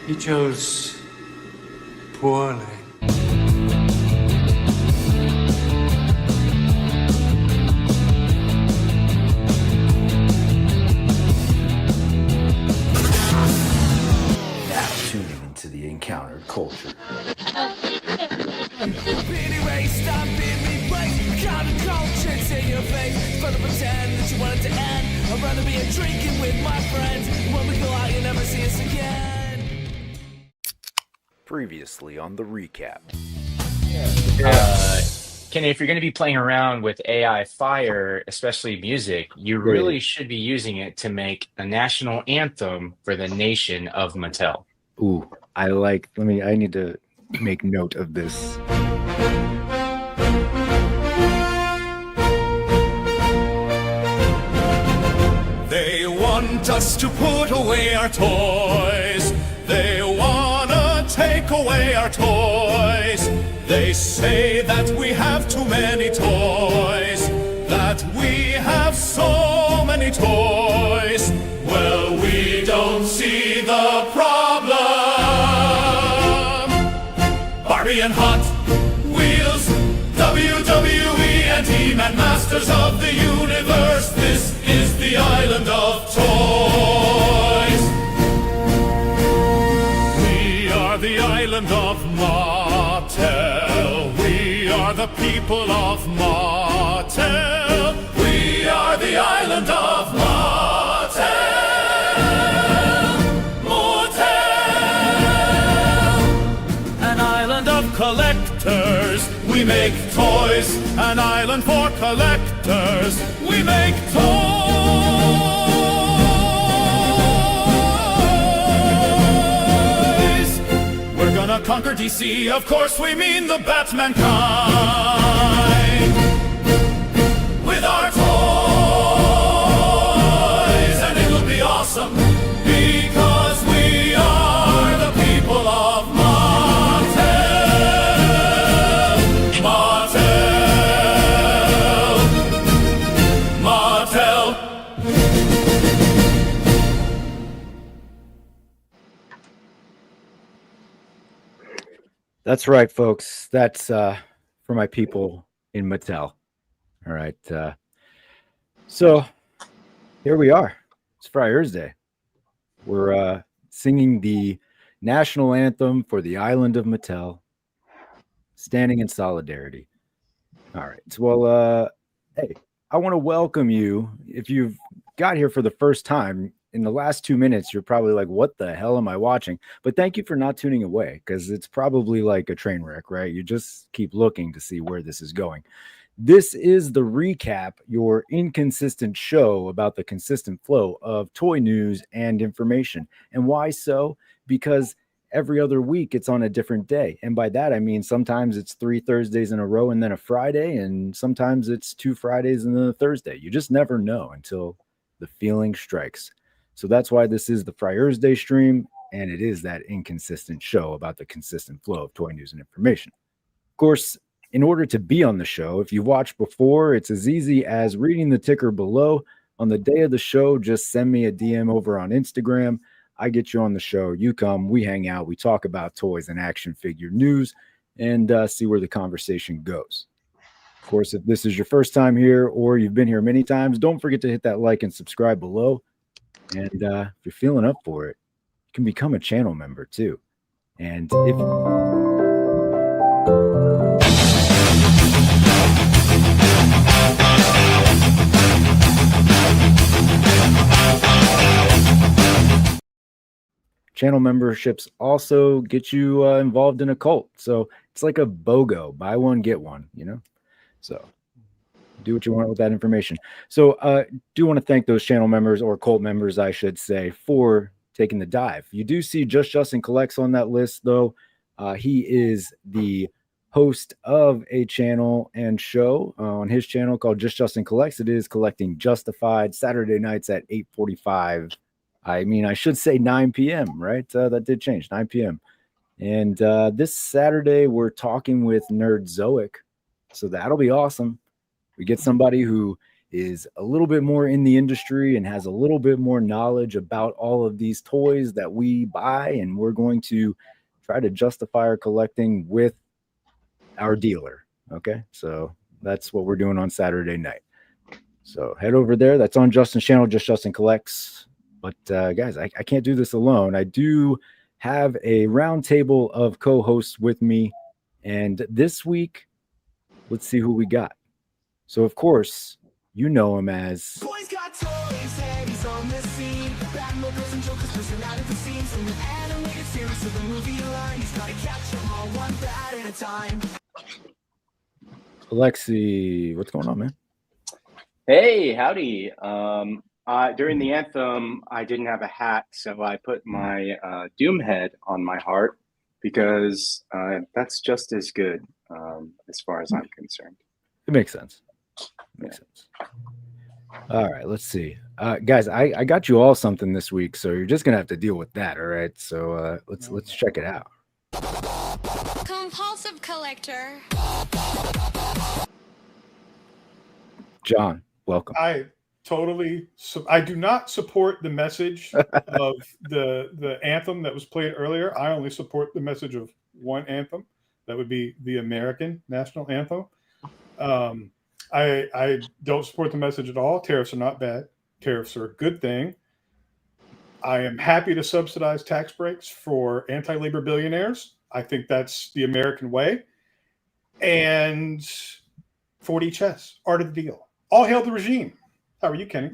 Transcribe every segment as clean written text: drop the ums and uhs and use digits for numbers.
He chose poorly. Now tuning into the encountered culture. In your face, trying to pretend that you want it to end. I'd rather be a drinking with my friends. When we go out, you never see us again. Previously on the recap. Kenny, if you're going to be playing around with AI fire, especially music, you really should be using it to make a national anthem for the nation of Mattel. Ooh, I need to make note of this. They want us to put away our toys. They wanna take away our toys. They say that we have too many toys, that we have so many toys. Well, we don't see the problem. Barbie and Hot Wheels, WWE and He-Man, Masters of the Universe. This is the island of toys. We are the island of Mattel. We are the people of Mattel. We are the island of Mattel. Mattel. An island of collectors. We make toys. An island for collectors. We make toys. We're gonna conquer DC, of course we mean the Batman kind. With our toys, and it'll be awesome, because we are the people of Mattel. Mattel. Mattel. That's right, folks. That's for my people in Mattel. All right. So here we are. It's Friar's Day. We're singing the national anthem for the island of Mattel, standing in solidarity. All right. So, well, hey, I want to welcome you. If you've got here for the first time, in the last 2 minutes, you're probably like, what the hell am I watching? But thank you for not tuning away, because it's probably like a train wreck, right? You just keep looking to see where this is going. This is the recap, your inconsistent show about the consistent flow of toy news and information. And why so? Because every other week it's on a different day. And by that, I mean, sometimes it's 3 Thursdays in a row and then a Friday, and sometimes it's 2 Fridays and then a Thursday. You just never know until the feeling strikes. So that's why this is the Friar's Day stream, and it is that inconsistent show about the consistent flow of toy news and information. Of course, in order to be on the show, if you've watched before, it's as easy as reading the ticker below. On the day of the show, just send me a DM over on Instagram. I get you on the show. You come, we hang out, we talk about toys and action figure news, and see where the conversation goes. Of course, if this is your first time here or you've been here many times, don't forget to hit that like and subscribe below. And if you're feeling up for it, you can become a channel member too. And if channel memberships also get you involved in a cult. So it's like a BOGO, buy one, get one, you know? So do what you want with that information. So do want to thank those channel members, or cult members, I should say, for taking the dive. You do see Just Justin Collects on that list, though. He is the host of a channel and show on his channel called Just Justin Collects. It is Collecting Justified, Saturday nights at 8:45. I mean, I should say 9 p.m., right? That did change, 9 p.m. And this Saturday, we're talking with Nerd Zoic. So that'll be awesome. We get somebody who is a little bit more in the industry and has a little bit more knowledge about all of these toys that we buy, and we're going to try to justify our collecting with our dealer. Okay, so that's what we're doing on Saturday night. So head over there. That's on Justin's channel, Just Justin Collects. But guys, I can't do this alone. I do have a round table of co-hosts with me, and this week, let's see who we got. So of course, you know him as Boys got toys, and he's on the scene. Batman, girls, and Joker's person out of the scenes. From the animated series to the movie line, he's gotta catch them all one bat at a time. Alexi. What's going on, man? Hey, howdy. During the anthem, I didn't have a hat, so I put my Doom head on my heart because that's just as good as far as I'm concerned. It makes sense. Makes sense. All right, let's see. Guys, I got you all something this week, so you're just gonna have to deal with that. All right. So let's check it out. Compulsive collector. John, welcome. I do not support the message of the anthem that was played earlier. I only support the message of one anthem. That would be the American national anthem. I don't support the message at all. Tariffs are not bad. Tariffs are a good thing. I am happy to subsidize tax breaks for anti-labor billionaires. I think that's the American way. And 4D chess, art of the deal. All hail the regime. How are you, Kenny?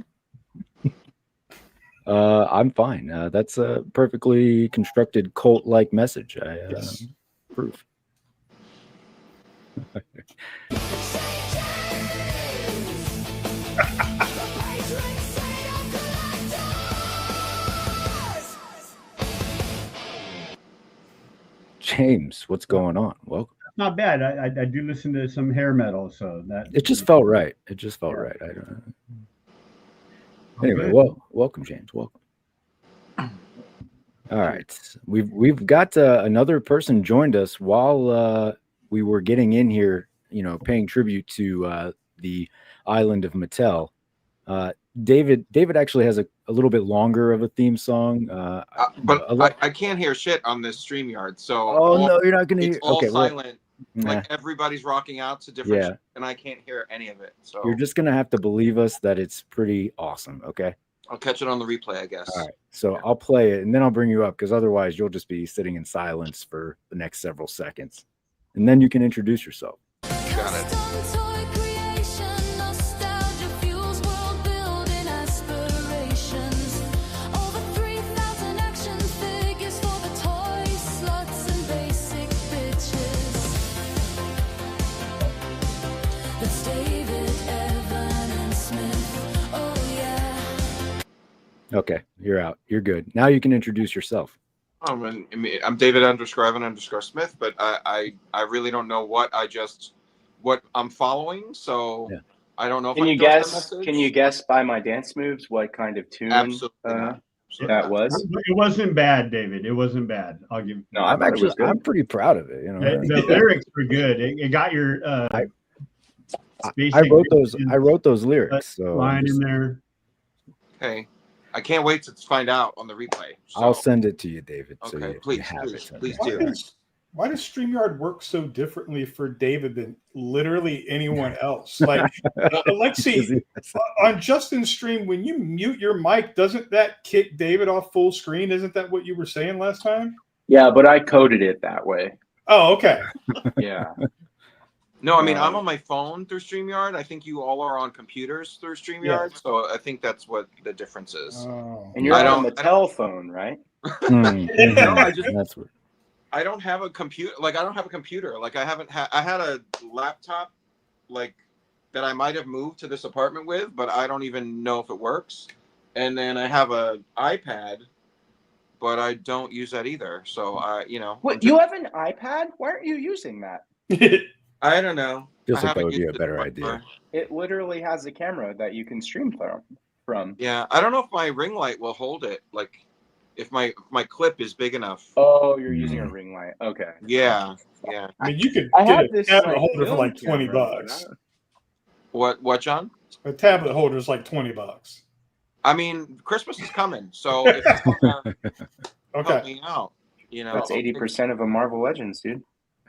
I'm fine. That's a perfectly constructed cult-like message. I Yes. approve. James, what's going on? Welcome. Not bad. I do listen to some hair metal, so that It just felt right. It just felt right. I don't know. Anyway, well, welcome, James. Welcome. All right, we've got another person joined us while we were getting in here. You know, paying tribute to the island of Mattel. David actually has a little bit longer of a theme song. But I can't hear shit on this StreamYard. So no, you're not gonna hear. It's all Okay, silent. well, Like everybody's rocking out to different Yeah. shit, and I can't hear any of it. So you're just gonna have to believe us that it's pretty awesome. Okay. I'll catch it on the replay, I guess. All right. So I'll play it and then I'll bring you up because otherwise you'll just be sitting in silence for the next several seconds, and then you can introduce yourself. Got it. Okay, you're out. You're good. Now you can introduce yourself. I'm David _Evan_Smith, but I really don't know what I'm following, so Yeah. I don't know if Can I you trust that guess? message. Can you guess by my dance moves what kind of tune Absolutely not. that was? it wasn't bad, David. It wasn't bad. I'll give. No, I thought it was good. I'm pretty proud of it. You know, The lyrics were good. It got your. I basic wrote those lyrics. So line in there. Okay, I can't wait to find out on the replay. So. I'll send it to you, David. So Okay, you please have do. it. Why does StreamYard work so differently for David than literally anyone else? Like, let's see. On Justin's stream, when you mute your mic, doesn't that kick David off full screen? Isn't that what you were saying last time? Yeah, but I coded it that way. Oh, okay. Yeah. No, I mean, I'm on my phone through StreamYard. I think you all are on computers through StreamYard. Yeah. So I think that's what the difference is. Oh. And you're I on the don't- telephone, right? No, That's what. I don't have a computer. Like, I don't have a computer. Like, I had a laptop, like, that I might have moved to this apartment with, but I don't even know if it works. And then I have an iPad, but I don't use that either. So, What? You have an iPad? Why aren't you using that? I don't know. Feels I like that haven't would be used a it better much idea. more. It literally has a camera that you can stream from. Yeah, I don't know if my ring light will hold it. Like, if my clip is big enough. Oh, you're using a ring light. Okay. Yeah. I mean, you could I get have a this camera like, holder for film like $20. camera, but I don't- What, John? A tablet holder is like $20. I mean, Christmas is coming, so if it's gonna Okay. help me out, you know, That's 80% of a Marvel Legends, dude.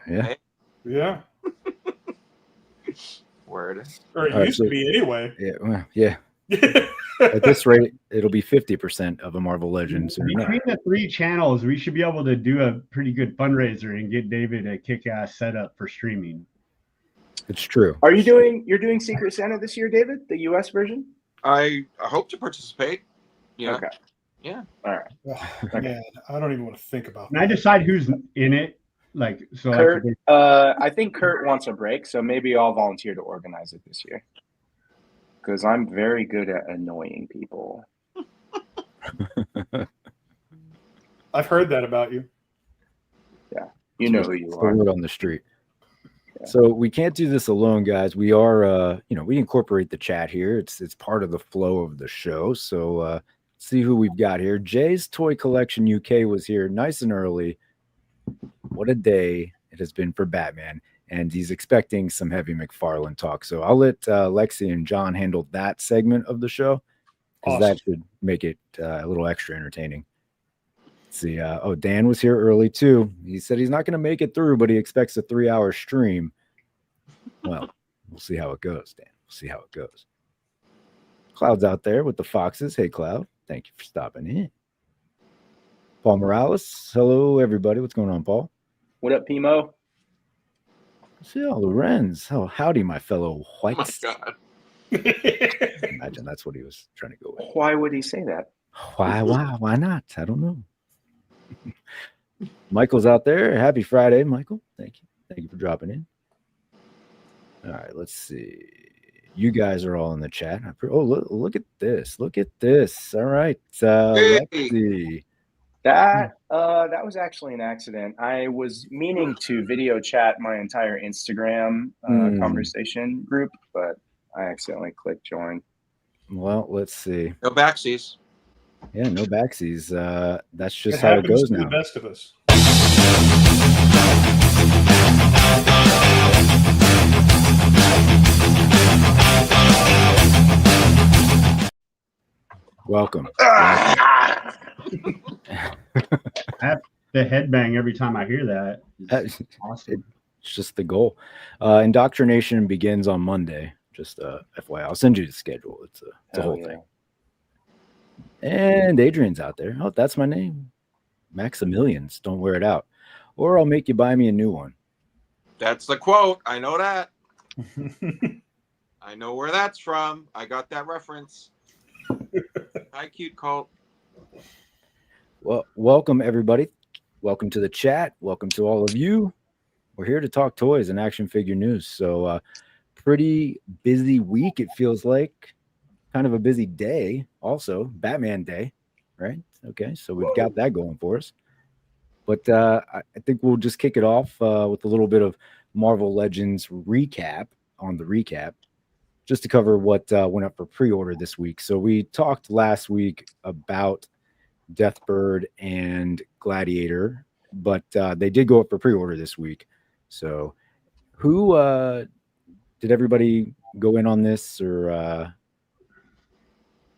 Yeah. Yeah. Word. Or it All right, used so- to be anyway. Yeah. Well, yeah. At this rate, it'll be 50% of a Marvel Legends. Or no. Between the 3 channels, we should be able to do a pretty good fundraiser and get David a kick-ass setup for streaming. It's true. You're doing Secret Santa this year, David? The US version? I hope to participate. Yeah. Okay. Yeah. All right. Oh, man, I don't even want to think about Can I decide who's in it? Like, so Kurt, I think Kurt wants a break, so maybe I'll volunteer to organize it this year. Because I'm very good at annoying people. I've heard that about you. Yeah. You know who you It's the are. word on the street. So we can't do this alone, guys. We are, we incorporate the chat here. It's part of the flow of the show. So see who we've got here. Jay's Toy Collection UK was here nice and early. What a day it has been for Batman. And he's expecting some heavy Mcfarlane talk. So I'll let Lexi and John handle that segment of the show, because that should make it a little extra entertaining. Let's see. Dan was here early too. He said he's not going to make it through, but he expects a 3-hour stream. Well, we'll see how it goes, Dan. We'll see how it goes. Cloud's out there with the foxes. Hey, Cloud. Thank you for stopping in. Paul Morales. Hello, everybody. What's going on, Paul? What up, Pimo? See all Lorenz. Oh, howdy, my fellow whites. Oh my God. Imagine that's what he was trying to go with. Why would he say that? Why not? I don't know. Michael's out there. Happy Friday, Michael. Thank you for dropping in. All right, let's see. You guys are all in the chat. Look at this. Look at this. All right. Let's see. That was actually an accident. I was meaning to video chat my entire Instagram conversation group, but I accidentally clicked join. Well, let's see. No backsies. Yeah, no backsies. That's just It how it happens goes to now. the best of us. Welcome. I have the headbang every time I hear that. It's awesome. It's just the goal. Indoctrination begins on Monday. Just FYI, I'll send you the schedule. It's a whole thing. And Adrian's out there. Oh, that's my name. Maximilians. Don't wear it out. Or I'll make you buy me a new one. That's the quote. I know that. I know where that's from. I got that reference. Hi, cute cult. Well, welcome everybody. Welcome to the chat. Welcome to all of you. We're here to talk toys and action figure news. So pretty busy week, it feels like. Kind of a busy day also. Batman Day, right? Okay, so we've got that going for us. But I think we'll just kick it off with a little bit of Marvel Legends recap on the recap, just to cover what went up for pre-order this week. So we talked last week about Deathbird and Gladiator, but they did go up for pre-order this week. So who did everybody go in on this, or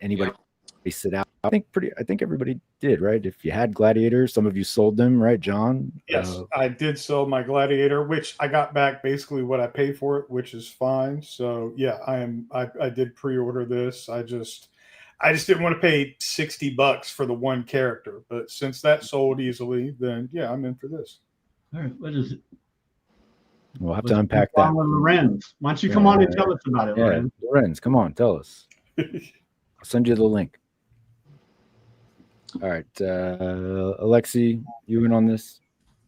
anybody sit out? I think everybody did, right? If you had Gladiator, some of you sold them, right, John? Yes, I did sell my Gladiator, which I got back basically what I paid for it, which is fine. So yeah, I did pre-order this. I just didn't want to pay $60 for the one character, but since that sold easily, then yeah, I'm in for this. All right, what is it? We'll have to unpack that. Lorenz, why don't you come on and tell us about it, Lorenz? Lorenz, come on, tell us. I'll send you the link. All right, Alexi, you in on this?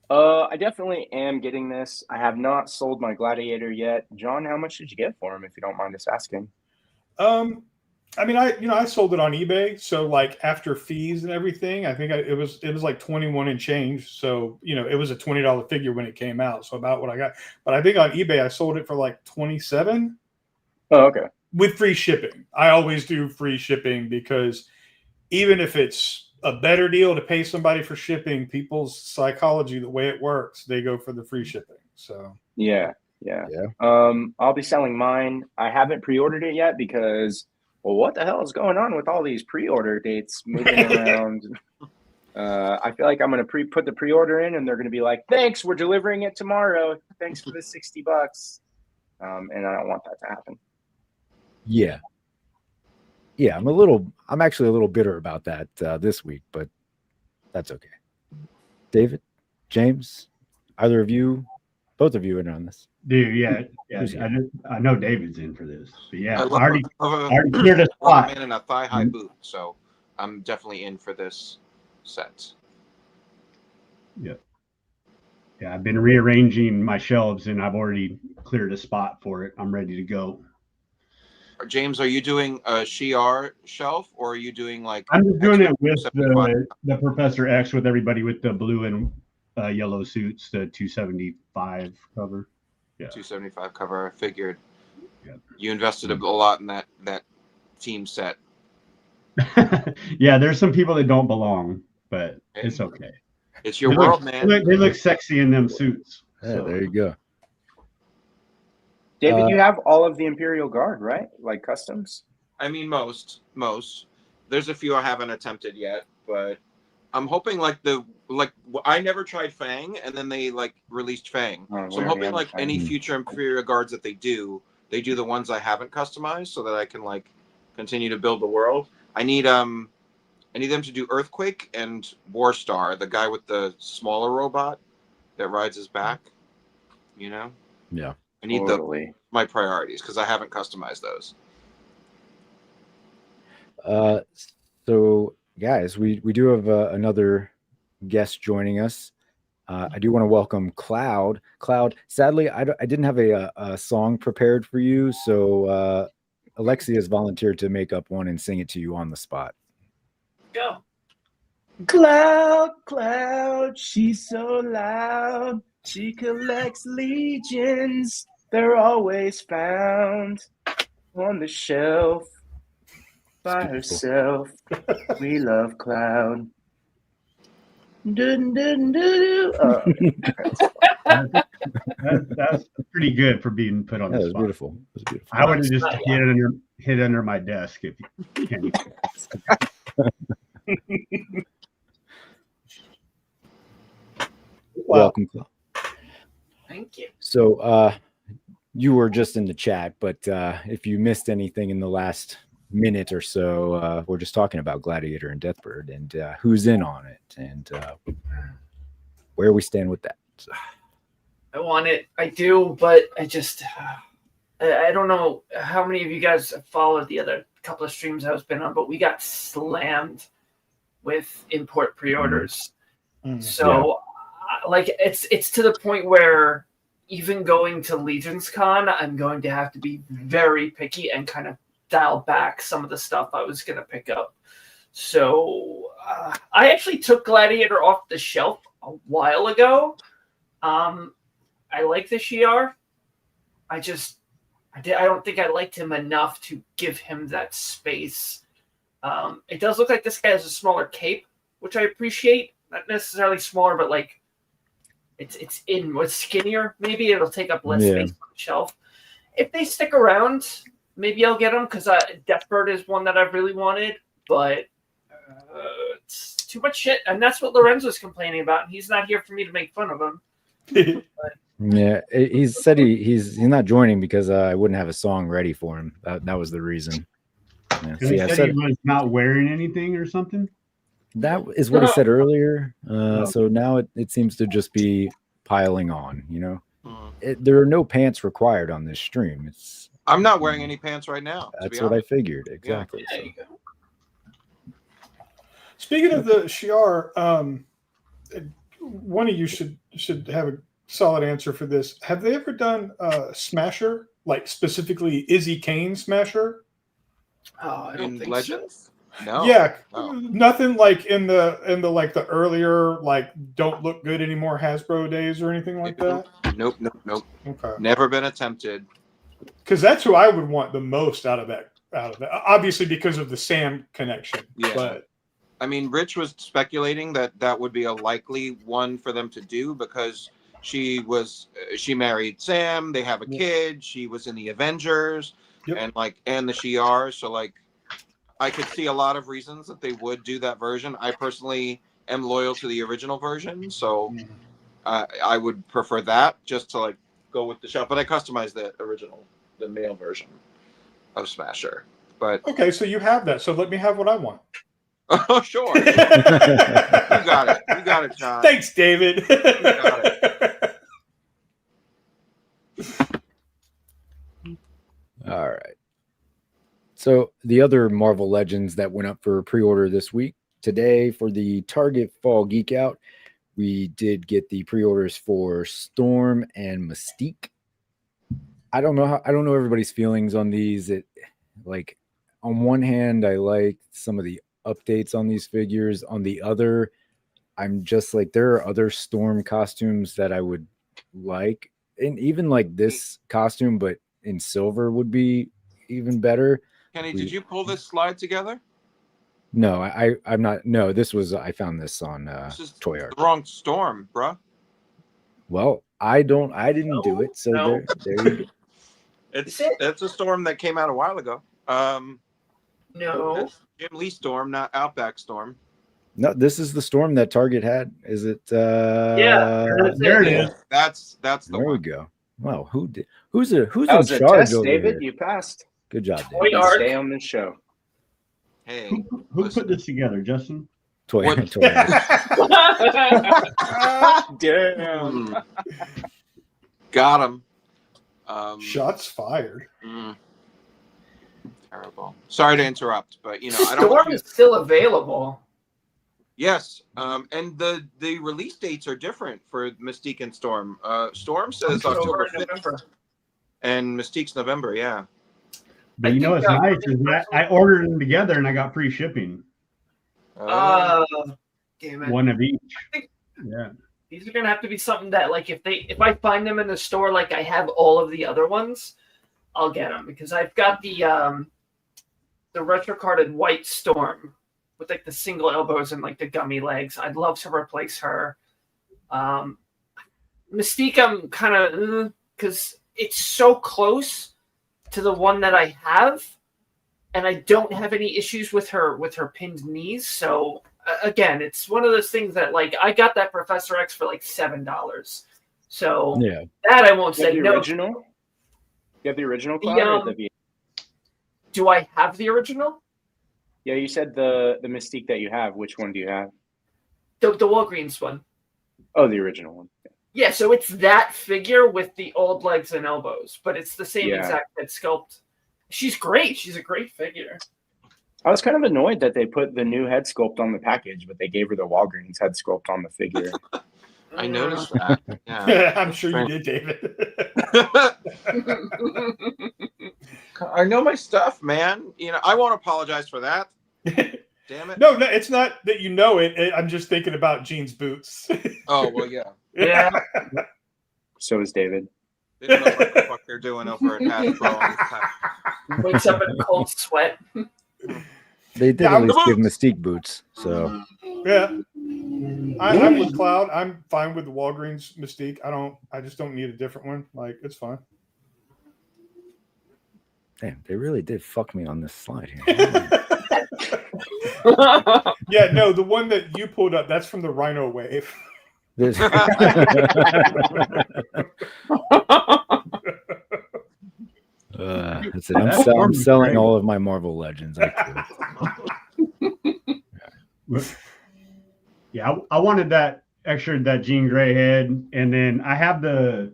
I definitely am getting this. I have not sold my Gladiator yet. John, how much did you get for him, if you don't mind us asking? I mean, I sold it on eBay. So like after fees and everything, I think it was like 21 and change. So, it was a $20 figure when it came out. So about what I got, but I think on eBay, I sold it for like 27. Oh, okay. With free shipping. I always do free shipping because even if it's a better deal to pay somebody for shipping, people's psychology, the way it works, they go for the free shipping. So yeah. Yeah. Yeah. I'll be selling mine. I haven't pre-ordered it yet because, well, what the hell is going on with all these pre-order dates moving around? I feel like I'm going to put the pre-order in, and they're going to be like, "Thanks, we're delivering it tomorrow. Thanks for the $60." And I don't want that to happen. Yeah. Yeah, I'm actually a little bitter about that this week, but that's okay. David, James, either of you, both of you in on this. Dude, yeah. Who's here? I know David's in for this. But yeah, I I love already a cleared a spot. man in a thigh-high boot, so I'm definitely in for this set. Yeah. Yeah, I've been rearranging my shelves and I've already cleared a spot for it. I'm ready to go. James, are you doing a Shi'ar shelf, or are you doing like? I'm just doing it with 275? the Professor X with everybody with the blue and yellow suits, the 275 cover. Yeah. 275 cover. I figured. Yeah. You invested a lot in that team set. Yeah, there's some people that don't belong, but it's okay. It's your world, man. They look sexy in them suits. Yeah, So. there you go. David, you have all of the Imperial Guard, right? Like customs? I mean, most. There's a few I haven't attempted yet, but I'm hoping I never tried Fang, and then they like released Fang. So I'm hoping like any future Imperial Guards that they do the ones I haven't customized, so that I can like continue to build the world. I need them to do Earthquake and Warstar, the guy with the smaller robot that rides his back. You know? Yeah. I need my priorities because I haven't customized those. So guys, we do have another guest joining us. I do want to welcome Cloud. Cloud, sadly, I didn't have a song prepared for you, so Alexia has volunteered to make up one and sing it to you on the spot. Go. Cloud, she's so loud. She collects legions. They're always found on the shelf by herself. We love Cloud. That's pretty good for being put on the spot. Beautiful. It was beautiful. I would have just hid under my desk if you can. Welcome, Cloud. Thank you. So you were just in the chat, but if you missed anything in the last minute or so, we're just talking about Gladiator and Deathbird and who's in on it and where we stand with that. So. I want it. I do, but I just I don't know how many of you guys have followed the other couple of streams I was been on, but we got slammed with import pre-orders. So like it's to the point where even going to Legions Con, I'm going to have to be very picky and kind of dial back some of the stuff I was going to pick up. So I actually took Gladiator off the shelf a while ago. I like the Shi'ar. I don't think I liked him enough to give him that space. It does look like this guy has a smaller cape, which I appreciate. Not necessarily smaller, but like it's skinnier. Maybe it'll take up less space on the shelf. If they stick around, maybe I'll get them because Deathbird is one that I've really wanted, but it's too much shit, and that's what Lorenzo's complaining about. And he's not here for me to make fun of him. Yeah, he said he's not joining because I wouldn't have a song ready for him. That was the reason. Yeah. He said he was not wearing anything or something. That is what he said earlier. So now it seems to just be piling on. You know, there are no pants required on this stream. I'm not wearing any pants right now. That's what I figured. Exactly. Yeah, there you go. Speaking of the Shi'ar, one of you should have a solid answer for this. Have they ever done Smasher, like specifically Izzy Kane Smasher? Oh, I don't think Legends? so. No. Yeah, no. nothing like in the like the earlier like don't look good anymore Hasbro days or anything like that. Nope. Okay. Never been attempted. Because that's who I would want the most out of that. Obviously because of the Sam connection. Yeah. But I mean, Rich was speculating that would be a likely one for them to do because she married Sam. They have a kid. She was in the Avengers, and the Shi'ar. So like, I could see a lot of reasons that they would do that version. I personally am loyal to the original version, so I would prefer that just to like go with the shell. But I customized the male version of Smasher. But okay, so you have that. So let me have what I want. Oh, sure. You got it. You got it, John. Thanks, David. You got it. All right. So the other Marvel Legends that went up for pre-order this week, today for the Target Fall Geek Out, we did get the pre-orders for Storm and Mystique. I don't know everybody's feelings on these. Like, on one hand, I like some of the updates on these figures. On the other, I'm just like, there are other Storm costumes that I would like, and even like this costume, but in silver would be even better. Kenny, did you pull this slide together? No, I'm not. No, I found this on Toy Art. The wrong Storm, bruh. Well, I didn't do it. So there you go. It's a Storm that came out a while ago. No. Jim Lee Storm, not Outback Storm. No, this is the Storm that Target had. Is it? Yeah, there it is. That's the there one. We go. Wow, who's in That was a charge test, over David. here? You passed. Good job, Toy David. Art. Stay on this show. Hey, Who put this together, Justin? Toy What? Damn. got him. Shots fired. Terrible. Sorry to interrupt, but I don't. Storm is still available. Yes, and the release dates are different for Mystique and Storm. Storm says October 5th, November. and Mystique's November. Yeah. But you know what's nice is that I ordered them together and I got free shipping. Damn it. One of each. Yeah. These are gonna have to be something that, like, if I find them in the store, like I have all of the other ones, I'll get them, because I've got the retro carded White Storm with like the single elbows and like the gummy legs. I'd love to replace her. Mystique, I'm kind of because it's so close to the one that I have, and I don't have any issues with her pinned knees. So again, it's one of those things that, like, I got that Professor X for like $7. So Yeah. that I won't say no. Original? You have the original cloud or the Do I have the original? Yeah, you said the Mystique that you have. Which one do you have? The Walgreens one. Oh, the original one. Yeah, so it's that figure with the old legs and elbows, but it's the same exact head sculpt. She's great. She's a great figure. I was kind of annoyed that they put the new head sculpt on the package, but they gave her the Walgreens head sculpt on the figure. I noticed that. Yeah. I'm sure you did, David. I know my stuff, man. I won't apologize for that. Damn it. No, it's not that you know it. I'm just thinking about Gene's boots. Oh, well, yeah. Yeah. So is David. They don't know what the fuck they're doing over at Hasbro. Wakes up in a cold sweat. They did at least give Mystique boots. So Yeah. I'm with Cloud. I'm fine with the Walgreens Mystique. I just don't need a different one. Like, it's fine. damn, they really did fuck me on this slide here. Yeah, no, the one that you pulled up, that's from the Rhino Wave. That's it. I'm selling all of my Marvel Legends. Yeah, I wanted that Jean Grey head, and then I have the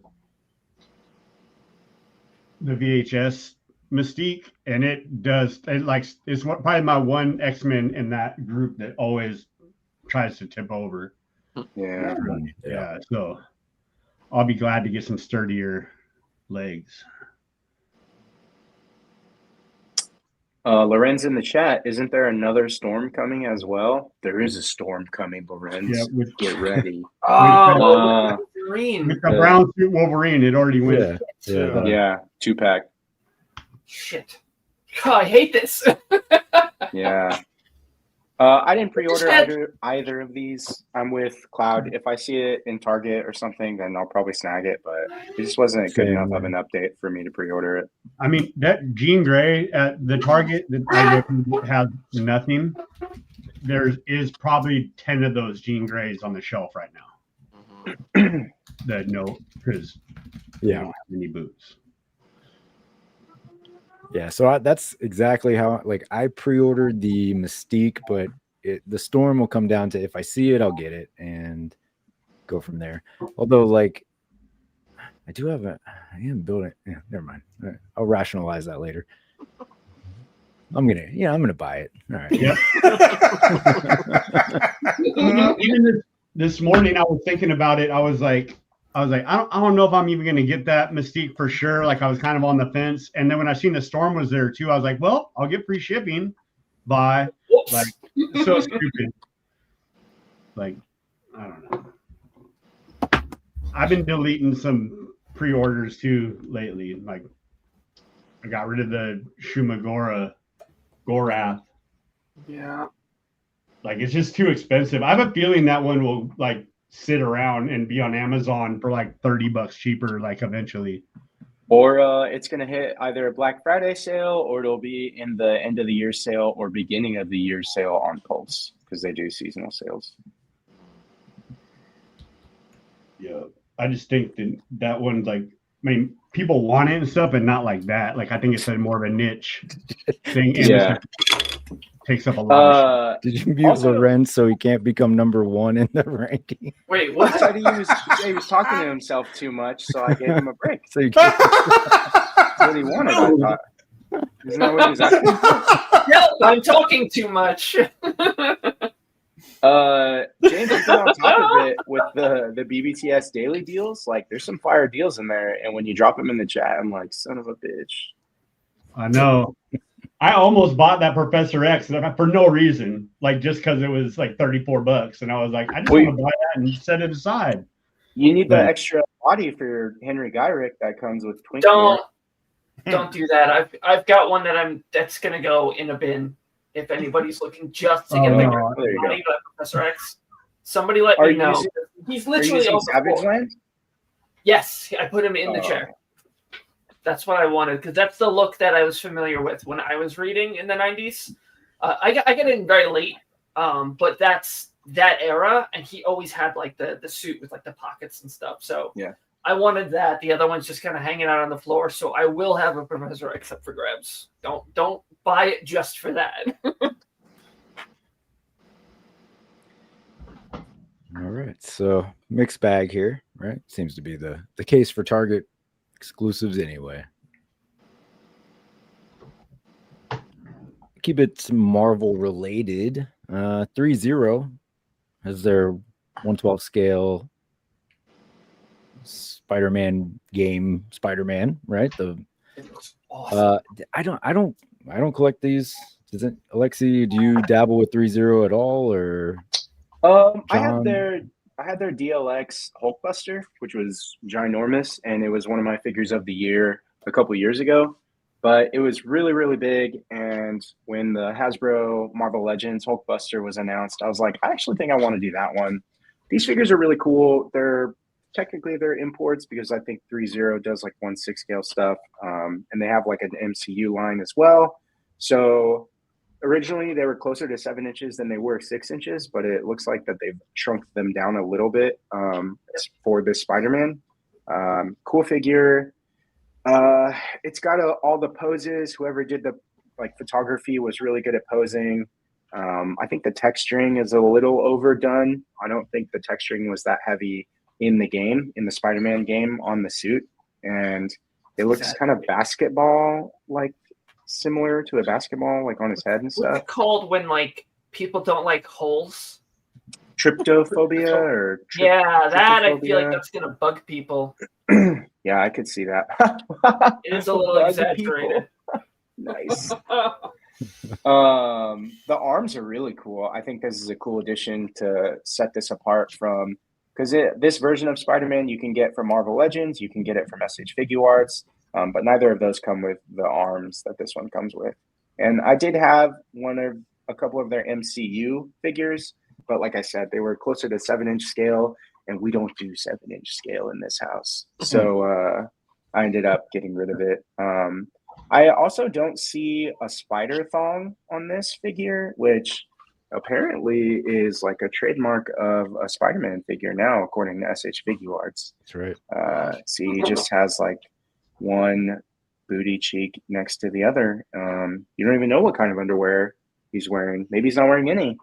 VHS Mystique, and it's probably my one X-Men in that group that always tries to tip over. Yeah. Yeah, so I'll be glad to get some sturdier legs. Lorenz in the chat, isn't there another Storm coming as well? There is a Storm coming, Lorenz. Yeah, get ready. Wolverine. With the brown suit Wolverine, it already went. Yeah, 2-pack. Shit. God, I hate this. Yeah. I didn't pre-order either of these. I'm with Cloud. If I see it in Target or something, then I'll probably snag it. But it just wasn't good enough of an update for me to pre-order it. I mean, that Jean Grey at the Target that I look has nothing. There is probably 10 of those Jean Greys on the shelf right now. That no, because they don't have any boots. Yeah, so that's exactly how I pre-ordered the Mystique, but the Storm will come down to if I see it, I'll get it and go from there. Although, I am building. Yeah, never mind. I'll rationalize that later. I'm gonna buy it. All right. Yep. Even this morning, I was thinking about it. I was like, I don't know if I'm even going to get that Mystique for sure. I was kind of on the fence. And then when I seen the Storm was there too, I was like, well, I'll get free shipping. Bye. So stupid. I don't know. I've been deleting some pre-orders too lately. I got rid of the Shumagora Gorath. Yeah. It's just too expensive. I have a feeling that one will sit around and be on Amazon for $30 cheaper, eventually. Or it's going to hit either a Black Friday sale, or it'll be in the end of the year sale or beginning of the year sale on Pulse, because they do seasonal sales. Yeah, I just think that one's people want it and stuff, but not like that. I think it's more of a niche thing. Yeah. Takes up a lot. Did you mute Lorenz so he can't become #1 in the ranking? Wait, what? He was talking to himself too much, so I gave him a break. So you can't. That's what he wanted, I thought. Isn't that what he was asking for? Yeah, I'm talking too much. James, you've been on top of it with the BBTS daily deals. There's some fire deals in there, and when you drop them in the chat, I'm like, son of a bitch. I know. I almost bought that Professor X for no reason, just because it was $34, and I was like, I just want to buy that and set it aside. You need the extra body for your Henry Gyrick that comes with Twink. Don't do that. I've got one that's gonna go in a bin. If anybody's looking just to get the body of Professor X, somebody let me know. He's literally on Savage Land. Yes, I put him in the chair. That's what I wanted, because that's the look that I was familiar with when I was reading in the 90s. I got in very late, but that's that era, and he always had the suit with the pockets and stuff. So yeah, I wanted that. The other one's just kind of hanging out on the floor, so I will have a Professor X up for grabs. Don't buy it just for that. All right, so mixed bag here, right? Seems to be the case for Target exclusives anyway. Keep it Marvel related. 3-0 has their 1/12 scale Spider-Man game. Spider-Man, right? It looks awesome. I don't collect these. Doesn't Alexi? Do you dabble with 3-0 at all, or? I had their DLX Hulkbuster, which was ginormous, and it was one of my figures of the year a couple years ago. But it was really, really big, and when the Hasbro Marvel Legends Hulkbuster was announced, I was like, I actually think I want to do that one. These figures are really cool. They're imports, because I think 3-0 does 1/6 scale stuff, and they have an MCU line as well. So originally they were closer to 7 inches than they were 6 inches, but it looks like that they've shrunk them down a little bit for this Spider-Man. Cool figure. It's got all the poses. Whoever did the photography was really good at posing. I think the texturing is a little overdone. I don't think the texturing was that heavy in the game, in the Spider-Man game, on the suit, and it looks kind of basketball similar to a basketball on his head and stuff. What's it called when people don't like holes? Tryptophobia or that I feel like that's gonna bug people. Yeah, I could see that. It is a little exaggerated. Nice. The arms are really cool. I think this is a cool addition to set this apart from, because this version of Spider-Man you can get from Marvel Legends, you can get it from SH Figuarts, but neither of those come with the arms that this one comes with. And I did have one of a couple of their MCU figures, but like I said, they were closer to 7-inch scale, and we don't do 7-inch scale in this house. So I ended up getting rid of it. I also don't see a spider thong on this figure, which apparently is like a trademark of a Spider-Man figure now, according to SH Figure Arts. That's right. See, he just has like one booty cheek next to the other. You don't even know what kind of underwear he's wearing. Maybe he's not wearing any.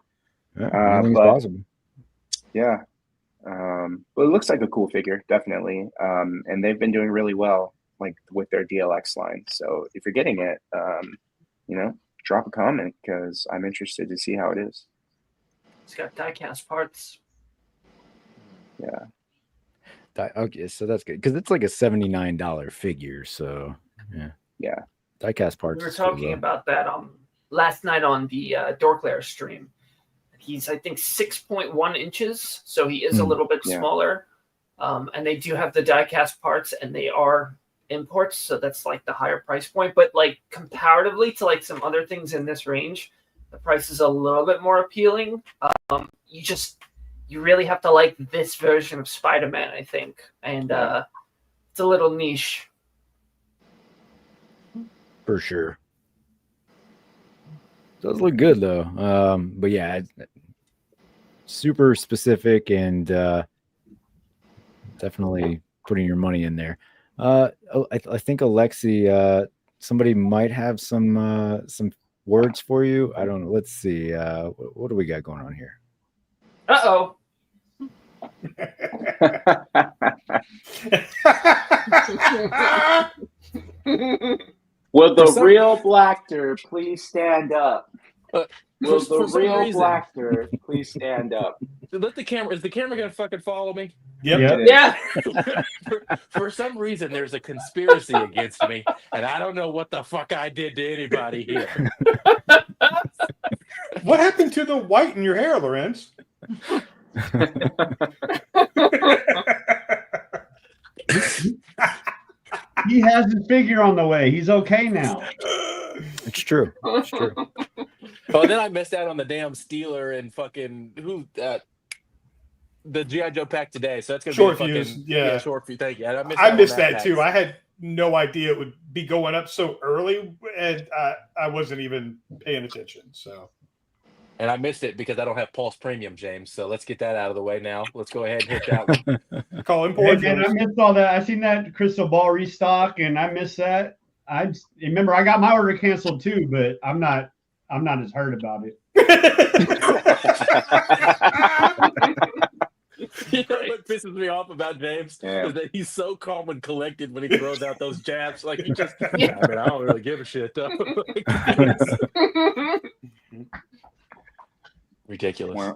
Yeah, anything's possible. Yeah. But it looks like a cool figure, definitely. And they've been doing really well, like with their DLX line. So if you're getting it, you know, drop a comment because I'm interested to see how it is. It's got die-cast parts. Yeah. Okay, so that's good because it's like a $79 figure. So yeah, die-cast parts. We were talking about that last night on the Dorklair stream. He's, I think, 6.1 inches, so he is a little bit smaller. And they do have the die-cast parts, and they are imports, so that's like the higher price point. But like comparatively to like some other things in this range, the price is a little bit more appealing. You really have to like this version of Spider-Man, I think, and it's a little niche. For sure. Does look good though. But yeah, super specific and definitely putting your money in there. I think Alexi, somebody might have some words for you. I don't know. Let's see. What do we got going on here? Uh-oh. Will the real Blackter please stand up? Will the real Blackter please stand up? Let the camera. Is the camera gonna fucking follow me? Yep. Yeah. For some reason, there's a conspiracy against me, and I don't know what the fuck I did to anybody here. What happened to the white in your hair, Lorenz? He has his figure on the way. He's okay now. It's true. It's true. Oh, then I missed out on the damn Steeler and fucking the G.I. Joe pack today. So that's gonna Short be a fuse. fucking Yeah, short fuse. Thank you. I missed that too. I had no idea it would be going up so early, and I wasn't even paying attention. So. And I missed it because I don't have Pulse Premium, James. So let's get that out of the way now. Let's go ahead and hit that one. Call him Hey, man, I missed all that. I seen that Crystal Ball restock, and I missed that. I remember I got my order canceled too, but I'm not as hurt about it. You know what pisses me off about James is that he's so calm and collected when he throws out those jabs. Like he just, I mean, I don't really give a shit though. Ridiculous.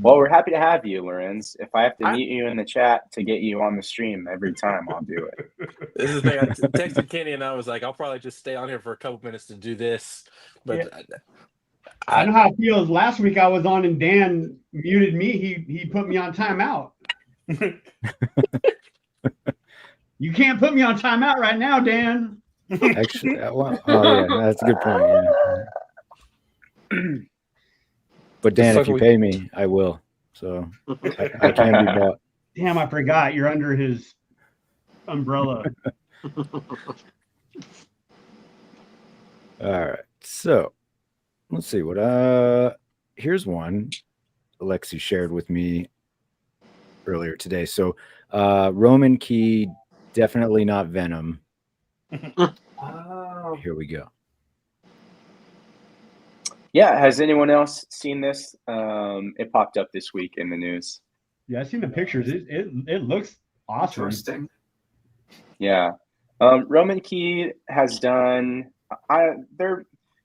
Well, we're happy to have you, Lorenz. If I have to meet you in the chat to get you on the stream every time, I'll do it. This is the thing. I texted Kenny and I was like, I'll probably just stay on here for a couple minutes to do this. But I know how it feels. Last week I was on and Dan muted me. He put me on timeout. You can't put me on timeout right now, Dan. Actually, yeah, that's a good point. Yeah. But Dan, if you pay me, I will. So I can be bought. Damn, I forgot. You're under his umbrella. All right. So let's see what here's one Alexi shared with me earlier today. So Roman Key, definitely not Venom. Oh. Here we go. Yeah, has anyone else seen this? It popped up this week in the news. Yeah, I've seen the pictures. It looks awesome. Interesting. Yeah. Roman Key has done I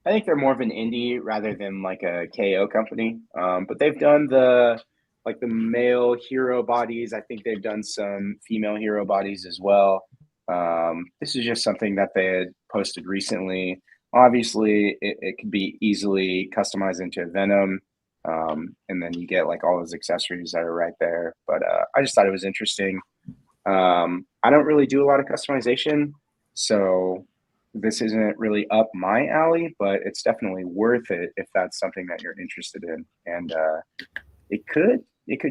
think they're more of an indie rather than like a KO company. But they've done the male hero bodies. I think they've done some female hero bodies as well. This is just something that they had posted recently. Obviously, it could be easily customized into Venom, and then you get like all those accessories that are right there. But I just thought it was interesting. I don't really do a lot of customization, so this isn't really up my alley, but it's definitely worth it if that's something that you're interested in. And it could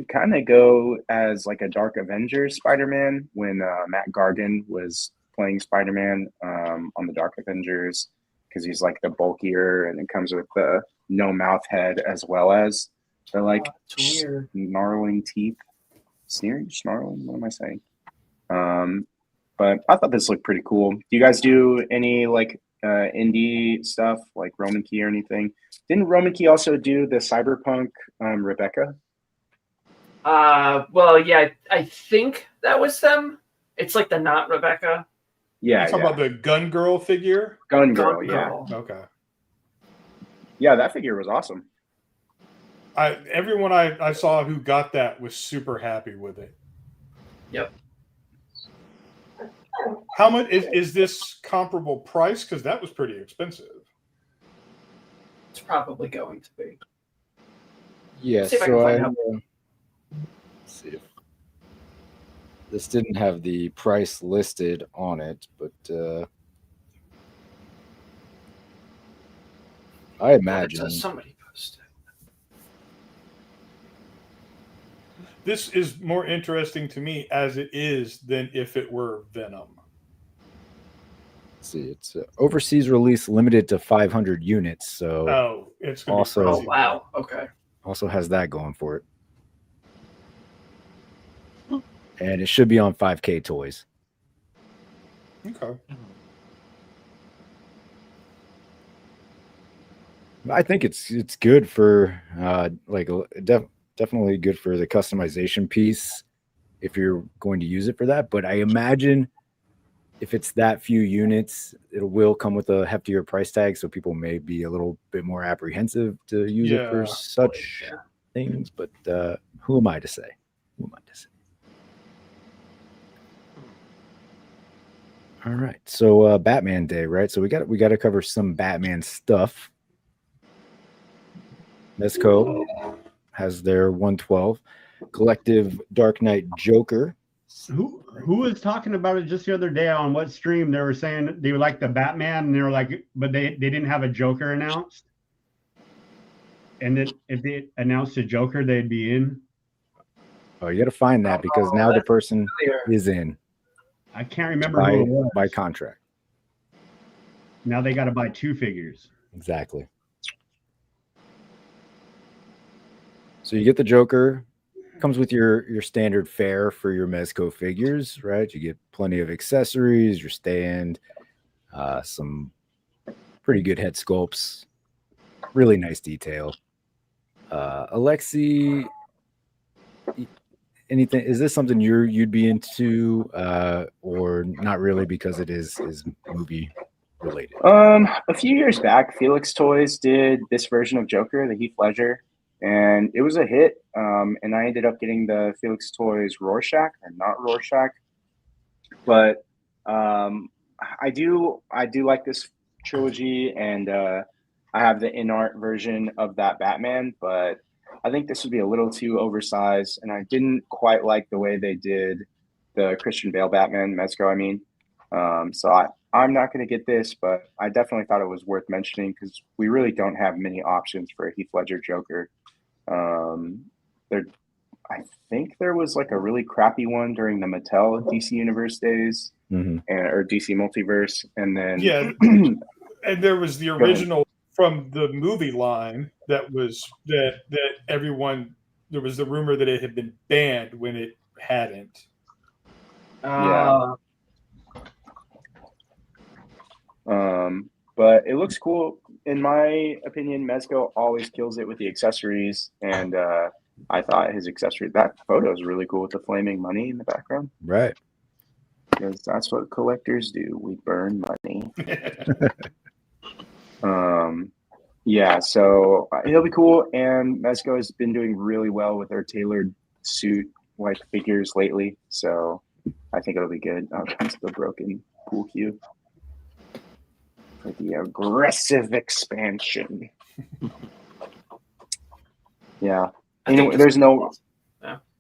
kind of go as like a Dark Avengers Spider-Man when Matt Gargan was playing Spider-Man on the Dark Avengers, because he's like the bulkier, and it comes with the no mouth head as well as the like snarling teeth. Sneering, snarling, what am I saying? But I thought this looked pretty cool. Do you guys do any like indie stuff like Roman Key or anything? Didn't Roman Key also do the Cyberpunk Rebecca? Well, yeah, I think that was them. It's like the not Rebecca. Yeah. You're talking about the Gun Girl figure? Gun Girl, yeah. Okay. Yeah, that figure was awesome. Everyone I saw who got that was super happy with it. Yep. How much is this comparable price? Because that was pretty expensive. It's probably going to be. Yeah, See if I so can find out. let's see if this didn't have the price listed on it, but I imagine Somebody posted. This is more interesting to me as it is than if it were Venom. let's see, it's overseas release limited to 500 units, so It's gonna also be Oh crazy. wow. Okay. also has that going for it. And it should be on 5K Toys. Okay. I think it's good for definitely good for the customization piece if you're going to use it for that. But I imagine if it's that few units, it will come with a heftier price tag, so people may be a little bit more apprehensive to use it for such things. But who am I to say? Who am I to say? All right, so Batman Day, right? So we got to cover some Batman stuff. Mezco has their 112 collective Dark Knight Joker. Who was talking about it just the other day on what stream? They were saying they would like the Batman, and they were like, but they didn't have a Joker announced. And that if they announced a Joker, they'd be in. Oh, you got to find that because now the person is in. I can't remember who it was. By contract. Now they got to buy 2 figures. Exactly. So you get the Joker. Comes with your standard fare for your Mezco figures, right? You get plenty of accessories, your stand, some pretty good head sculpts, really nice detail. Alexi, anything? Is this something you'd be into, or not really because it is movie related? A few years back, Felix Toys did this version of Joker, the Heath Ledger, and it was a hit. And I ended up getting the Felix Toys Rorschach, or not Rorschach, but I do like this trilogy, and I have the in-art version of that Batman, but I think this would be a little too oversized, and I didn't quite like the way they did the Christian Bale Batman, Mezco, I mean. So I'm not going to get this, but I definitely thought it was worth mentioning because we really don't have many options for a Heath Ledger Joker. I think there was like a really crappy one during the Mattel DC Universe days, or DC Multiverse, and then and there was the original from the movie line that everyone, there was the rumor that it had been banned when it hadn't. But it looks cool. In my opinion, Mezco always kills it with the accessories, and I thought his accessory, that photo is really cool with the flaming money in the background. Right. Because that's what collectors do. We burn money. Yeah, so it'll be cool. And Mezco has been doing really well with their tailored suit like figures lately. So I think it'll be good. Oh, comes the broken pool cue. For the aggressive expansion. Yeah. Anyway, there's not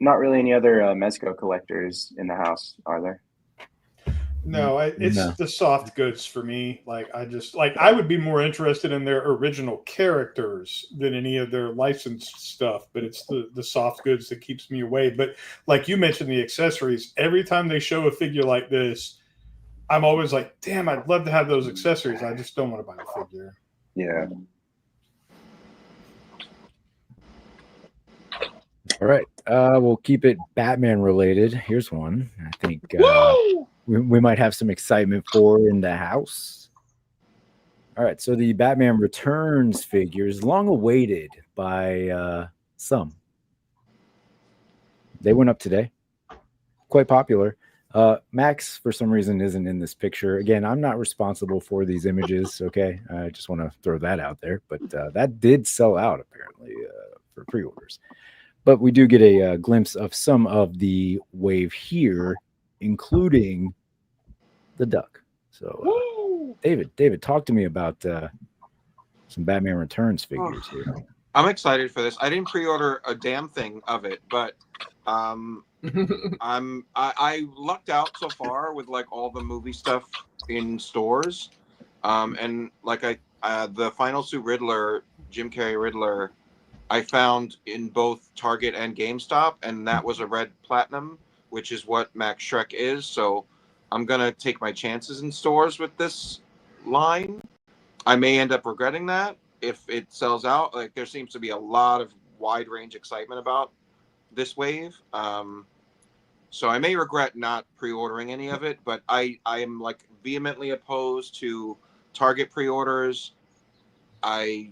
really any other Mezco collectors in the house, are there? No, it's No. the soft goods for me. Like I would be more interested in their original characters than any of their licensed stuff. But it's the soft goods that keeps me away. But like you mentioned, the accessories. Every time they show a figure like this, I'm always like, damn, I'd love to have those accessories. I just don't want to buy the figure. Yeah. All right. We'll keep it Batman related. Here's one. I think we might have some excitement for in the house. All right. So the Batman Returns figure is long awaited by some. They went up today. Quite popular. Max, for some reason, isn't in this picture. Again, I'm not responsible for these images. Okay. I just want to throw that out there. But that did sell out, apparently, for pre-orders. But we do get a glimpse of some of the wave here, including the duck. So, David, talk to me about some Batman Returns figures here. I'm excited for this. I didn't pre-order a damn thing of it, but I lucked out so far with like all the movie stuff in stores, and like the Final Suit Riddler, Jim Carrey Riddler, I found in both Target and GameStop, and that was a red platinum, which is what Max Shrek is. So I'm gonna take my chances in stores with this line. I may end up regretting that if it sells out. Like there seems to be a lot of wide range excitement about this wave. So I may regret not pre-ordering any of it, but I am like vehemently opposed to Target pre-orders. I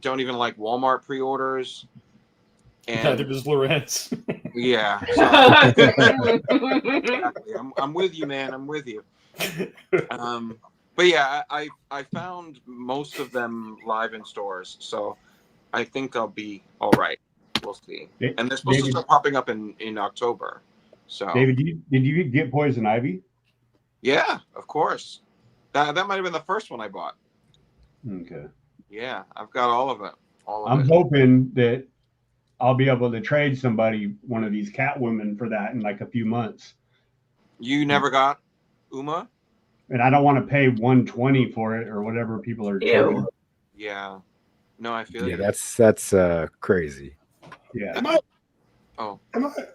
don't even like Walmart pre-orders. And Neither does Lorenz. yeah. Exactly. I'm with you, man. I'm with you. But yeah, I found most of them live in stores, so I think I'll be all right. We'll see. And they're supposed to start popping up in October. So David, did you get Poison Ivy? Yeah, of course. That might have been the first one I bought. Okay. Yeah, I've got all of it. I'm hoping that I'll be able to trade somebody one of these Catwomen for that in like a few months. You never got Uma? And I don't want to pay $120 for it or whatever people are charging. Yeah. No, I feel Yeah, you. that's crazy. Yeah. Am I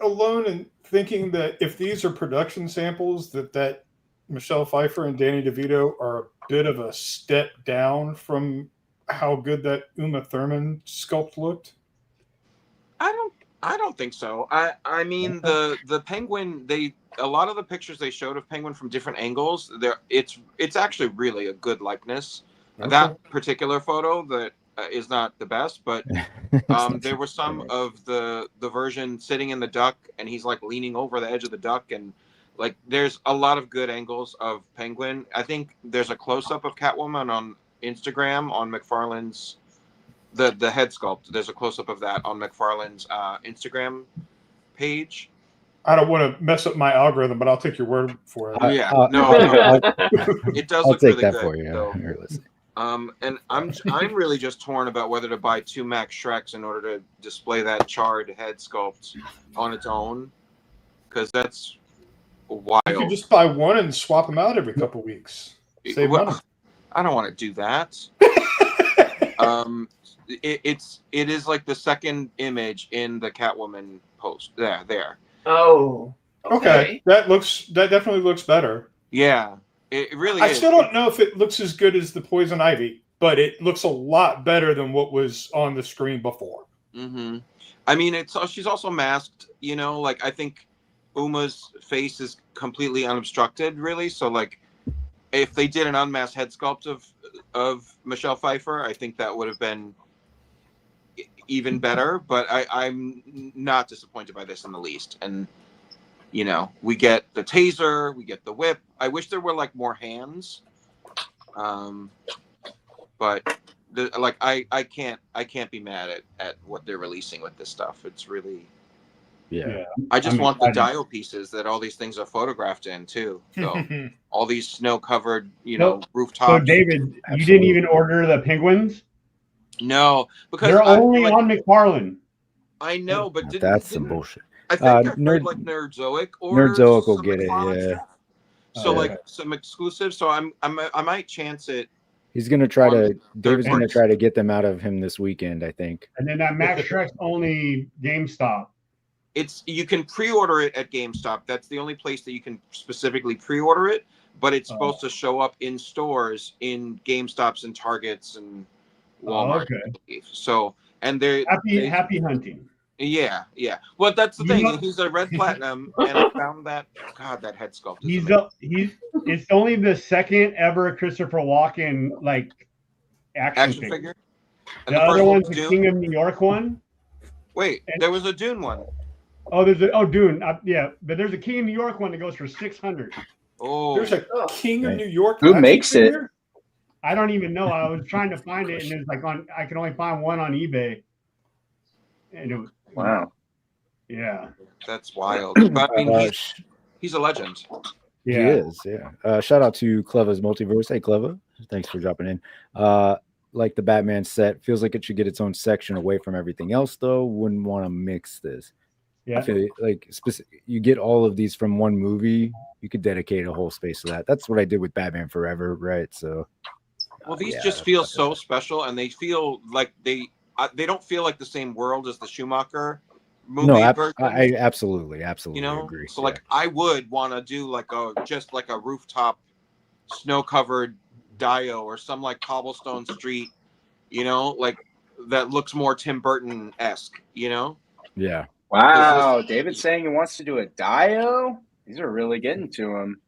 alone in thinking that if these are production samples, that Michelle Pfeiffer and Danny DeVito are a bit of a step down from how good that Uma Thurman sculpt looked? I don't think so. I mean the Penguin, a lot of the pictures they showed of Penguin from different angles, it's actually really a good likeness. Okay. That particular photo that is not the best, but there were some of the version sitting in the duck and he's like leaning over the edge of the duck, and like there's a lot of good angles of Penguin. I think there's a close-up of Catwoman on Instagram on Mcfarlane's the head sculpt. There's a close-up of that on Mcfarlane's Instagram page. I don't want to mess up my algorithm, but I'll take your word for it. Yeah, it does. I'll look take really that good, for you. so. Here, listen. And I'm really just torn about whether to buy 2 Max Shreks in order to display that charred head sculpt on its own, because that's wild. You can just buy one and swap them out every couple weeks. Save money. I don't want to do that. It is like the second image in the Catwoman post. There. Oh. Okay. That definitely looks better. Yeah. It really I is. still don't know if it looks as good as the Poison Ivy, but it looks a lot better than what was on the screen before. Mm-hmm. I mean, she's also masked, like I think Uma's face is completely unobstructed, really. So like if they did an unmasked head sculpt of Michelle Pfeiffer, I think that would have been even better, but I'm not disappointed by this in the least. And we get the taser, we get the whip. I wish there were like more hands, but I can't be mad at what they're releasing with this stuff. It's really I just want the dial pieces that all these things are photographed in too. So all these snow covered rooftops. So David, you didn't even order the Penguins? No, because they're only on McFarlane. I know, but that's some bullshit. I think I heard like Nerdzoic or Nerdzoic will get it. Yeah. So like some exclusives. So I might chance it. He's gonna try to. David's gonna try to get them out of him this weekend, I think. And then that Max Shrek's only GameStop. You can pre-order it at GameStop. That's the only place that you can specifically pre-order it. But it's supposed to show up in stores in GameStops and Targets and Walmart. Okay. So and they're happy hunting. Yeah. Well, that's the thing. He's a red platinum, and I found that that head sculpt. It's only the second ever Christopher Walken like action figure. And the other one's the King of New York one. Wait, there was a Dune one. Oh, Dune. But there's a King of New York one that goes for $600. Oh, there's a King of New York. Who makes it? I don't even know. I was trying to find it, and it was like I can only find one on eBay. And it was, wow. Yeah. That's wild. But I mean, he's a legend. Yeah. He is. Yeah. Shout out to Cleva's Multiverse. Hey, Cleva. Thanks for dropping in. Like the Batman set, feels like it should get its own section away from everything else, though. Wouldn't want to mix this. Yeah. I feel like you get all of these from one movie. You could dedicate a whole space to that. That's what I did with Batman Forever, right? So. Well, these just feel so special, and they feel like they don't feel like the same world as the Schumacher movie. No, I absolutely agree. So like I would want to do like a rooftop snow-covered Dio or some like cobblestone street, like that looks more Tim Burton-esque, Yeah. Wow, David's saying he wants to do a Dio? These are really getting to him.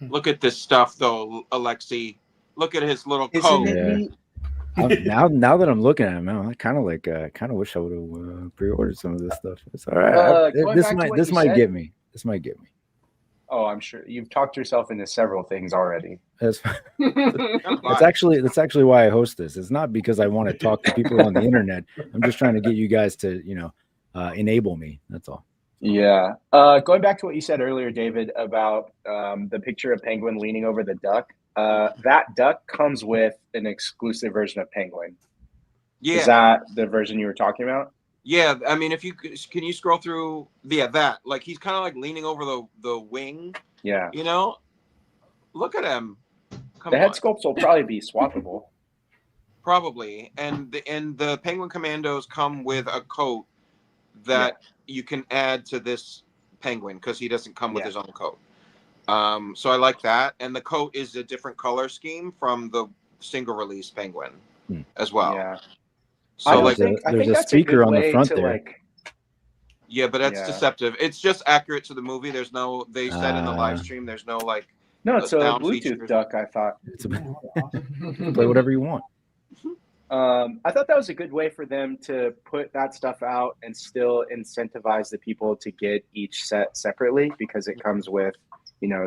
Look at this stuff though, Alexi. Look at his little coat. Now that I'm looking at him, I kind of wish I would have pre-ordered some of this stuff. It's all right. This might get me. This might get me. Oh, I'm sure you've talked yourself into several things already. That's actually why I host this. It's not because I want to talk to people on the internet. I'm just trying to get you guys to, enable me. That's all. Yeah. Going back to what you said earlier, David, about the picture of Penguin leaning over the duck. That duck comes with an exclusive version of Penguin. Yeah. Is that the version you were talking about? Yeah. I mean, can you scroll through that? Like he's kind of like leaning over the wing. Yeah. Look at him. The head sculpts will probably be swappable. Probably. And the Penguin Commandos come with a coat that you can add to this Penguin because he doesn't come with his own coat. So I like that, and the coat is a different color scheme from the single release Penguin as well. Yeah. So there's a speaker on the front there. Yeah, but that's deceptive. It's just accurate to the movie. There's no. They said in the live stream. There's no like. No, it's a Bluetooth duck. I thought. Play whatever you want. I thought that was a good way for them to put that stuff out and still incentivize the people to get each set separately because it comes with.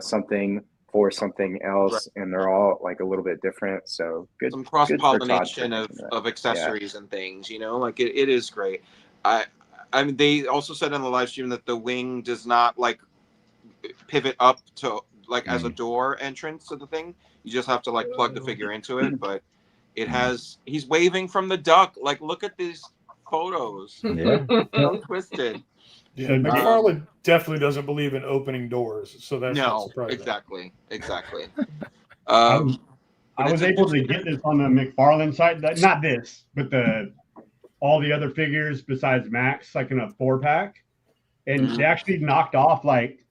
Something for something else, and they're all like a little bit different. So good. Some cross-pollination of accessories and things, like it is great. I mean, they also said in the live stream that the wing does not like pivot up to like as a door entrance to the thing. You just have to like plug the figure into it, but it has. He's waving from the duck. Like, look at these photos. Yeah, so twisted. Yeah, Mcfarlane definitely doesn't believe in opening doors, so that's not surprising. Exactly. I was able to get this on the Mcfarlane site. Not this, but all the other figures besides Max, like in a 4-pack, and they actually knocked off like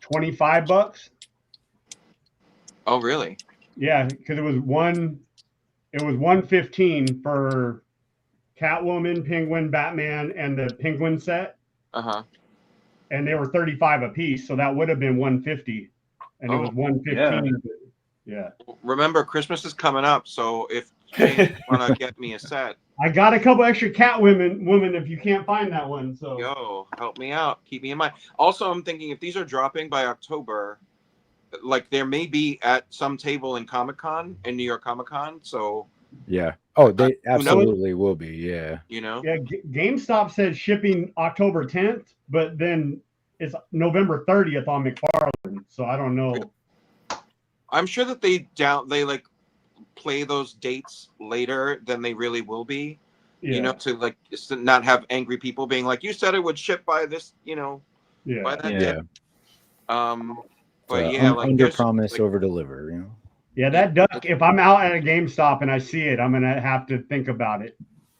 $25. Oh, really? Yeah, because it was $115 for Catwoman, Penguin, Batman, and the Penguin set. And they were $35 a piece, so that would have been $150, and it was $115. Yeah. Remember, Christmas is coming up, so if you want to get me a set, I got a couple extra Catwoman if you can't find that one. So yo, help me out, keep me in mind. Also, I'm thinking if these are dropping by October, like there may be at some table in Comic-Con, in New York Comic-Con, so. Yeah. Oh, they absolutely will be. Yeah. Yeah. GameStop said shipping October 10th, but then it's November 30th on Mcfarlane. So I don't know. I'm sure that they like play those dates later than they really will be. Yeah. To like not have angry people being like, "You said it would ship by this," by that day. But yeah, like under there's promise, like, over deliver. You know. Yeah, that duck. If I'm out at a GameStop and I see it, I'm gonna have to think about it.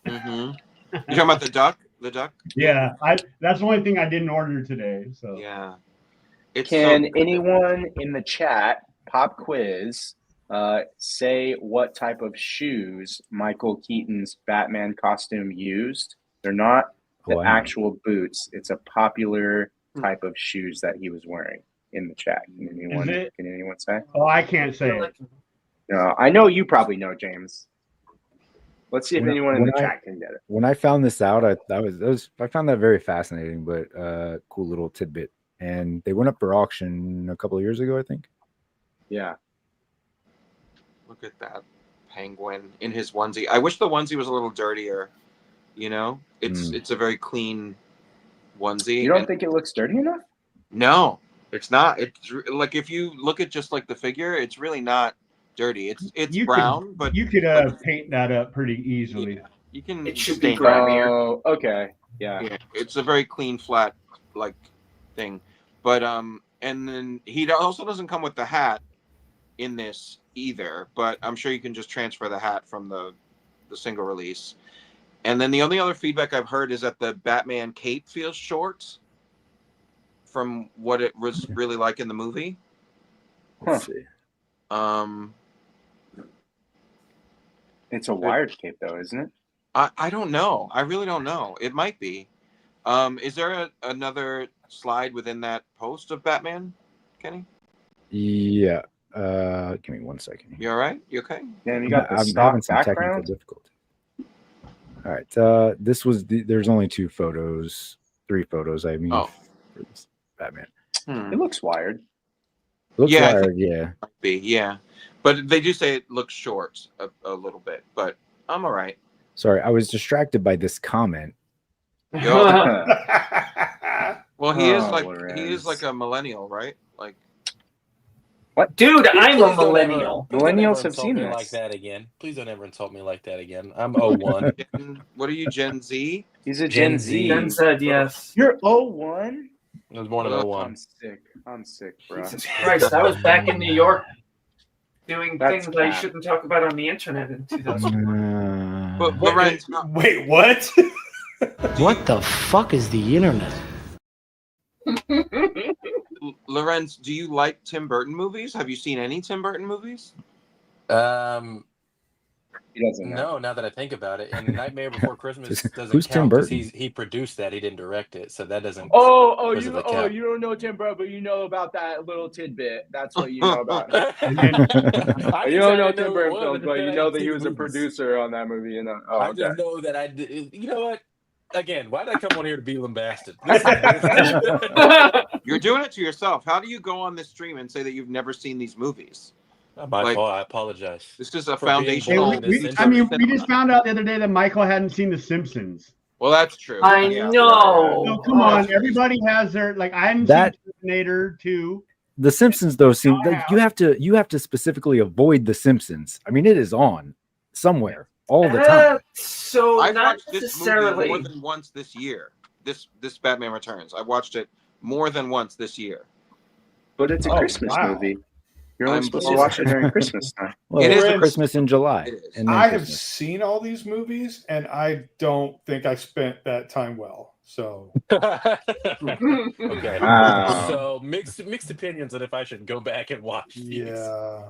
You talking about the duck? The duck? Yeah, that's the only thing I didn't order today. So Yeah. It's Can so anyone in the chat, pop quiz, say what type of shoes Michael Keaton's Batman costume used? They're not the actual boots. It's a popular type of shoes that he was wearing in the chat. Can anyone say? Oh, I can't say it. No, I know you probably know, James. Let's see if anyone in the chat can get it. When I found this out, I found that very fascinating, but cool little tidbit. And they went up for auction a couple of years ago, I think. Yeah. Look at that penguin in his onesie. I wish the onesie was a little dirtier. You know, it's a very clean onesie. You don't think it looks dirty enough? No, it's not. It's like if you look at just like the figure, it's really not dirty. It's brown, but you could paint that up pretty easily. Yeah, you can. It should be grimier. Oh, okay. Yeah. It's a very clean, flat like thing. But and then he also doesn't come with the hat in this either. But I'm sure you can just transfer the hat from the single release. And then the only other feedback I've heard is that the Batman cape feels short from what it was really like in the movie. Let's see. It's a wired cape though, isn't it? I don't know. I really don't know. It might be. Is there another slide within that post of Batman, Kenny? Yeah. Give me 1 second. You all right? You okay? Yeah, you got the I'm stock having some technical background. difficulty. All right. This was there's only 3 photos. I mean, for this Batman. It looks wired. Looks Yeah, wired, yeah. Might be, yeah. But they do say it looks short a little bit, but I'm all right. Sorry, I was distracted by this comment. Well, he is Lorenz. he is like a millennial, right? Like what? Dude, I'm a Please don't millennial. ever- please don't Millennials ever have insult seen me this. like that again. Please don't ever insult me like that again. I'm 01. What are you, Gen Z? He's a Gen Gen Z. Z. Ben said yes. You're 01? I was born in 01. I'm sick, bro. Jesus Christ, I was back in New York doing That's things I bad. shouldn't talk about on the internet in 2000. But Lorenz, Wait, what? What the fuck is the internet? Lorenz, do you like Tim Burton movies? Have you seen any Tim Burton movies? He doesn't know. No, now that I think about it, and Nightmare Before Christmas doesn't Who's Tim count because Burton? he produced that. He didn't direct it, so that doesn't. You count. you don't know Tim Burton, but you know about that little tidbit. That's what you know about. You don't know Tim Burton films, but you know that he was a producer on that movie. You know. Oh, I okay. just know that I did. You know what? Again, why did I come on here to be lambasted? You're doing it to yourself. How do you go on this stream and say that you've never seen these movies? My fault. I apologize. This is a For being foundational. born in this we just found out the other day that Michael hadn't seen The Simpsons. Well, that's true. I Yeah. know. No, come on, everybody has their I hadn't That- seen Terminator 2. The Simpsons, though, seem like you have to specifically avoid The Simpsons. I mean, it is on somewhere all the time. So I've not watched this necessarily. movie more than once this year. This Batman Returns. I watched it more than once this year. But it's a Christmas movie. You're only supposed to watch it during Christmas time. Well, It it is is a- Christmas in July. It is. And then I have Christmas. seen all these movies, and I don't think I spent that time well. So Okay. Wow. So mixed opinions on if I should go back and watch these. yeah,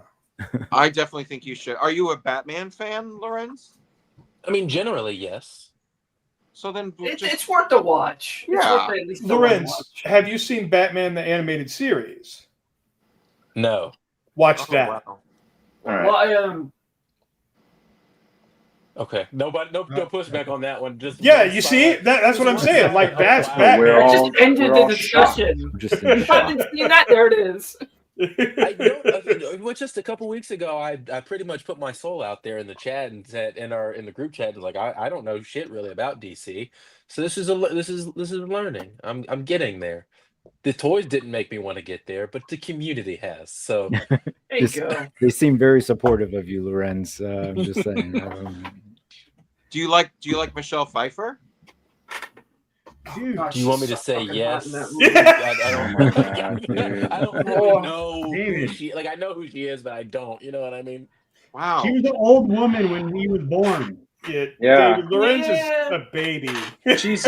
I definitely think you should. Are you a Batman fan, Lorenz? I mean, generally, yes. So then It's worth a watch. It's Yeah. worth at least a one Lorenz, watch. have you seen Batman the Animated Series? No. Watch Oh, that. wow. All right. Well, Okay. Nobody. No pushback on that one. Just Yeah, you see, that's what I'm saying. Like that's Wow. Batman. We're I all- just ended we're the all shocked. discussion. I'm just in You shock. haven't seen that? There it is. Well, just a couple weeks ago, I pretty much put my soul out there in the chat and said in the group chat, like I don't know shit really about DC, so this is learning. I'm getting there. The toys didn't make me want to get there, but the community has. So There you Just- go. They seem very supportive of you, Lorenz. I'm just saying. Do you like Michelle Pfeiffer? Dude, Gosh, Do you want me to she's so say fucking hot yes? in that movie. I don't Oh, really know who David. she. Like I know who she is, but I don't. You know what I mean? Wow. She was an old woman when he was born. Yeah, Yeah. David Lorenz Yeah. is a baby. She's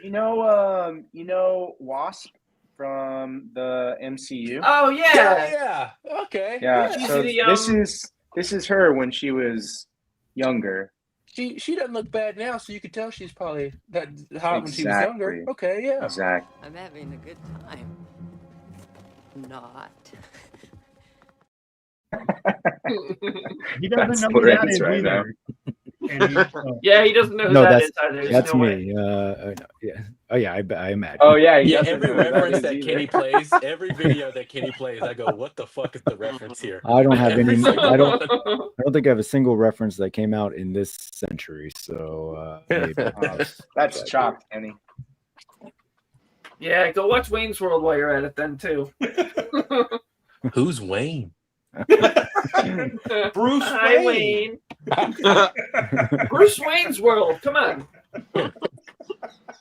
you know Wasp from the MCU. Oh Yeah, yeah. yeah. Okay. Yeah. She's So the, this is her when she was younger. She doesn't look bad now, so you could tell she's probably that hot when she was younger. Exactly. Okay, yeah. Exactly. I'm having a good time. Not. He doesn't That's know who that Lorenz is right now. either. And he, Yeah, he doesn't know who No, that that's is either. There's that's no way. me. Yeah. Oh yeah, I imagine. Oh yeah, he Yeah, doesn't every know who that reference is that either. Kenny plays, every video that Kenny plays, I go, "What the fuck is the reference here?" I don't have Every any. single I don't. one. I don't think I have a single reference that came out in this century. So maybe That's chopped, Kenny. Yeah, go watch Wayne's World while you're at it then too. Who's Wayne? Bruce Hi, Wayne. Wayne. Bruce Wayne's World. Come on.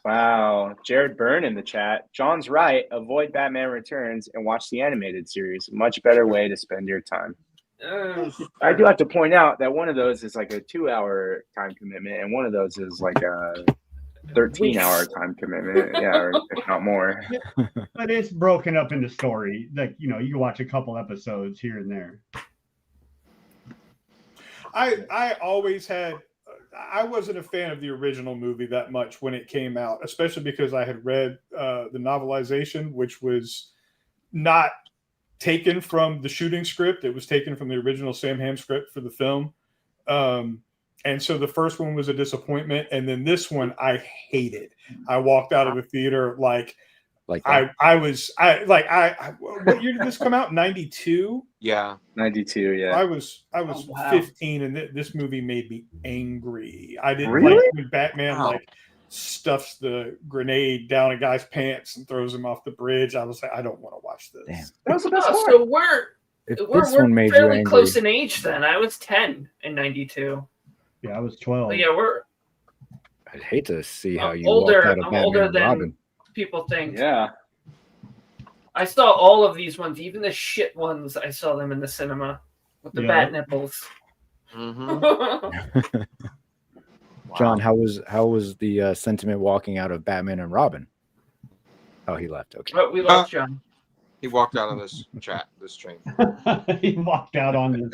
Wow. Jared Byrne in the chat. John's right. Avoid Batman Returns and watch the animated series. Much better way to spend your time. I do have to point out that one of those is like a 2-hour time commitment, and one of those is like a 13-hour time commitment. Yeah, or if not more. but it's broken up into story. Like, you know, you can watch a couple episodes here and there. I always had. I wasn't a fan of the original movie that much when it came out, especially because I had read the novelization, which was not taken from the shooting script. It was taken from the original Sam Hamm script for the film. And so the first one was a disappointment. And then this one I hated. I walked out of the theater like what year did this come out? 92? Yeah. 92, yeah. I was wow. 15 and this movie made me angry. I didn't Really? like when Batman Wow. like stuffs the grenade down a guy's pants and throws him off the bridge. I was like, I don't want to watch this. Damn. That was the best part. So we're If we're, this one we're made you fairly angry, close in age then. I was 10 in 92. Yeah, I was 12. But yeah, we're I'd hate to see how I'm you older. walked out of I'm Batman older and than Robin. people think. Yeah. I saw all of these ones, even the shit ones. I saw them in the cinema with the Yeah. bat nipples. Mm-hmm. John, how was the sentiment walking out of Batman and Robin? Oh, he left. Okay. But we lost John. He walked out of this train. He walked out on this.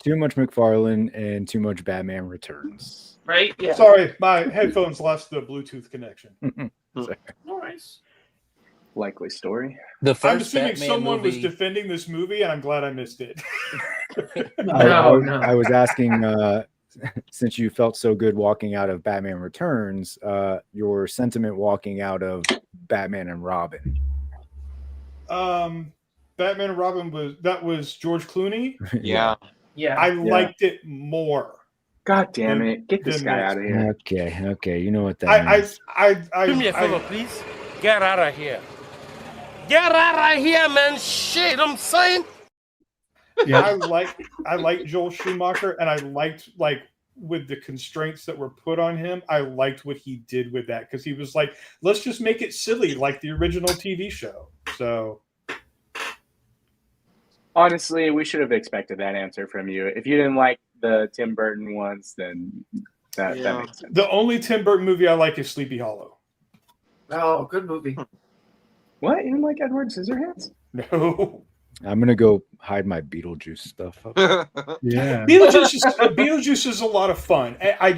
Too much McFarlane and too much Batman Returns. Right? Yeah. Sorry, my headphones lost the Bluetooth connection. No worries. Likely story. The I'm first assuming Batman someone was movie. defending this movie, and I'm glad I missed it. I was asking, since you felt so good walking out of Batman Returns, your sentiment walking out of Batman and Robin. Batman and Robin was George Clooney. Yeah. Yeah. I liked it more. God damn it! Get this Then guy this. out of here. Okay. You know what that means. Do me a favor, please. Get out of here. Get out of here, man. Shit, I'm saying. Yeah, I like Joel Schumacher, and I liked with the constraints that were put on him. I liked what he did with that because he was like, let's just make it silly like the original TV show. So Honestly, we should have expected that answer from you. If you didn't like the Tim Burton ones, then that makes sense. the only Tim Burton movie I like is Sleepy Hollow. Oh, good movie. What? You didn't like Edward Scissorhands? No. I'm gonna go hide my Beetlejuice stuff up. Yeah. Beetlejuice is a lot of fun. I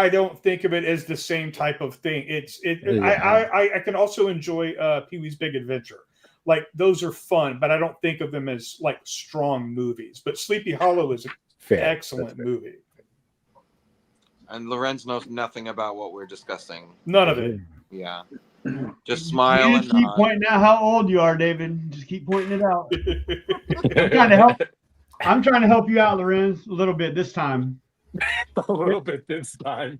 don't think of it as the same type of thing. I can also enjoy Pee-wee's Big Adventure. Like those are fun, but I don't think of them as like strong movies. But Sleepy Hollow is an excellent movie. And Lorenz knows nothing about what we're discussing. None of it. Yeah. Just smile You and just keep nod. pointing out how old you are, David. Just keep pointing it out. I'm trying to help you out, Lorenz, a little bit this time. A little bit this time.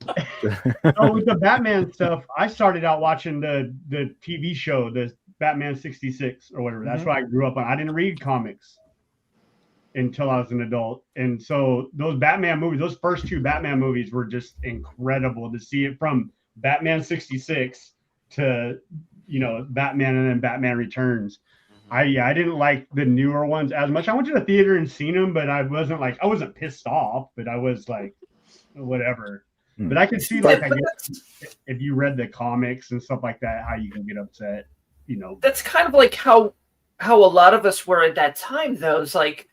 So with the Batman stuff, I started out watching the TV show, the Batman 66 or whatever. That's what I grew up on. I didn't read comics until I was an adult. And so those Batman movies, those first two Batman movies were just incredible to see it from Batman 66 to, you know, Batman and then Batman Returns. I didn't like the newer ones as much. I went to the theater and seen them, but I wasn't pissed off, but I was like, whatever. But I could see, like, I guess if you read the comics and stuff like that, how you can get upset, you know. That's kind of like how a lot of us were at that time, though. It's like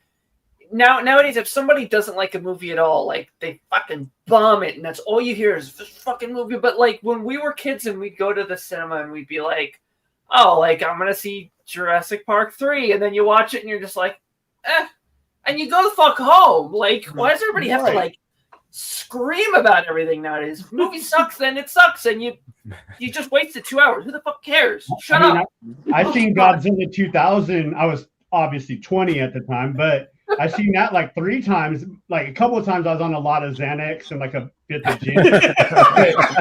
nowadays, if somebody doesn't like a movie at all, like, they fucking bomb it, and that's all you hear is this fucking movie. But like when we were kids and we'd go to the cinema and we'd be like, oh, like, I'm gonna see Jurassic Park 3, and then you watch it and you're just like, and you go the fuck home. Like, why does everybody have to like scream about everything nowadays? If a movie sucks, then it sucks, and you just wasted 2 hours. Who the fuck cares? Shut up. I seen Godzilla 2000. I was obviously 20 at the time, but I seen that like 3 times. Like a couple of times I was on a lot of Xanax and like a bit of gin.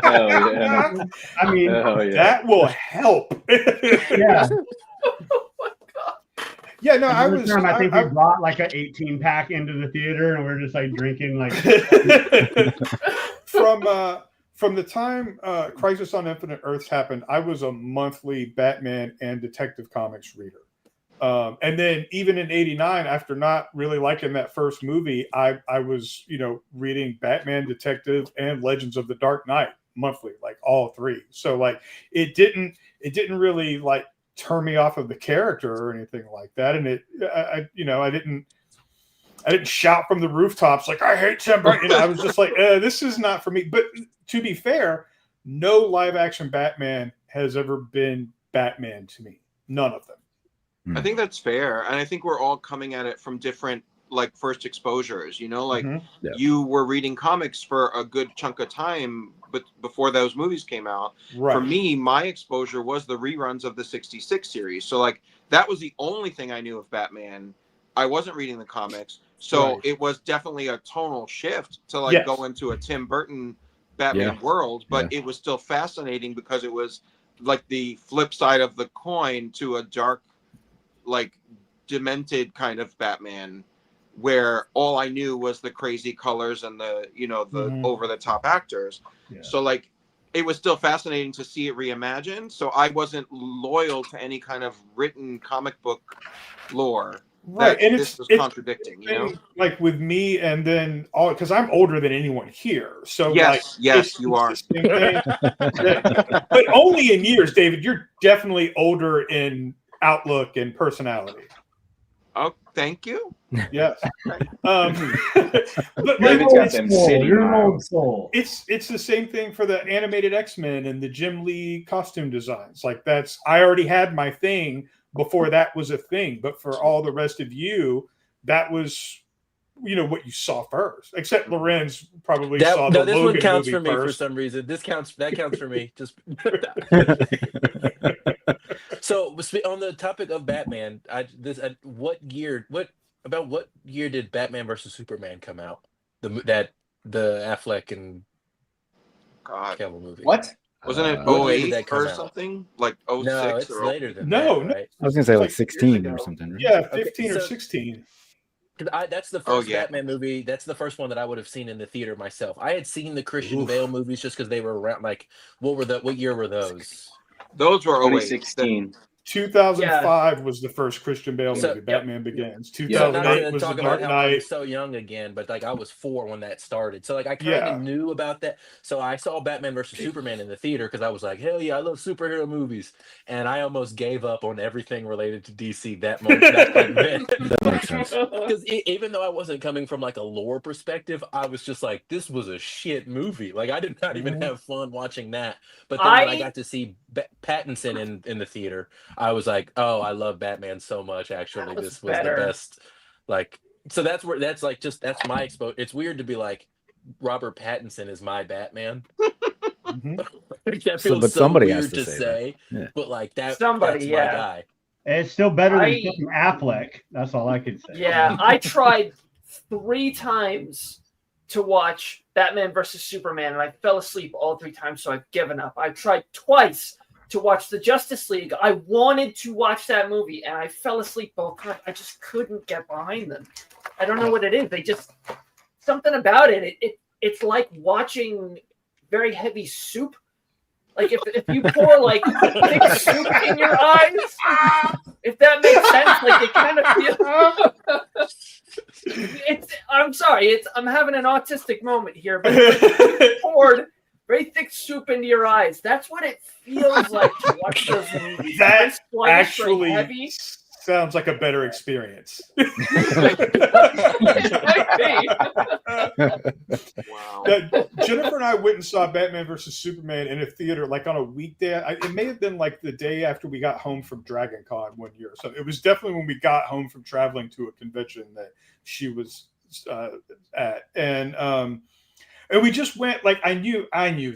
I mean, that will help. Yeah. Yeah, no, I was. I think we brought like an 18 pack into the theater, and we are just like drinking like. From the time Crisis on Infinite Earths happened, I was a monthly Batman and Detective Comics reader, and then even in '89, after not really liking that first movie, I was reading Batman, Detective, and Legends of the Dark Knight monthly, like all 3. So like it didn't really like turn me off of the character or anything like that, and I didn't shout from the rooftops like I hate Tim Burton. I was just like, this is not for me. But to be fair, no live action Batman has ever been Batman to me. None of them. I think that's fair, and I think we're all coming at it from different like first exposures. Like you were reading comics for a good chunk of time, but before those movies came out. Right. For me, my exposure was the reruns of the '66 series. So like that was the only thing I knew of Batman. I wasn't reading the comics, so it was definitely a tonal shift to like go into a Tim Burton Batman world, but it was still fascinating because it was like the flip side of the coin to a dark, like demented kind of Batman, where all I knew was the crazy colors and the the over the top actors. So like it was still fascinating to see it reimagined. So I wasn't loyal to any kind of written comic book lore. Right, and this was contradicting, like with me, and then because I'm older than anyone here, so yes, you are. But only in years, David. You're definitely older in outlook and personality. Oh, thank you. Yes. But David's got them city you're an old soul. It's the same thing for the animated X-Men and the Jim Lee costume designs. Like I already had my thing before that was a thing, but for all the rest of you, that was what you saw first. Except Lorenz probably saw the this Logan one counts movie for me first. for some reason. That counts for me. Just so on the topic of Batman, what year did Batman versus Superman come out? The Affleck and Cavill movie. What? Wasn't it when did 08 that come or out? something? Like 06? No, it's or later than No, that, no. right? I was gonna say like Like 16 or something. Right? Yeah, 15 or so- 16. That's the first Batman movie. That's the first one that I would have seen in the theater myself. I had seen the Christian Bale movies just because they were around. Like, what year were those? Those were 2016. 2005 was the first Christian Bale movie. Batman Begins. So not 2008 to was talk The about Dark how I Knight. was so young again, but like I was 4 when that started. So like I kind of knew about that. So I saw Batman versus Superman in the theater because I was like, hell yeah, I love superhero movies, and I almost gave up on everything related to DC that moment. That makes sense. Because even though I wasn't coming from like a lore perspective, I was just like, this was a shit movie. Like I did not even have fun watching that. But then when I got to see Pattinson in the theater, I was like, oh, I love Batman so much. Actually, this was the best. Like, so that's my exposure. It's weird to be like, Robert Pattinson is my Batman. That feels somebody weird has to say that. Yeah. But like that's Somebody, my guy. It's still better than fucking Affleck. That's all I could say. Yeah, I tried 3 times to watch Batman versus Superman, and I fell asleep all 3 times, so I've given up. I tried twice to watch the Justice League. I wanted to watch that movie, and I fell asleep both times. I just couldn't get behind them. I don't know what it is. They just something about it. It's like watching very heavy soup Like if you pour like thick soup in your eyes, if that makes sense, like it kind of feels. I'm sorry, I'm having an autistic moment here, but you poured very thick soup into your eyes. That's what it feels like to watch those movies. That Very actually heavy. sounds like a better experience. Jennifer and I went and saw Batman versus Superman in a theater like on a weekday. It may have been like the day after we got home from Dragon Con one year. So it was definitely when we got home from traveling to a convention that she was at. And we just went, like, I knew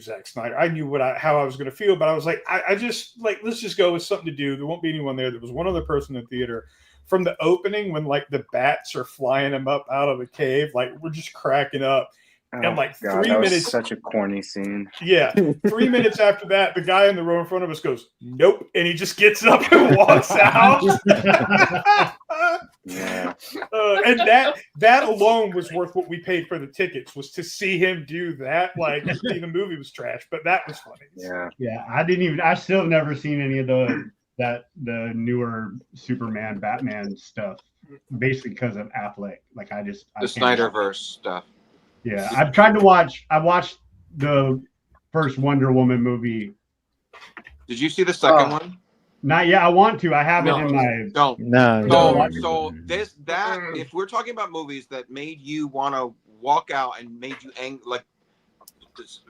Zack Snyder. I knew how I was going to feel, but I was like, I just, like, let's just go with something to do. There won't be anyone there. There was one other person in the theater. From the opening, when, like, the bats are flying him up out of the cave, like, we're just cracking up. And, like, God, 3 that was minutes. such a corny scene. Yeah. 3 minutes after that, the guy in the row in front of us goes, nope. And he just gets up and walks out. Yeah. And that alone was worth what we paid for the tickets, was to see him do that. Like, the movie was trash, but that was funny. Yeah. I still have never seen any of the newer Superman, Batman stuff, basically because of Affleck. Like, the Snyderverse stuff. Yeah, I watched the first Wonder Woman movie. Did you see the second one? Not yet. I want to. I have it in my. Don't. No. So if we're talking about movies that made you want to walk out and made you like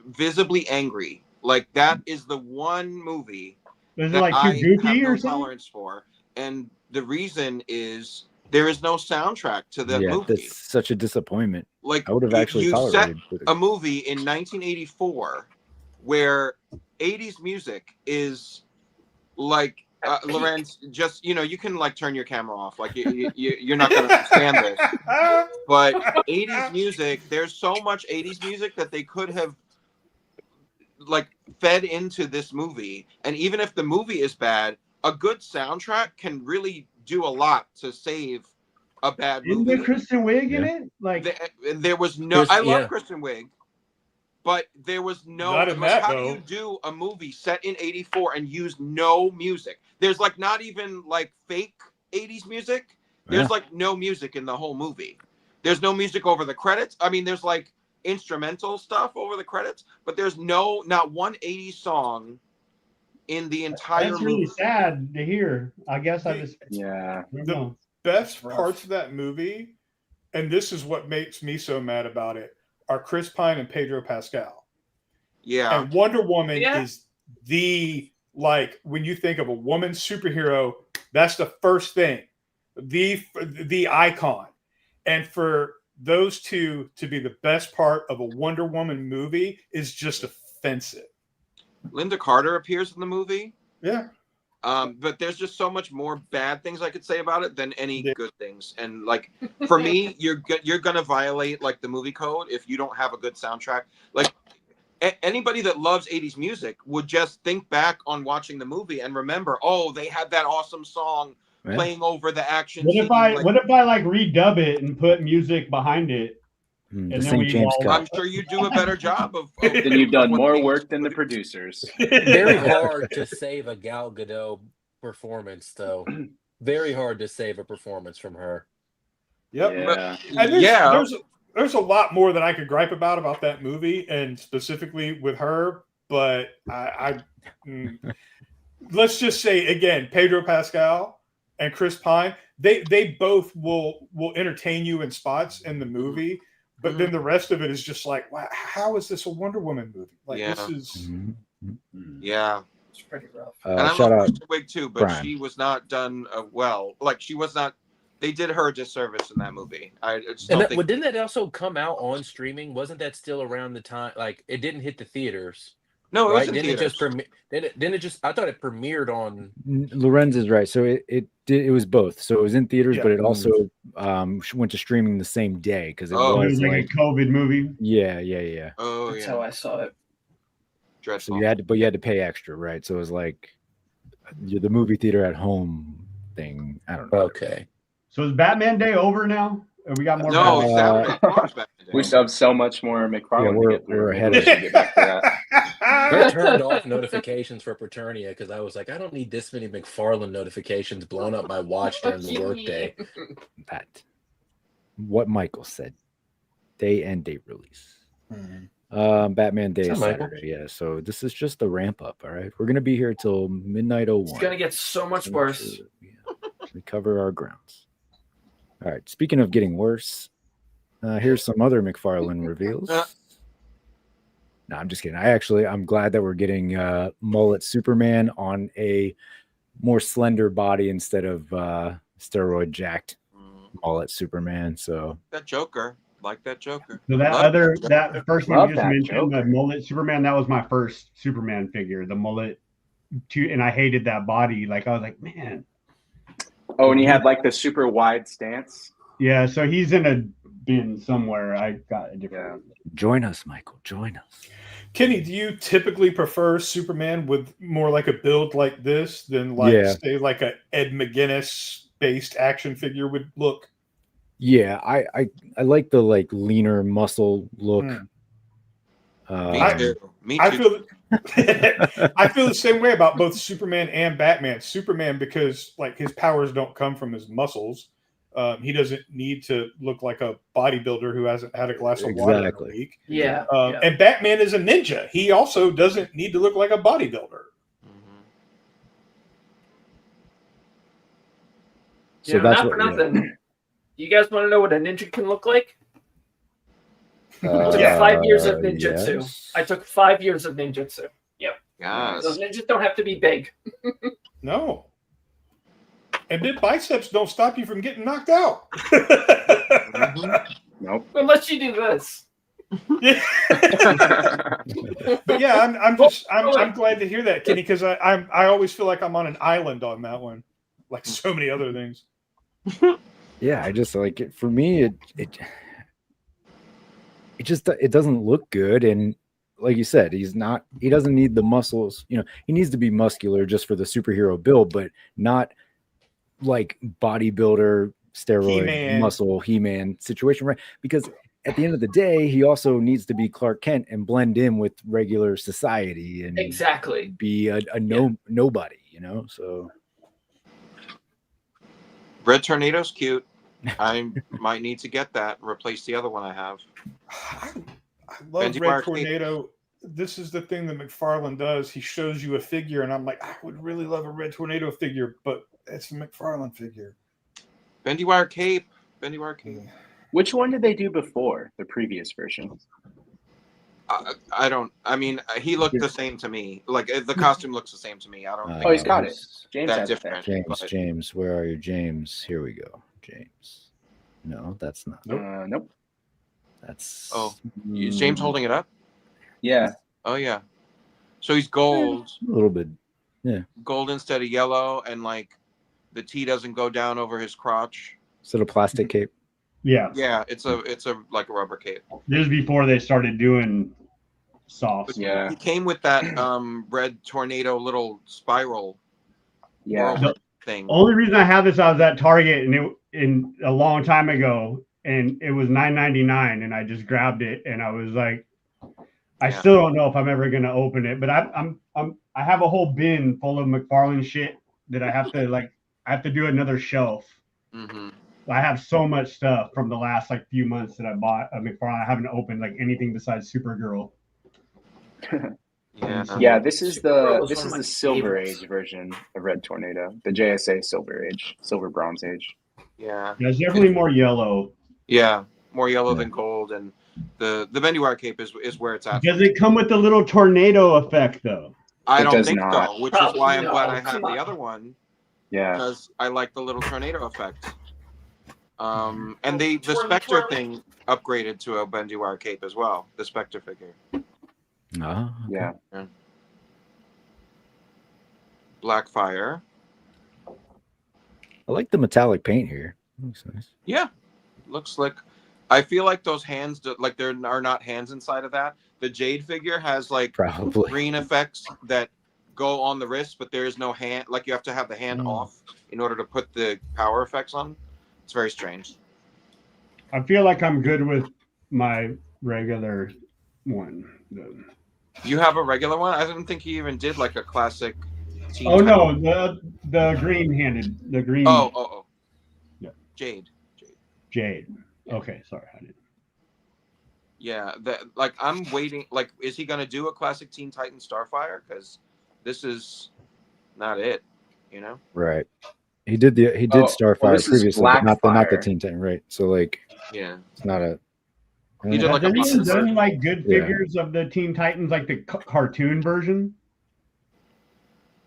visibly angry, like that is the one movie Is it that like I too goofy have no or something? tolerance for, and the reason is there is no soundtrack to the Yeah, movie. that's such a disappointment. Like, I would have actually you set tolerated a movie in 1984 where 80s music is like Lorenz, just you can like turn your camera off, like you're not going to understand this, but 80s music, there's so much 80s music that they could have like fed into this movie, and even if the movie is bad, a good soundtrack can really do a lot to save a bad movie. Isn't there Kristen Wiig in it? Like there was no. I love Kristen Wiig, but there was no. Not in that, how though. do you do a movie set in '84 and use no music? There's like not even like fake '80s music. There's like no music in the whole movie. There's no music over the credits. I mean, there's like instrumental stuff over the credits, but there's not one '80s song in the entire that's movie. really sad to hear. I guess I just The best parts of that movie, and this is what makes me so mad about it, are Chris Pine and Pedro Pascal. Yeah. And Wonder Woman is the, like, when you think of a woman superhero, that's the first thing, the icon. And for those two to be the best part of a Wonder Woman movie is just offensive. Linda Carter appears in the movie. Yeah. But there's just so much more bad things I could say about it than any good things. And like, for me, you're gonna violate like the movie code if you don't have a good soundtrack. Like anybody that loves 80s music would just think back on watching the movie and remember, oh, they had that awesome song playing over the action. What if I like redub it and put music behind it? And then St. James I'm sure you do a better job of then you've done more work than the producers. Very hard to save a Gal Gadot performance, though. Very hard to save a performance from her. Yep. Yeah. And there's a lot more that I could gripe about that movie, and specifically with her. But let's just say again, Pedro Pascal and Chris Pine, they both will entertain you in spots in the movie. But then the rest of it is just like, wow, how is this a Wonder Woman movie? Like, this is... Yeah. It's pretty rough. And I shout love out Kristen Wiig too, but Brian. she was not done well. Like, she was not... They did her a disservice in that movie. I just don't think... Didn't that also come out on streaming? Wasn't that still around the time? Like, it didn't hit the theaters. No, it was in didn't theaters. It just I thought it premiered on. Lorenz is right. So it was both. So it was in theaters, but it also went to streaming the same day because it was like a COVID movie. Yeah. Oh, That's how I saw it. Dreadful. So you had to pay extra, right? So it was like the movie theater at home thing. I don't know. Okay. So is Batman Day over now? We got more. No, back. Saturday Farms back in the day. We still have so much more McFarlane to get through. we're ahead Maybe of we should get back to that. I turned off notifications for Paternia because I was like, I don't need this many McFarlane notifications blowing up my watch during the workday. That what Michael said. Day and date release. Batman Day is Saturday. Yeah, so this is just a ramp up. All right, we're gonna be here till midnight 01. It's gonna get so much worse. We cover our grounds. All right. Speaking of getting worse, here's some other McFarlane reveals. No, I'm just kidding. I'm glad that we're getting mullet Superman on a more slender body instead of steroid jacked mullet Superman. So that Joker, like that Joker. So that first one you just mentioned, the mullet Superman, that was my first Superman figure, the mullet, and I hated that body. Like I was like, man. Oh, and he had like the super wide stance. Yeah, so he's in a bin somewhere. I got a different. Join us, Michael. Join us. Kenny, do you typically prefer Superman with more like a build like this than like say like a Ed McGuinness based action figure would look? Yeah, I like the like leaner muscle look. Me too. I feel I feel the same way about both Superman and Batman. Superman, because like his powers don't come from his muscles. He doesn't need to look like a bodybuilder who hasn't had a glass of water in a week. Yeah. And Batman is a ninja. He also doesn't need to look like a bodybuilder. So that's not for nothing. You guys want to know what a ninja can look like? I took 5 years of ninjutsu. Yes. I took 5 years of ninjutsu. Yep. Yes. Those ninjas don't have to be big. No. And big biceps don't stop you from getting knocked out. Nope. Unless you do this. But yeah, I'm glad to hear that, Kenny, because I always feel like I'm on an island on that one, like so many other things. Yeah, I just like it. For me, it doesn't look good, and like you said, he doesn't need the muscles. You know, he needs to be muscular just for the superhero build, but not like bodybuilder steroid muscle He-Man situation, right? Because at the end of the day, he also needs to be Clark Kent and blend in with regular society and be a nobody, you know. So Red Tornado's cute. I might need to get that and replace the other one I have. I love Red Tornado. This is the thing that McFarlane does. He shows you a figure, and I'm like, I would really love a Red Tornado figure, but it's a McFarlane figure. Bendy wire cape. Which one did they do before the previous version? I mean, he looked the same to me. Like the costume looks the same to me. I don't think. Oh, he's got it. James that's has different. James, where are you, James? Here we go, James. No, that's not. Nope. That's. Oh, is James holding it up? Yeah. Oh yeah. So he's gold. A little bit. Yeah. Gold instead of yellow, and like the T doesn't go down over his crotch. Is it a plastic cape? Yeah. Yeah, it's a like a rubber cape. This is before they started doing softs. Yeah. He came with that Red Tornado little spiral. The thing. only reason I have this, I was at Target in a long time ago, and it was $9.99, and I just grabbed it, and I was like, I still don't know if I'm ever gonna open it, but I have a whole bin full of McFarlane shit that I have to do another shelf. Mm-hmm. I have so much stuff from the last like few months that I bought of McFarlane. I haven't opened like anything besides Supergirl. Yeah, this is the Silver Age version of Red Tornado, the JSA Silver Age, Silver Bronze Age. Yeah, it's definitely more yellow. Yeah, more yellow than gold, and the bendy wire cape is where it's at. Does it come with the little tornado effect though? I don't think so, which is why I'm glad I have the other one. Yeah, because I like the little tornado effect. And the Spectre thing upgraded to a bendy wire cape as well. The Spectre figure. Oh, yeah. Blackfire. I like the metallic paint here. Looks nice. Yeah, looks like. I feel like those hands, like there are not hands inside of that. The Jade figure has like green effects that go on the wrist, but there is no hand. Like you have to have the hand off in order to put the power effects on. It's very strange. I feel like I'm good with my regular one. You have a regular one? I didn't think he even did like a classic. Teen Oh Titans. no, the green-handed, the green. Oh. Yeah. Jade. Jade. Okay, sorry, I didn't. Yeah, like I'm waiting. Like, is he gonna do a classic Teen Titans Starfire? Because this is not it, you know. Right. He did Starfire previously, but not the Teen Titan, right? So like, yeah, it's not a. He did like Has anyone done version. like good Yeah. figures of the Teen Titans, like the cartoon version?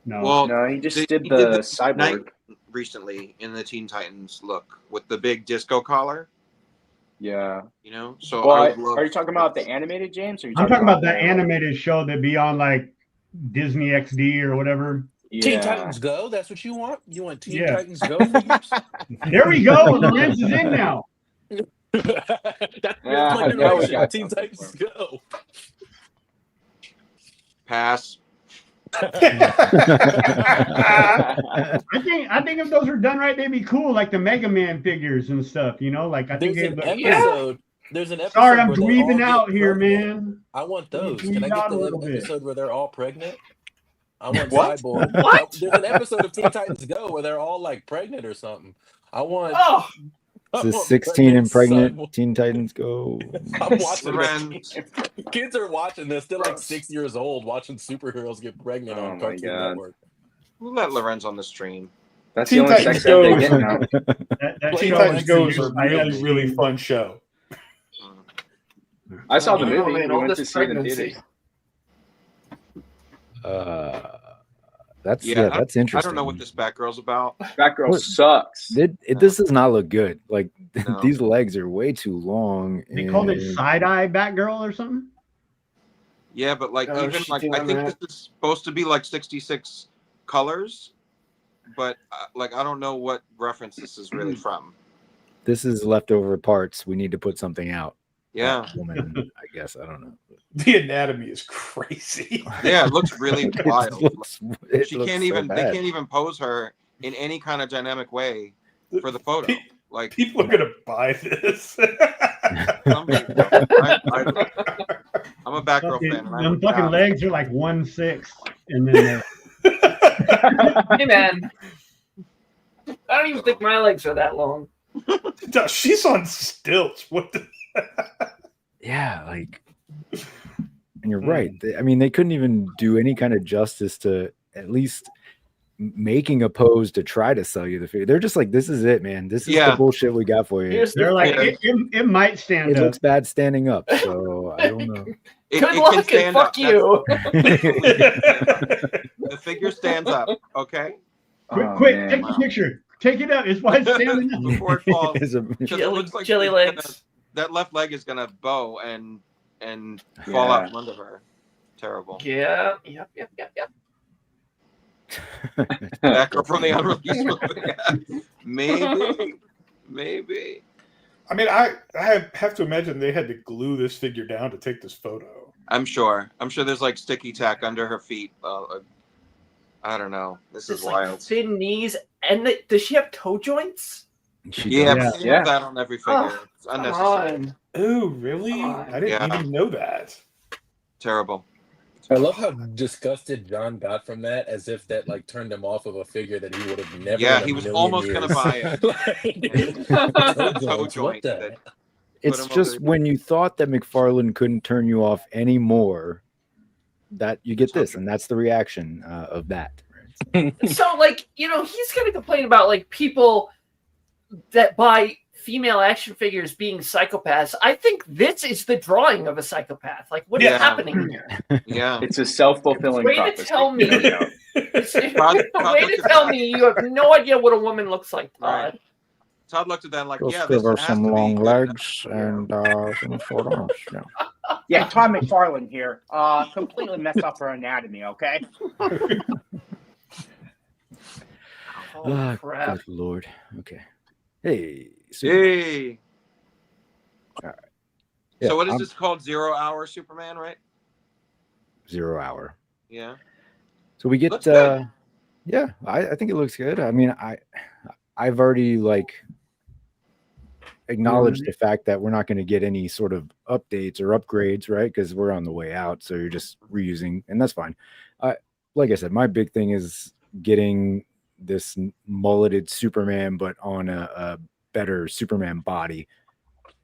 No. Well, No, he just he did did the Cyborg cyborg. recently in the Teen Titans look with the big disco collar. Yeah. You know, so Well, I would love. are you talking about the animated, James? Or are you I'm talking about the the, animated show that be on like Disney XD or whatever. Teen Titans Go. That's what you want. You want Teen Yeah. Titans Go figures? There we go. Lorenz is in now. That's Yeah, my now we generation. got Teen something Titans Go. Pass. I think if those were done right, they'd be cool, like the Mega Man figures and stuff. You know, like I think There's an they'd look- episode. There's an episode. Sorry, I'm where they all dweebing get out here, pregnant. man. I want those. Dweebed Can I get out a the little bit. episode where they're all pregnant? I want What? Cyborg. What? There's an episode of Teen Titans Go where they're all like pregnant or something. I want. Oh, It's I a want 16 and pregnant Cyborg. Teen Titans Go. I'm watching Lorenz. this. Kids are watching this. They're like 6 years old watching superheroes get pregnant Oh on my Cartoon God. Network. We'll let Lorenz on the stream. That's Teen the only Titans sex ed they Go. get now. That Teen show Titans is Go is a used really, really fun show. I saw the Oh, movie. man, We all went to this see it in pregnancy. theaters. That's Yeah, that's I interesting. don't know what this Batgirl's about. Batgirl What? sucks. This does not look good. Like No. these legs are way too long. They called it and- Side-Eye Batgirl or something. Yeah, but like Oh, even she's like I doing think that. this is supposed to be like 66 colors, but like I don't know what reference this is really from. This is leftover parts. We need to put something out. Yeah, Woman, I guess. I don't know. The anatomy is crazy. yeah, it looks really It wild. looks- it She looks can't so even. They bad. can't even pose her in any kind of dynamic way for the photo. Like People are gonna buy this. some people. I'm a Batgirl fan. And I Them would fucking have- legs are like 1/6, and then Hey, man. I don't even think my legs are that long. No, she's on stilts. What the? Yeah, like, and you're right. I mean, they couldn't even do any kind of justice to at least making a pose to try to sell you the figure. They're just like, this is it, man. This is Yeah. the bullshit we got for you. Here's the they're like, thing. it might stand It up. looks bad standing up, so I don't know. Good can luck and stand fuck up. you. The figure stands up. Okay, Quick, Oh, quick, man. take the picture. Take it up. It's why it's standing up. before it falls. It's a- Because it Jelly, looks like jelly it's legs. that left leg is gonna bow and fall out Yeah. from under her. Terrible. Yeah. Yep. That girl from the unreleased movie. Maybe. I mean, I have to imagine they had to glue this figure down to take this photo. I'm sure there's like sticky tack under her feet. I don't know. This is It's like wild. thin knees, and does she have toe joints? Yeah, does. but they Yeah. have that on every figure. Oh, It's Come unnecessary. on. Oh, really? Come on. I didn't Yeah. even know that. Terrible. I love how disgusted John got from that, as if that like turned him off of a figure that he would have never. Yeah, in a he was million almost years. gonna buy it. Toe Toe joints, what joint the that- heck? It's him just over- when you thought that McFarlane couldn't turn you off anymore, that you get this, and that's the reaction of that. So, like, he's going to complain about, like, people that buy female action figures being psychopaths. I think this is the drawing of a psychopath. Like, what is Yeah. happening here? Yeah. It's a self-fulfilling Way to prophecy. tell me. There we go. Todd Way looked to at tell that. me you have no idea what a woman looks like, Right. Todd. Todd looked at that and like, Just yeah, give this her has some to be long good legs enough. and some short arms. Yeah. Yeah, Todd McFarlane here. Completely messed up her anatomy, okay? Holy Ah, crap. good lord. Okay. Hey. Hey. All right. Yeah, So what is I'm this called? 0 Hour Superman, right? 0 hour. Yeah. So we get Looks good. yeah, I think it looks good. I mean, I've already like acknowledged the fact that we're not going to get any sort of updates or upgrades, right? Because we're on the way out, so you're just reusing, and that's fine. Like I said, my big thing is getting this mulleted Superman, but on a better Superman body,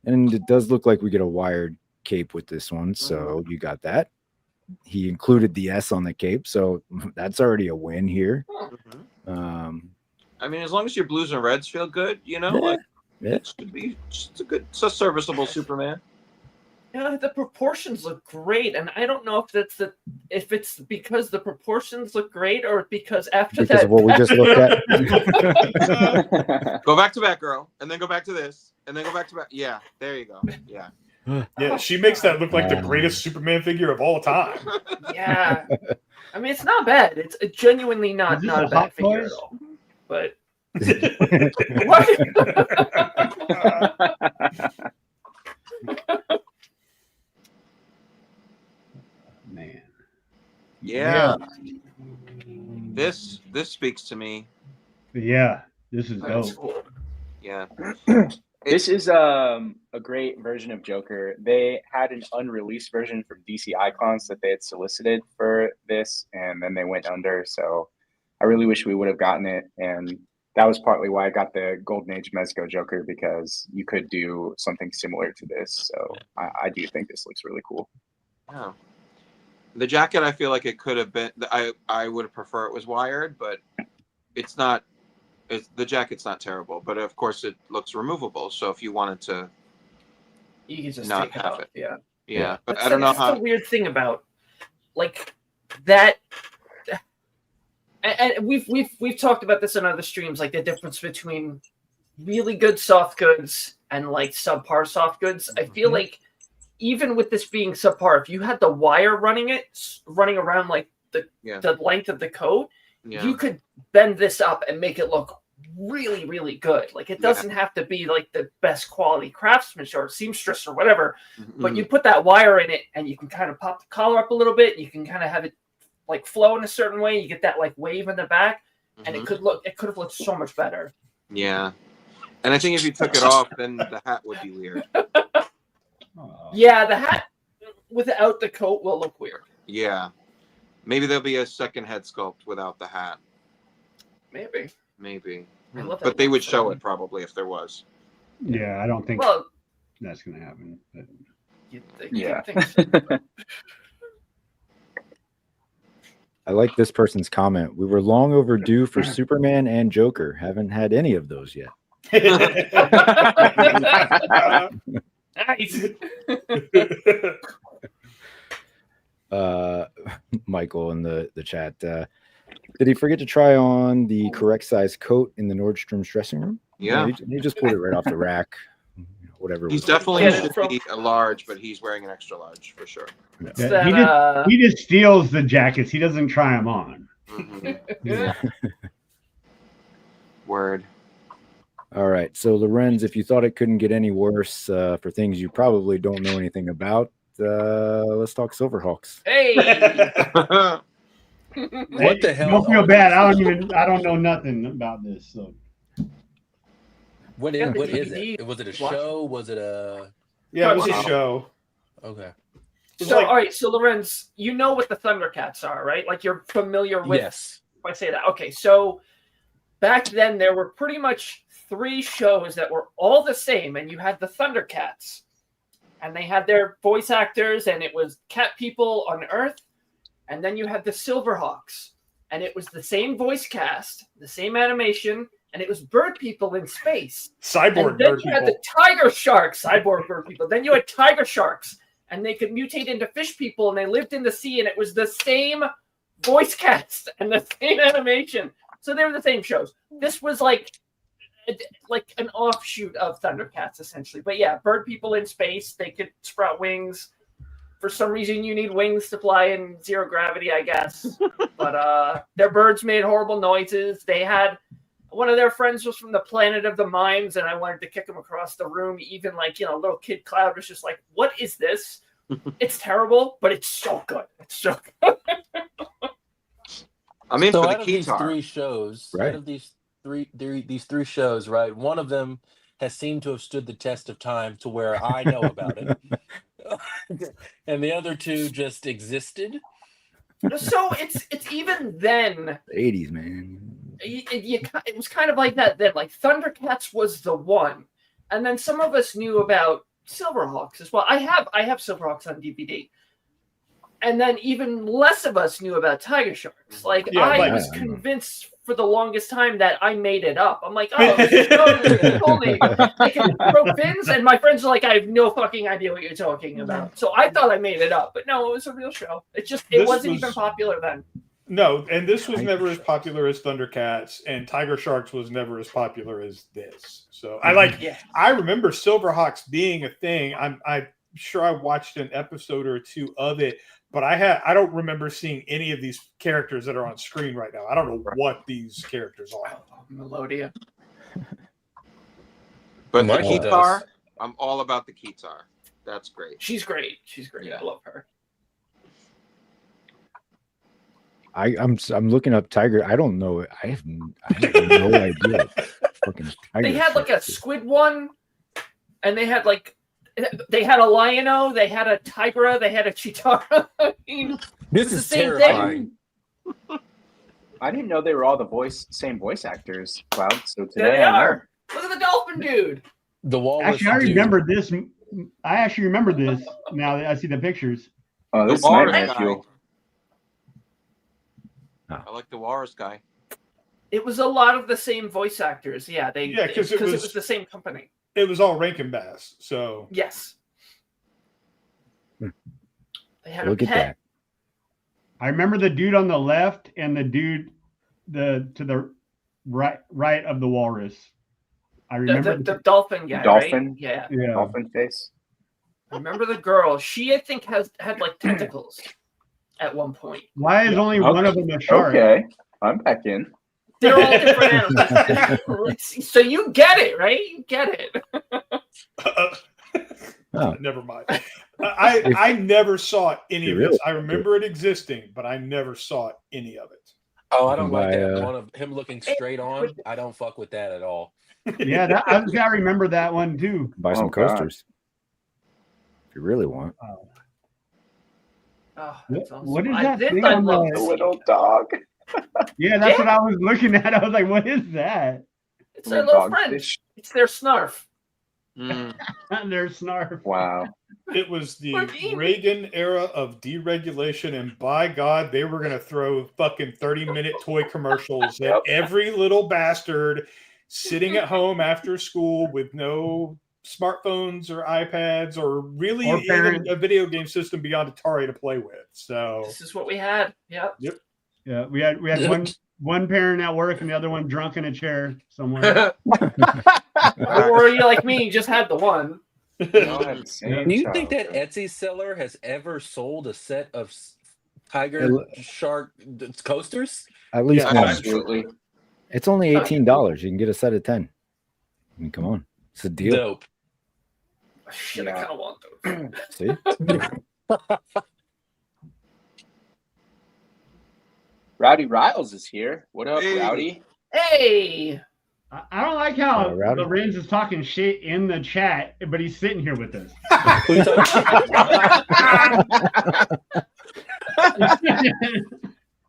and it does look like we get a wired cape with this one, so you got that. He included the S on the cape, so that's already a win here. I mean, as long as your blues and reds feel good, it should be just it's a serviceable Superman. Yeah, the proportions look great, and I don't know if it's because the proportions look great or because because of what we just looked at. Go back to Batgirl, and then go back to this, and then go back to Bat. Yeah, there you go. Yeah. Yeah, she makes that look like the greatest Superman figure of all time. Yeah, I mean it's not bad. It's genuinely not a bad figure at all. But what? Man. Yeah. This speaks to me. Yeah, this is dope. Cool. Yeah. This is a great version of Joker. They had an unreleased version from DC Icons that they had solicited for this, and then they went under. So I really wish we would have gotten it. And that was partly why I got the Golden Age Mezco Joker, because you could do something similar to this. So I do think this looks really cool. Yeah. The jacket, I feel like it could have been. I would prefer it was wired, but it's not. The jacket's not terrible, but of course it looks removable. So if you wanted to, you can just not take it have off. it. Yeah. Yeah, but That's I don't know that's how. the weird thing about like that. And we've talked about this in other streams, like the difference between really good soft goods and like subpar soft goods. I feel like even with this being subpar, if you had the wire running around like the length of the coat, you could bend this up and make it look really, really good. Like it doesn't have to be like the best quality craftsmanship or seamstress or whatever, but you put that wire in it and you can kind of pop the collar up a little bit. You can kind of have it like flow in a certain way. You get that like wave in the back, and it could have looked so much better. Yeah, and I think if you took it off, then the hat would be weird. Yeah, the hat without the coat will look weird. Yeah, maybe there'll be a second head sculpt without the hat. Maybe. I love that But they one would so show much. it probably if there was. Yeah, I don't think Well, that's going to happen. But... you'd Yeah. think so, but- I like this person's comment. We were long overdue for Superman and Joker. Haven't had any of those yet. Nice. Michael in the chat. Did he forget to try on the correct size coat in the Nordstrom's dressing room? Yeah. He just pulled it right off the rack. Whatever. He's was- definitely should be a large, but he's wearing an extra large for sure. Yeah, he just steals the jackets. He doesn't try them on. Yeah. Word. All right. So, Lorenz, if you thought it couldn't get any worse for things you probably don't know anything about, let's talk Silverhawks. Hey. What the hell? Don't feel bad. I don't know nothing about this. So What Yeah, is the it? Was it a watch- show? Was it a? Yeah, it was a show. Okay. So, all right. So, Lorenz, you know what the Thundercats are, right? Like you're familiar with. Yes. If I say that, okay. So back then there were pretty much 3 shows that were all the same, and you had the Thundercats, and they had their voice actors, and it was cat people on Earth, and then you had the Silverhawks, and it was the same voice cast, the same animation, and it was bird people in space. Cyborg And then bird you had people. the tiger sharks, cyborg bird people. Then you had tiger sharks, and they could mutate into fish people, and they lived in the sea, and it was the same voice cast and the same animation. So they were the same shows. This was like an offshoot of Thundercats, essentially. But yeah, bird people in space, they could sprout wings. For some reason, you need wings to fly in zero gravity, I guess. But their birds made horrible noises. They had one of their friends was from the planet of the mimes, and I wanted to kick him across the room. Even little kid Cloud was just like, "What is this? It's terrible, but it's so good. It's so good." I'm in So for out the of these keytar. 3 shows, Right. out of these three shows, right? One of them has seemed to have stood the test of time to where I know about it. And the other two just existed. So it's even then. The 80s, man. It was kind of like that. Then like Thundercats was the one, and then some of us knew about Silverhawks as well. I have Silverhawks on DVD. And then even less of us knew about Tiger Sharks. Like, I was convinced for the longest time that I made it up. I'm like, oh, this is totally cool. I can throw fins, and my friends are like, I have no fucking idea what you're talking about. So I thought I made it up, but no, it was a real show. It wasn't even popular then. No, and this was never as popular as Thundercats, and Tiger Sharks was never as popular as this. So I remember Silverhawks being a thing. I'm sure I watched an episode or two of it. But I don't remember seeing any of these characters that are on screen right now. I don't know what these characters are. Melodia. But the Keatar, I'm all about the Keatar. That's great. She's great. Yeah. I love her. I'm looking up Tiger. I don't know. I have no idea. Fucking Tiger they had like a squid one, and they had a Lion-O, they had a Tigra, they had a Chitara. I mean, this is terrifying. I didn't know they were all the same voice actors. Wow, so today they are. Look at the dolphin dude. The wall. Actually, I remember this. I actually remember this now that I see the pictures. Oh, this is Nightmare Fuel. I like the Walrus guy. It was a lot of the same voice actors. Yeah, because it was the same company. It was all Rankin Bass, so yes. They had Look a at pet. that. I remember the dude on the left and the dude to the right of the walrus. I remember the dolphin guy. Dolphin, right? Yeah. Dolphin face. I remember the girl. She, I think, had like tentacles at one point. Why is only one of them a shark? Okay, I'm back in. They're all different animals. So you get it, right? You get it. Never mind. I never saw any of this. I remember it existing, but I never saw any of it. Oh, I don't like that one of him looking straight on. I don't fuck with that at all. Yeah, I remember that one too. Buy some coasters if you really want. What is that thing on the little dog? Yeah, that's what I was looking at. I was like, what is that? It's their little friend. It's their Snarf. Their Snarf. Wow. It was the Reagan era of deregulation, and by God, they were going to throw fucking 30-minute toy commercials at every little bastard sitting at home after school with no smartphones or iPads or really even a video game system beyond Atari to play with. So this is what we had. Yep. Yeah, we had one parent at work and the other one drunk in a chair somewhere. Or you like me, you just had the one. Do you think that Etsy seller has ever sold a set of Tiger Shark coasters? At least one. Absolutely. It's only $18. You can get a set of 10. I mean, come on. It's a deal. Dope. Shit, I kind of want those. See? Rowdy Riles is here. What up, Rowdy? Hey! I don't like how Lorenz is talking shit in the chat, but he's sitting here with us. What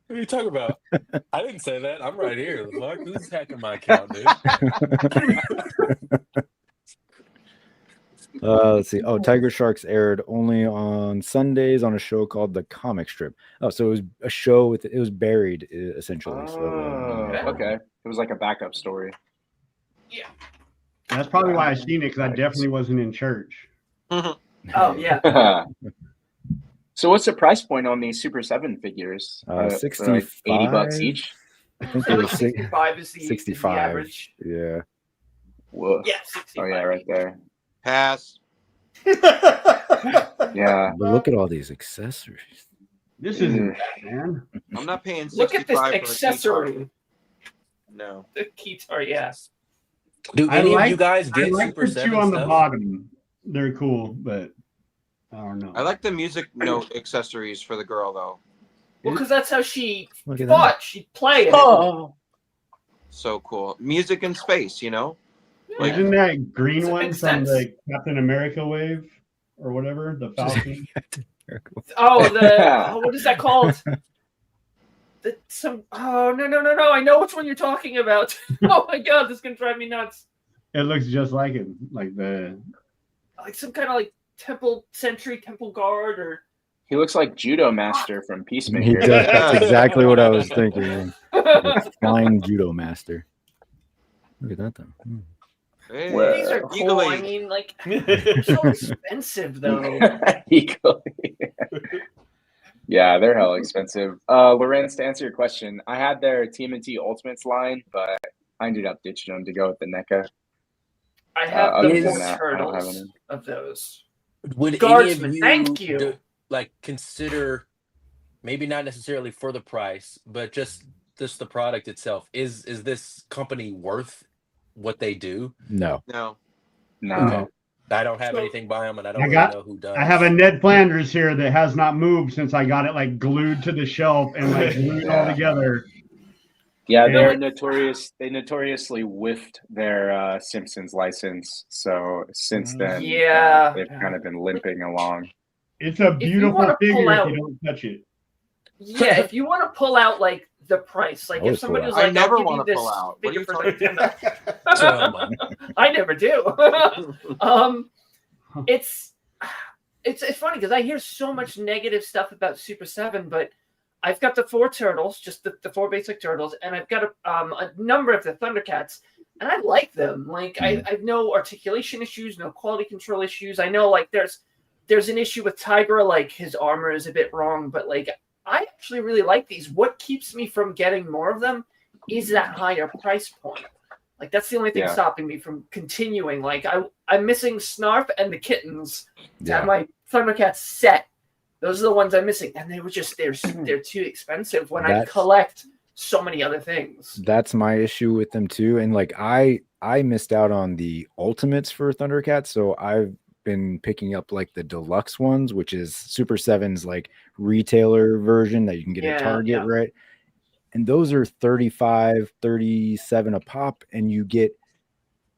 are you talking about? I didn't say that. I'm right here. The fuck? Who's hacking my account, dude? Let's see. Oh, Tiger Sharks aired only on Sundays on a show called The Comic Strip. Oh, so it was a show with it was buried essentially. Okay. It was like a backup story. Yeah. That's probably why I seen it, because I definitely wasn't in church. Oh yeah. So what's the price point on these Super 7 figures? 65, like $80 each. I think it was 65 is the 65. the average. Yeah. Whoa. Yeah, 65. Oh yeah, right there. Pass. Yeah. But look at all these accessories. This isn't bad, man. I'm not paying $65 Look at this for a accessory. keycard. No. The Keatar, yes. Do any of you guys get I like Super the 7 two on the stuff? bottom. They're cool, but I don't know. I like the music note accessories for the girl though. Well, because that's how she Look at fought. She'd play it. Oh. So cool. Music in space, you know? Yeah. Like, Isn't that green Does it one make from sense? the Captain America wave or whatever? The Falcon. Oh, what is that called? Oh no! I know which one you're talking about. Oh my god, this is gonna drive me nuts. It looks just like it, like some kind of like temple guard or. He looks like Judo Master from He Peacemaker. does. That's exactly what I was thinking. The flying judo master. Look at that though. hey, These are cool. eagle I mean, like they're so expensive though. Yeah, they're hella expensive. Lorenz, to answer your question, I had their TMNT Ultimates line, but I ended up ditching them to go with the NECA. I have other the than 4 that, I don't have turtles any. of those. Would Guardsmen, any of thank you. like consider maybe not necessarily for the price, but just the product itself? Is this company worth what they do? No. Okay. I don't have anything by them, and I don't really know who does. I have a Ned Flanders here that has not moved since I got it like glued to the shelf and like glued all together. Yeah, And- they're notorious. They notoriously whiffed their Simpsons license. So since then, Yeah. they've kind of been limping along. It's a beautiful wanna pull figure out- if you don't touch it. Yeah, if you want to pull out like the price, like Always if somebody pull was out. like, I never "I'll give wanna you this pull out. What are figure you for talking $10," I never do. It's funny because I hear so much negative stuff about Super 7, but I've got the 4 turtles, just the 4 basic turtles, and I've got a number of the Thundercats, and I like them. Like I have no articulation issues, no quality control issues. I know like there's an issue with Tigra, like his armor is a bit wrong, but like I actually really like these. What keeps me from getting more of them is that higher price point. Like that's the only thing stopping me from continuing. Like I'm missing Snarf and the kittens to have my Thundercats set. Those are the ones I'm missing, and they were just they're too expensive when I collect so many other things. That's my issue with them too. And like I missed out on the ultimates for Thundercats, so I've been picking up like the deluxe ones, which is Super 7's like retailer version that you can get at Target, right? And those are 35, 37 a pop, and you get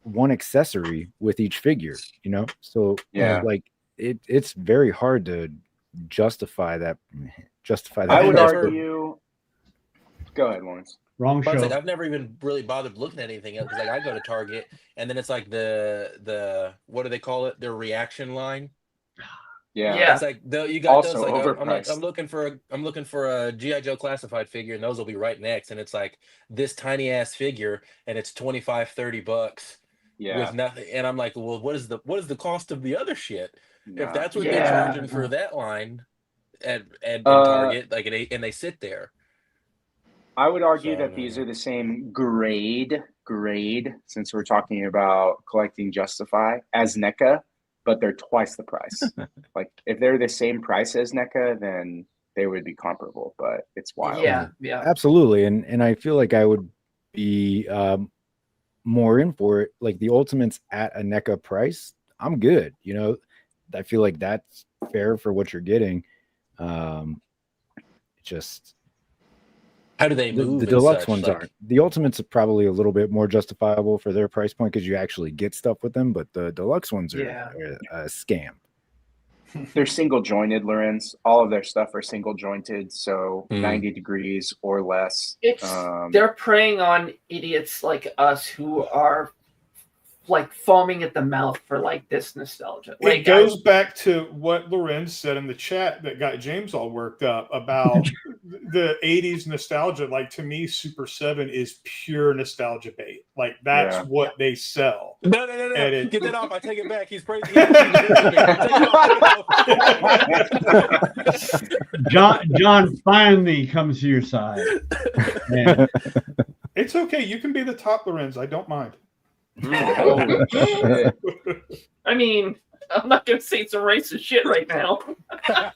one accessory with each figure, you know? So like it's very hard to justify that. I would argue. Go ahead, Lawrence. Wrong But show. I've never even really bothered looking at anything else because like I go to Target and then it's like the what do they call it? Their reaction line. Yeah. It's like you got Also those. Like, overpriced. I'm looking for a GI Joe classified figure, and those will be right next. And it's like this tiny ass figure, and it's $25-$30. Yeah. With nothing, and I'm like, well, what is the cost of the other shit? Nah. If that's what they're charging for that line at Target, like and they sit there. I would argue that these are the same grade, since we're talking about collecting Justify, as NECA, but they're twice the price. Like, if they're the same price as NECA, then they would be comparable, but it's wild. Yeah. Absolutely. And I feel like I would be more in for it. Like the Ultimates at a NECA price, I'm good. You know, I feel like that's fair for what you're getting. Just how do they move? The deluxe ones aren't. The Ultimates are probably a little bit more justifiable for their price point because you actually get stuff with them, but the deluxe ones are a scam. They're single jointed, Lorenz. All of their stuff are single jointed, so 90 degrees or less. They're preying on idiots like us who are like foaming at the mouth for like this nostalgia. Like, it goes back to what Lorenz said in the chat that got James all worked up about the 80s nostalgia. Like, to me, Super 7 is pure nostalgia bait. Like, that's what they sell. No. Get that off. I take it back. He's praising. John finally comes to your side. Man. It's okay. You can be the top, Lorenz. I don't mind. I mean, I'm not going to say it's a racist shit right now.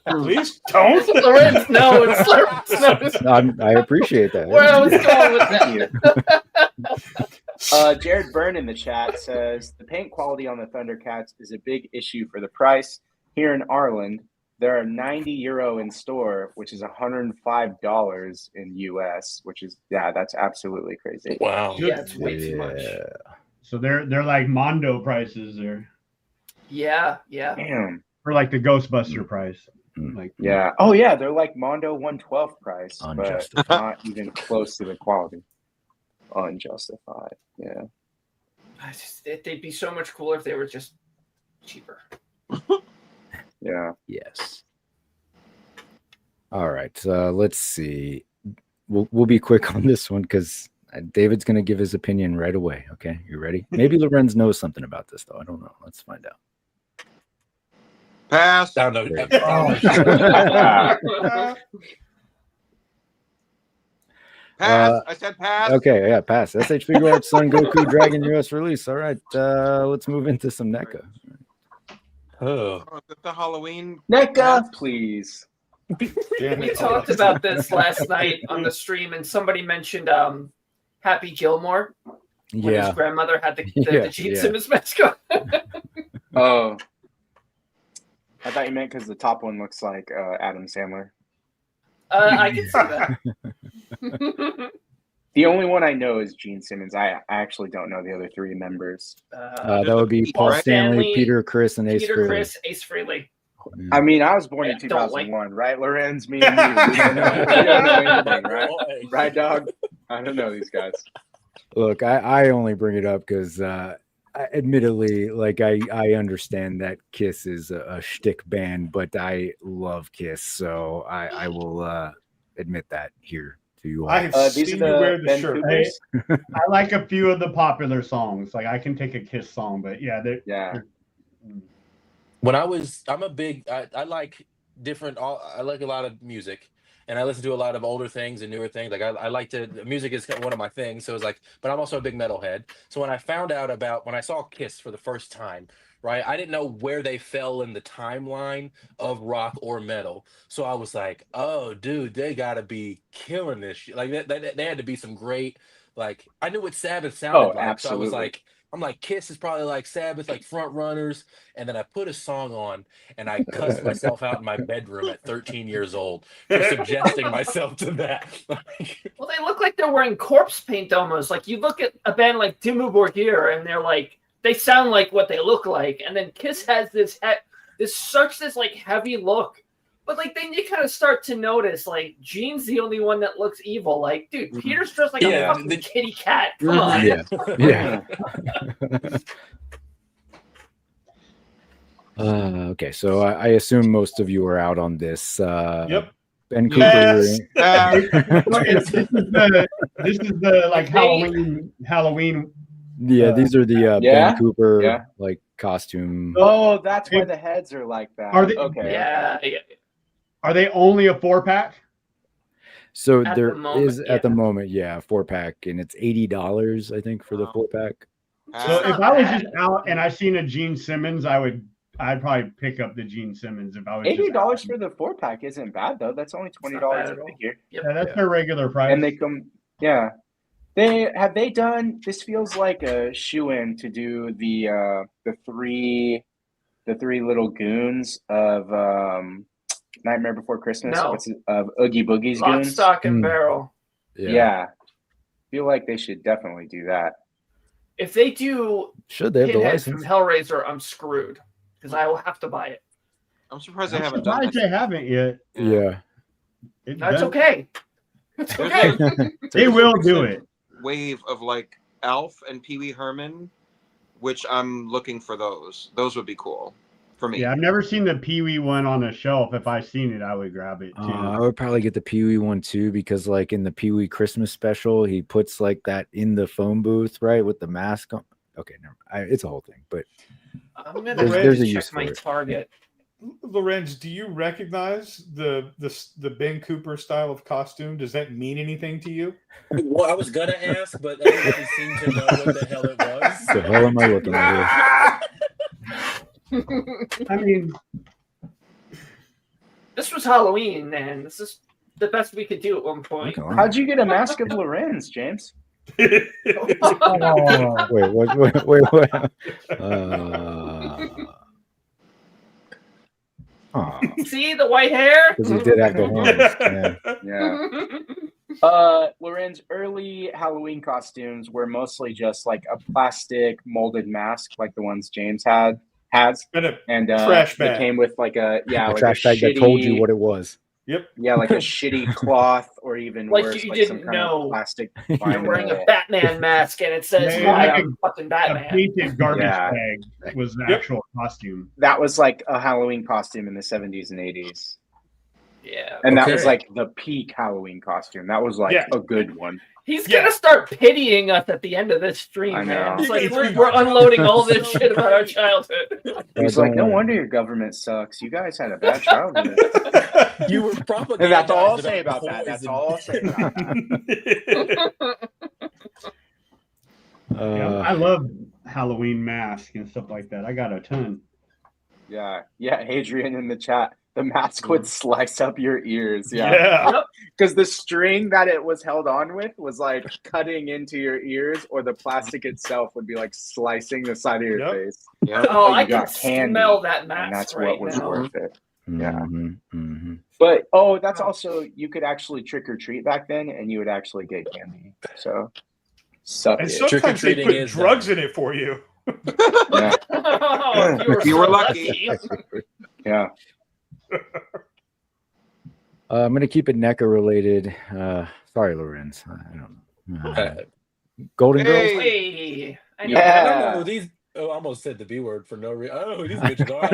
Please don't. Lorenz, no, it's I appreciate that. Where I was going with that. Jared Byrne in the chat says the paint quality on the Thundercats is a big issue for the price. Here in Ireland, there are €90 in store, which is $105 in US, which is that's absolutely crazy. Wow. Yeah, it's way too much. So they're like Mondo prices there, Yeah. Damn. or like the Ghostbuster price. Like Yeah. Oh yeah, they're like Mondo 112 price, but Unjustified. not even close to the quality. Unjustified. Yeah. They'd be so much cooler if they were just cheaper. Yeah. Yes. All right. Let's see. We'll be quick on this one because David's going to give his opinion right away. Okay, you ready? Maybe Lorenz knows something about this though. I don't know. Let's find out. Pass. Down to Pass. I said pass. Okay, yeah, pass. SH Figure Arts Son Goku Dragon US release. All right, let's move into some NECA. Oh, Is it the Halloween? NECA, please. We talked about this last night on the stream, and somebody mentioned Happy Gilmore when his grandmother had the Gene Simmons Mezco. Oh, I thought you meant because the top one looks like Adam Sandler. I can see that. The only one I know is Gene Simmons. I actually don't know the other three members. That would be Paul Stanley, Peter, Chris, and Ace Frehley. Chris, Ace Frehley. I mean, I was born in 2001, right, Lorenz? Me and you. We don't know anything, right? Right, dog? I don't know these guys. Look, I only bring it up because, admittedly, like I understand that Kiss is a shtick band, but I love Kiss, so I will admit that here to you all. I have seen you wear the shirt. I like a few of the popular songs. Like I can take a Kiss song, but yeah, they're when I'm a big, I like different, I like a lot of music, and I listen to a lot of older things and newer things. Like I like to, music is one of my things. So it's like, but I'm also a big metalhead. So when I found out when I saw Kiss for the first time, right, I didn't know where they fell in the timeline of rock or metal. So I was like, oh, dude, they gotta be killing this shit. Like they had to be some great, like, I knew what Sabbath sounded like. Absolutely. So I was like, I'm like, Kiss is probably like Sabbath, like front runners. And then I put a song on and I cussed myself out in my bedroom at 13 years old for suggesting myself to that. Well, they look like they're wearing corpse paint almost. Like you look at a band like Dimmu Borgir and they're like, they sound like what they look like. And then Kiss has this like heavy look. But like then you kind of start to notice like Gene's the only one that looks evil. Like, dude, Peter's dressed like a fucking kitty cat. Come on. Yeah. Okay, so I assume most of you are out on this. Yep. Ben Cooper. this is the like Halloween. Yeah, these are the Ben Cooper like costume. Oh, that's why the heads are like that. Are they? Okay. Yeah. Are they only a 4-pack? So at the moment, 4-pack, and it's $80, I think, for the 4-pack. So if I was just out and I seen a Gene Simmons, I'd probably pick up the Gene Simmons if I was $80 for the 4-pack isn't bad though. That's only $20 a figure. Yeah, that's their regular price. And they come, They done. This feels like a shoe-in to do the three little goons of Nightmare Before Christmas. No. Of Oogie Boogie's Lock, goons. Stock, and Barrel. Yeah. Feel like they should definitely do that. If they do, should they have the Pinhead license from Hellraiser? I'm screwed because I will have to buy it. I'm surprised they haven't done that. They haven't yet. Yeah. That's okay. It's okay. They will do it. Wave of like Alf and Pee Wee Herman, which I'm looking for those. Those would be cool for me. Yeah, I've never seen the Pee Wee one on the shelf. If I seen it, I would grab it too. I would probably get the Pee Wee one too, because like in the Pee Wee Christmas special, he puts like that in the phone booth, right, with the mask on. Okay, never mind. It's a whole thing, but I'm gonna there's a check use for my it. Target. Lorenz, do you recognize the Ben Cooper style of costume? Does that mean anything to you? Well, I was gonna ask, but everybody seemed to know what the hell it was. The hell am I looking at I mean, this was Halloween, man. This is the best we could do at one point. Okay. How'd you get a mask of Lorenz, James? Wait, what? See the white hair? Because he did have the horns. Yeah. Loren's early Halloween costumes were mostly just like a plastic molded mask, like the ones James has, and trash they bag. came with like a trash bag that told you what it was. Yep. Yeah, like a shitty cloth, or even Like worse, you like some didn't kind know of plastic. You're wearing a vinyl. Batman mask and it says, Yeah, "Hi, like I'm fucking A Batman." painted garbage Yeah. bag was the actual costume. That was like a Halloween costume in the 70s and 80s. Yeah. And that was Okay. like the peak Halloween costume. That was like a good one. He's gonna start pitying us at the end of this stream, I man. know. It's like we're unloading all this shit about our childhood. He's like, no wonder your government sucks. You guys had a bad childhood. You were And that's all I'll propagandized say about about that. That's poison. all I'll say about that. I love Halloween mask and stuff like that. I got a ton. Yeah, Adrian in the chat. The mask would slice up your ears. Yeah. Because the string that it was held on with was like cutting into your ears, or the plastic itself would be like slicing the side of your face. Oh, You I can got candy, smell that mask and that's right what was now. worth it. Yeah. Mm-hmm. But that's also, you could actually trick or treat back then, and you would actually get candy. So suck And it. sometimes they put drugs in it for you. Yeah. Oh, If you were lucky. Yeah. I'm gonna keep it NECA related. Sorry, Lorenz. I don't know. Golden Girls. Hey, I don't know who these. Oh, I almost said the B word for no reason. I don't know who these bitches are.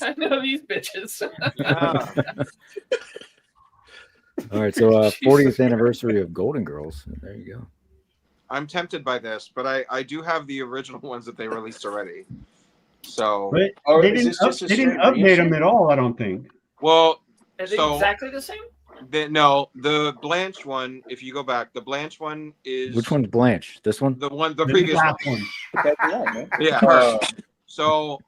I know these bitches. All right, so 40th anniversary of Golden Girls. There you go. I'm tempted by this, but I do have the original ones that they released already. So But they didn't update them at all, I don't think. well, Are they so exactly the same? the Blanche one. If you go back, the Blanche one is Which one's Blanche? This one? the previous one. Yeah. her. So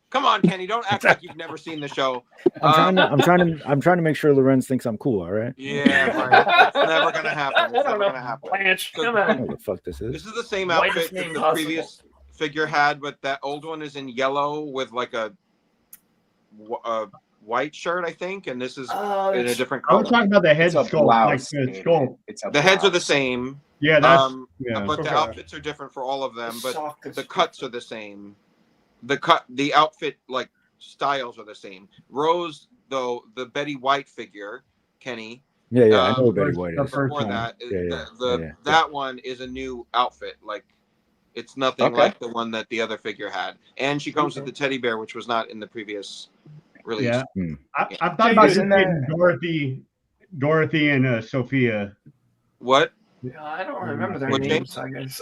come on, Kenny, don't act like you've never seen the show. I'm trying to make sure Lorenz thinks I'm cool. All right. Yeah, right. That's never gonna happen. It's never gonna happen. Blanche, So- come I don't know on. what the fuck this is. This is the same Whitest outfit name that the possible. previous figure had, but that old one is in yellow with like a white shirt, I think, and this is in a different I color. was talking about the head It's a skull, blouse, like the David. skull. It's a The heads are the blouse. same. Yeah, that's But the Okay. outfits are different for all of them. But Soft as the cuts are the same. The outfit like styles are the same. Rose, though, the Betty White figure, Kenny. Yeah, I know what Betty White is. Before that, Yeah. that one is a new outfit. Like it's nothing like the one that the other figure had, and she comes with the teddy bear, which was not in the previous release. Yeah. Hmm. I thought about Isn't just getting Dorothy and Sophia. What? Yeah, I don't remember their What, names, James? I guess.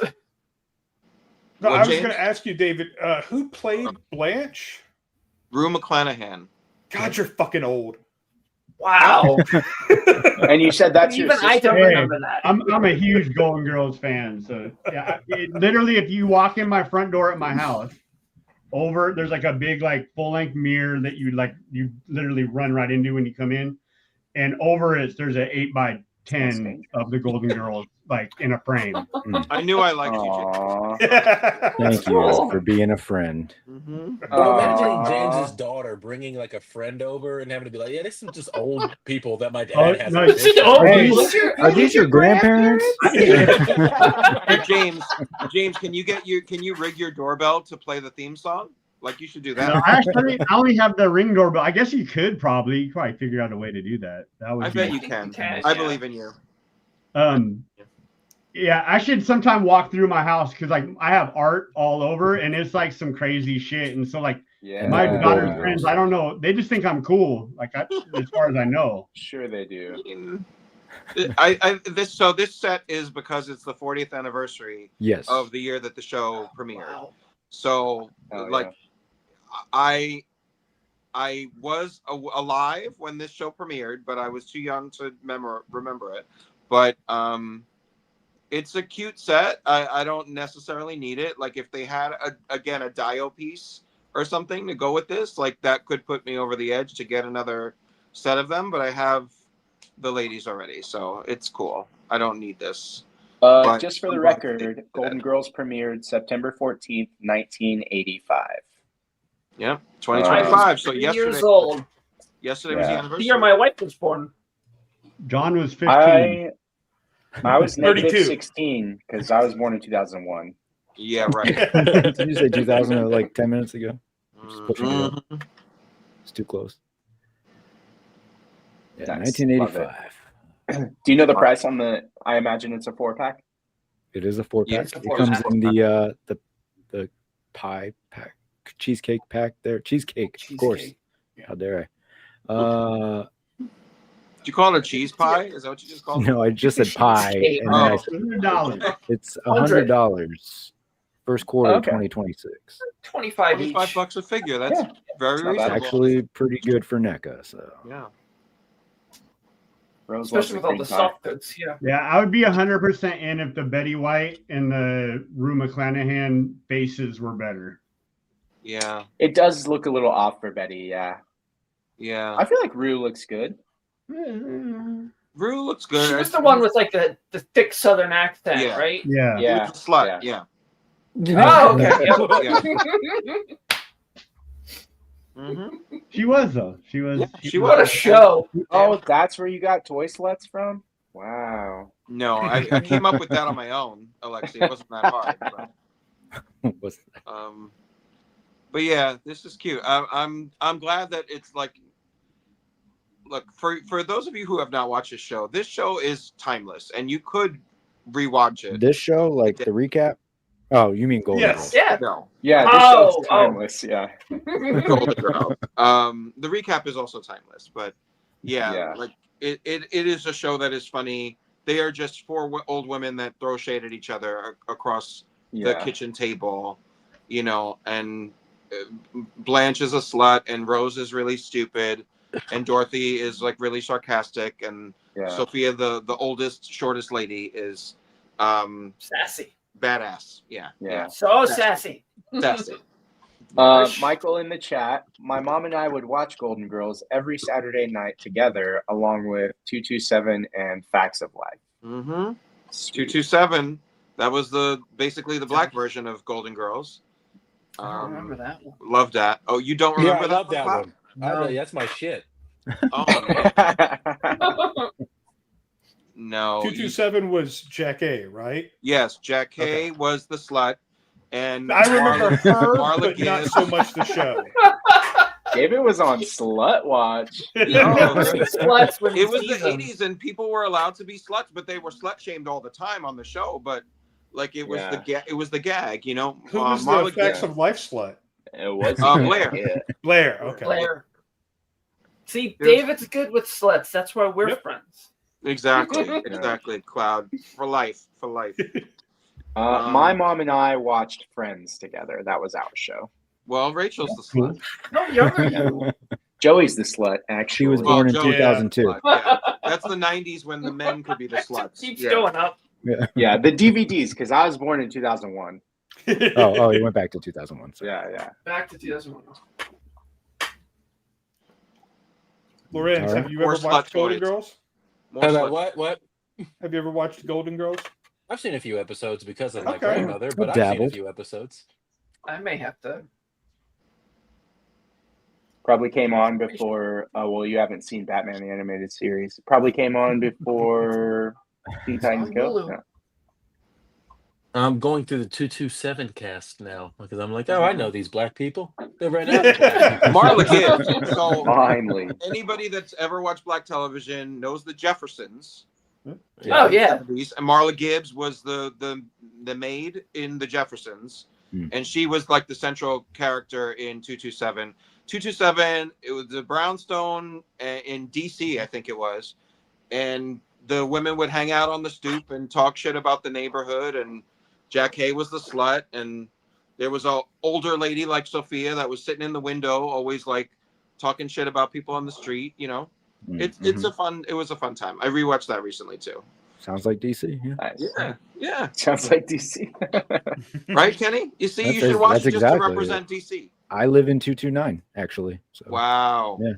No, What, I was James? going to ask you, David, who played Blanche? Rue McClanahan. God, you're fucking old. Wow. And you said that's your Even I sister? don't remember that. I'm a huge Golden Girls fan. So yeah, literally, if you walk in my front door at my house, there's like a big like full length mirror that you literally run right into when you come in, and over it there's an 8x10 of the Golden Girls like in a frame. I knew I liked you, James. Thank you for being a friend. But imagine James's daughter bringing like a friend over and having to be like, yeah, there's some just old people that my dad has. no, Are these your grandparents? Hey, James, can you rig your doorbell to play the theme song? Like you should do that. No, I only have the Ring doorbell. I guess you could probably figure out a way to do that. That would I be bet you can. I believe in you. Yeah, I should sometime walk through my house because like I have art all over and it's like some crazy shit. And so like my daughter's friends, I don't know, they just think I'm cool. Like as far as I know. Sure they do. This set is because it's the 40th anniversary of the year that the show premiered. Wow. So I was alive when this show premiered, but I was too young to remember it. But it's a cute set. I don't necessarily need it. Like if they had a Dio piece or something to go with this, like that could put me over the edge to get another set of them. But I have the ladies already, so it's cool. I don't need this. Just for the record, Golden Girls premiered September 14th, 1985. Yeah, 2025. So yesterday. Years old. Yesterday was the anniversary. The year my wife was born. John was 15. I was negative 32. 16 because I was born in 2001. Yeah, right. Did you say 2000 like 10 minutes ago? Just pushing it up. It's too close. Yeah, Nice. 1985. Do you know the price on the? I imagine it's a 4-pack. It is a 4-pack. Yeah, it's a It 4-pack. comes in the pie pack, cheesecake pack there. Cheesecake, of course. How dare I? Did you call it a cheese pie? Is that what you just called it? No, I just said pie. And then I said, $100. it's $100. First quarter of Okay. 2026. 25 each. $25 a figure. That's very not bad. reasonable. Actually, pretty good for NECA. So Yeah. Rose loves Especially a with all cream the pie. soft goods. Yeah. Yeah, I would be 100% in if the Betty White and the Rue McClanahan faces were better. Yeah. It does look a little off for Betty. Yeah. Yeah. I feel like Rue looks good. Rue looks good. She was the one with like the thick Southern accent, Yeah. right? Yeah. Yeah. With the slut. Yeah. Oh, okay. Yeah. She was though. She was. Yeah, she What a was. show. Oh, that's where you got toy sluts from? Wow. No, I came up with that on my own, Alexi. It wasn't that hard. what's But yeah, this is cute. I'm glad that it's like. Look, for those of you who have not watched this show is timeless, and you could rewatch it. this show, like the recap? Oh, you mean Golden Yes. Girls? Yeah. No, Yeah, this Oh, show's timeless. Yeah. Golden Girls. The recap is also timeless, but yeah, like it is a show that is funny. They are just four old women that throw shade at each other across the kitchen table, you know, and Blanche is a slut, and Rose is really stupid, and Dorothy is like really sarcastic, and Sophia, the oldest, shortest lady, is sassy. Badass. Yeah. So sassy. Sassy. Michael in the chat. My mom and I would watch Golden Girls every Saturday night together, along with 227 and Facts of Life. 227. That was basically the black version of Golden Girls. I don't remember that one. Love that. Oh, you don't remember I that? love that Bob? one. No. That's my shit. No. 227 was Jack A, right? Yes, Jack Kay was the slut, and I remember her, Marla but not Gibbs. so much the show. David was on Slut Watch. No, Sluts when it was you the see them. 80s, and people were allowed to be sluts, but they were slut shamed all the time on the show. But like it was the gag, you know. Who was the Marla Facts Gibbs. of Life slut? It was Blair. Blair. Okay. Blair. See, David's good with sluts. That's why we're friends. Exactly. Cloud for life. My mom and I watched Friends together. That was our show. Well, Rachel's the slut. No, younger you. Joey's the slut, actually. She was born in 2002. Yeah. That's the 90s when the men could be the sluts. Keeps going up. Yeah, the DVDs, because I was born in 2001. Oh, he went back to 2001. So. Yeah. Back to 2001. Lorenz, All right. have you ever watched Golden Girls? What? Have you ever watched Golden Girls? I've seen a few episodes because of my Okay. grandmother, but I've seen a few episodes. I may have to. Probably came on before. Well, you haven't seen Batman the Animated Series. Probably came on before Teen Titans Go. Yeah. I'm going through the 227 cast now because I'm like, oh, I know these black people. They're right out. Marla Gibbs. So Finally, anybody that's ever watched black television knows the Jeffersons. Oh yeah. And Marla Gibbs was the maid in the Jeffersons, and she was like the central character in 227. 227. It was the brownstone in DC, I think it was, and the women would hang out on the stoop and talk shit about the neighborhood, and Jack Hay was the slut, and there was a older lady like Sophia that was sitting in the window, always like talking shit about people on the street. You know, it was a fun time. I rewatched that recently too. Sounds like DC. Yeah. Nice. Yeah. Sounds like DC. Right, Kenny? You see, you That's should watch that's it just exactly to it. represent DC. I live in 229, actually. So. Wow. Yeah.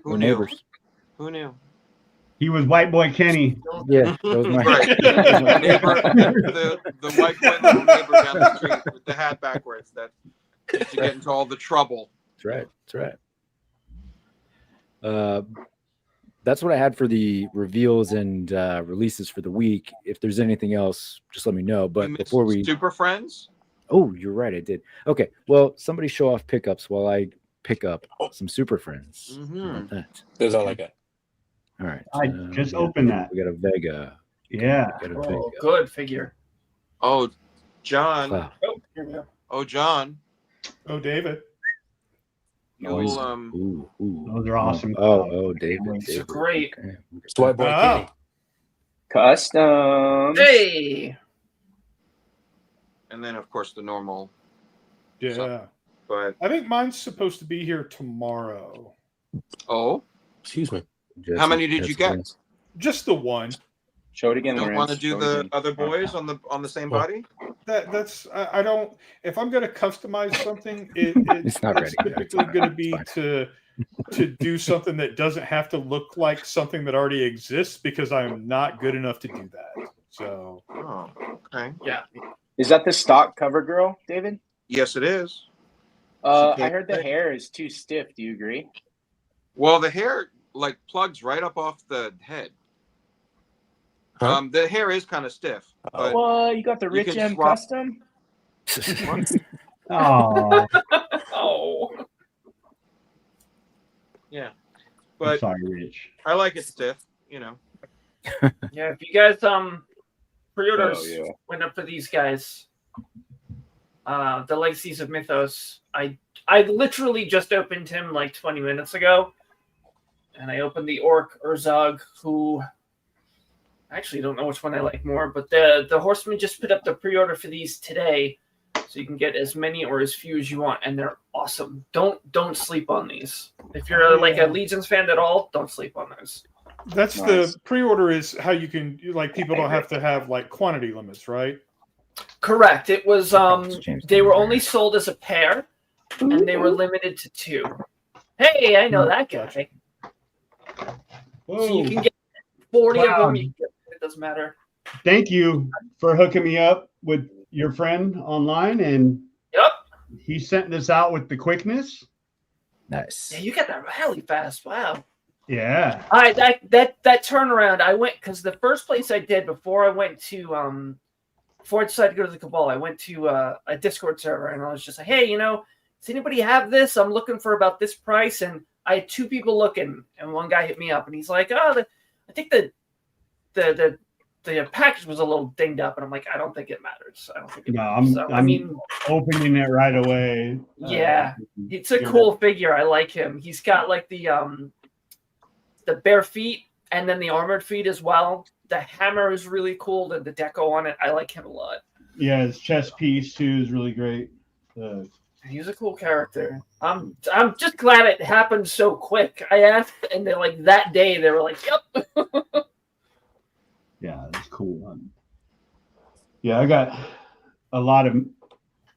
Who We're knew? neighbors. Who knew? He was white boy Kenny. Yeah, that was my Right. the white boy little neighbor down the street with the hat backwards that used to get into all the trouble. That's right. That's right. That's what I had for the reveals and releases for the week. If there's anything else, just let me know. But before we Super Friends. Oh, you're right. I did. Okay. Well, somebody show off pickups while I pick up some Super Friends. How about that? That's all I got. All right. I just opened that. We got a Vega. Yeah. We got a Oh, Vega. good figure. Oh, John. Wow. Oh, here we go. Oh, John. Oh, David. You'll, Those are awesome. Oh, David. These are great. Okay. Swipe boy Kenny. Custom. Hey. and then of course the normal. Yeah. stuff. But I think mine's supposed to be here tomorrow. oh, excuse me. How many did you get? Just the one. Show it again. You don't Lorenz. want to do Show it the again. other boys on the same body? That's I don't. If I'm going to customize something, It's not ready. typically going to be to do something that doesn't have to look like something that already exists because I'm not good enough to do that. So. Oh, okay. Yeah. Is that the stock cover girl, David? Yes, it is. I heard the hair is too stiff. Do you agree? Well, the hair like plugs right up off the head. Huh? The hair is kind of stiff. But Well, you got the Rich can M swap- custom. Oh, Oh. Yeah, I'm but sorry, Rich. I like it stiff. You know. Yeah, if you guys pre-orders Oh, yeah. went up for these guys, the Legacies of Mythos. I literally just opened him like 20 minutes ago, and I opened the Orc Urzog, who I actually don't know which one I like more, but the Horseman just put up the pre-order for these today, so you can get as many or as few as you want, and they're awesome. Don't sleep on these. If you're like a Legions fan at all, don't sleep on those. That's Nice. the pre-order is how you can like people don't have to have like quantity limits, right? Correct. It was James they were Bond. only sold as a pair, and they were limited to 2. Hey, I know that guy. So you can get 40 of them. You can get, it doesn't matter. Thank you for hooking me up with your friend online, and Yep. he sent this out with the quickness. Nice. Yeah, you got that really fast. Wow. Yeah. All right, that turnaround. I went because the first place I did before I went to before I decided to go to the Cabal, I went to a Discord server and I was just like, hey, does anybody have this? I'm looking for about this price, and I had 2 people looking, and one guy hit me up and he's like, oh, I think the package was a little dinged up, and I'm like, I don't think it matters. I don't think it No, matters. I'm opening it right away. Yeah, it's a cool figure. I like him. He's got like the bare feet and then the armored feet as well. The hammer is really cool. The deco on it, I like him a lot. Yeah, his chest piece too is really great. He's a cool character. I'm just glad it happened so quick. I asked, and they're like that day they were like, "Yep." Yeah, it's cool. Yeah, I got a lot of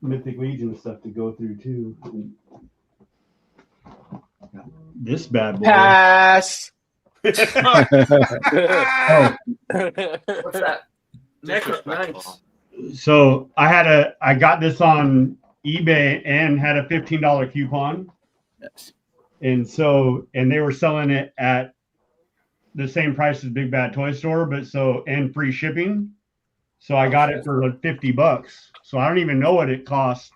Mythic Legion stuff to go through too. This bad boy. Pass. Oh, What's that? Necro, nice. so I got this on eBay and had a $15 coupon. Yes. And they were selling it at the same price as Big Bad Toy Store, and free shipping. So I got it for like $50. So I don't even know what it cost.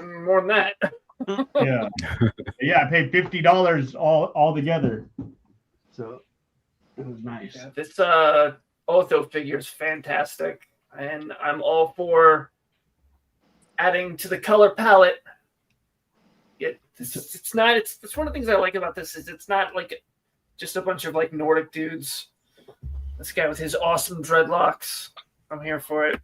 More than that. Yeah. Yeah, I paid $50 all together. So it was nice. Yeah, this Otho figure is fantastic, and I'm all for adding to the color palette. It's one of the things I like about this is it's not like just a bunch of like Nordic dudes. This guy with his awesome dreadlocks. I'm here for it.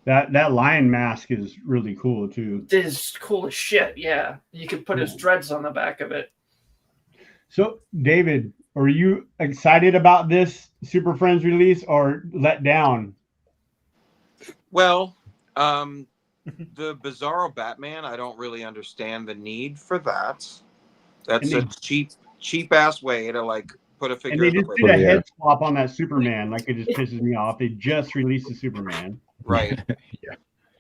That lion mask is really cool too. This is cool as shit. Yeah, you could put his dreads on the back of it. So David, are you excited about this Super Friends release or let down? Well, the Bizarro Batman, I don't really understand the need for that. That's a cheap ass way to like put a And figure. they in the just did a ring. head swap on that Superman. Like it just pisses me off. They just released the Superman. Right. Yeah.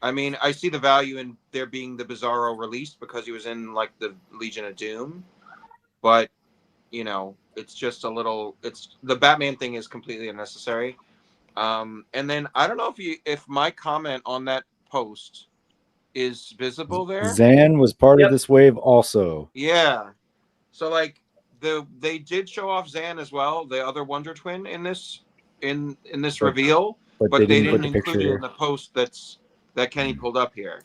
I mean, I see the value in there being the Bizarro released because he was in like the Legion of Doom, but you know, it's just a little. It's the Batman thing is completely unnecessary. And then I don't know if my comment on that post is visible there. Zan was part of this wave also. Yeah. So like they did show off Zan as well, the other Wonder Twin in this reveal, but they didn't include it in the post that Kenny pulled up here.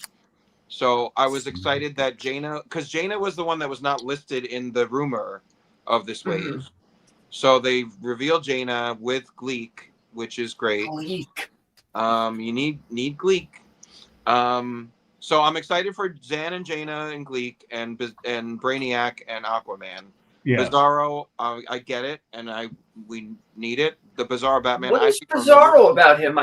So I was excited that Jaina, because Jaina was the one that was not listed in the rumor of this wave. So they revealed Jaina with Gleek, which is great. Gleek. You need Gleek. So I'm excited for Zan and Jaina and Gleek and Brainiac and Aquaman. Yeah. Bizarro, I get it, and we need it. The Bizarro Batman. What is Bizarro about him?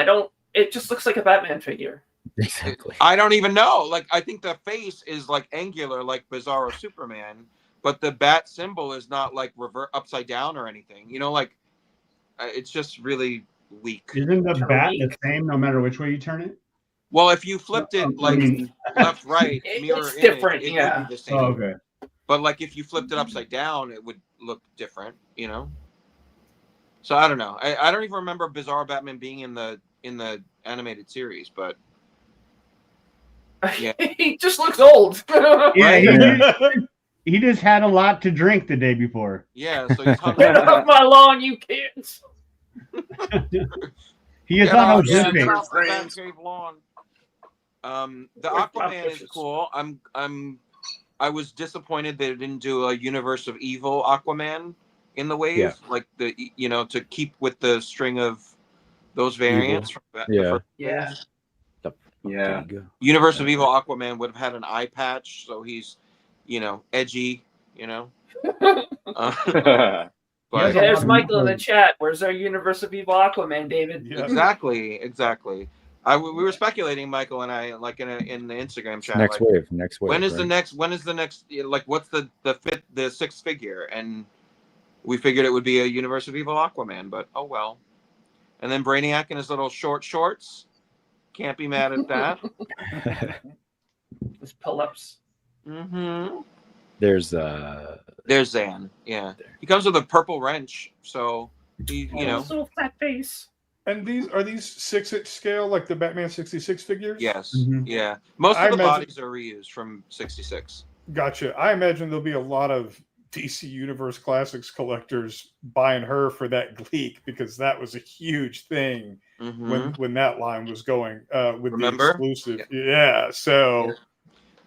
It just looks like a Batman figure. Exactly. I don't even know. Like, I think the face is like angular, like Bizarro Superman, but the bat symbol is not like upside down or anything. You know, like it's just really weak. Isn't the bat the same no matter which way you turn it? Well, if you flipped it like left, right, mirror It's different, image, it yeah. would be the same. Oh, okay. But like if you flipped it upside down, it would look different, you know. So I don't know. I don't even remember Bizarro Batman being in the animated series, but yeah, he just looks old. He just had a lot to drink the day before. Yeah, so he's hung Get off my lawn, you kids. He is on Ozempic. Get off the Batcave lawn. The Aquaman is cool. I was disappointed they didn't do a Universe of Evil Aquaman in the wave, like to keep with the string of those variants. Yeah. Universe of Evil Aquaman would have had an eye patch, so he's, edgy, But there's Michael in the chat. Where's our Universe of Evil Aquaman, David? Exactly. We were speculating, Michael and I, like in the Instagram chat. Next wave. When is the next? Like, what's the sixth figure? And we figured it would be a Universe of Evil Aquaman, but oh well. And then Brainiac in his little shorts. Can't be mad at that. His pull-ups. Mm-hmm. There's Zan. Yeah, he comes with a purple wrench, so he, his little fat face. And these 6-inch scale, like the Batman 66 figures? Yes. Yeah. Most of the bodies are reused from 66. Gotcha. I imagine there'll be a lot of DC Universe Classics collectors buying her for that Gleek, because that was a huge thing when that line was going with Remember? the exclusive. Yeah. So.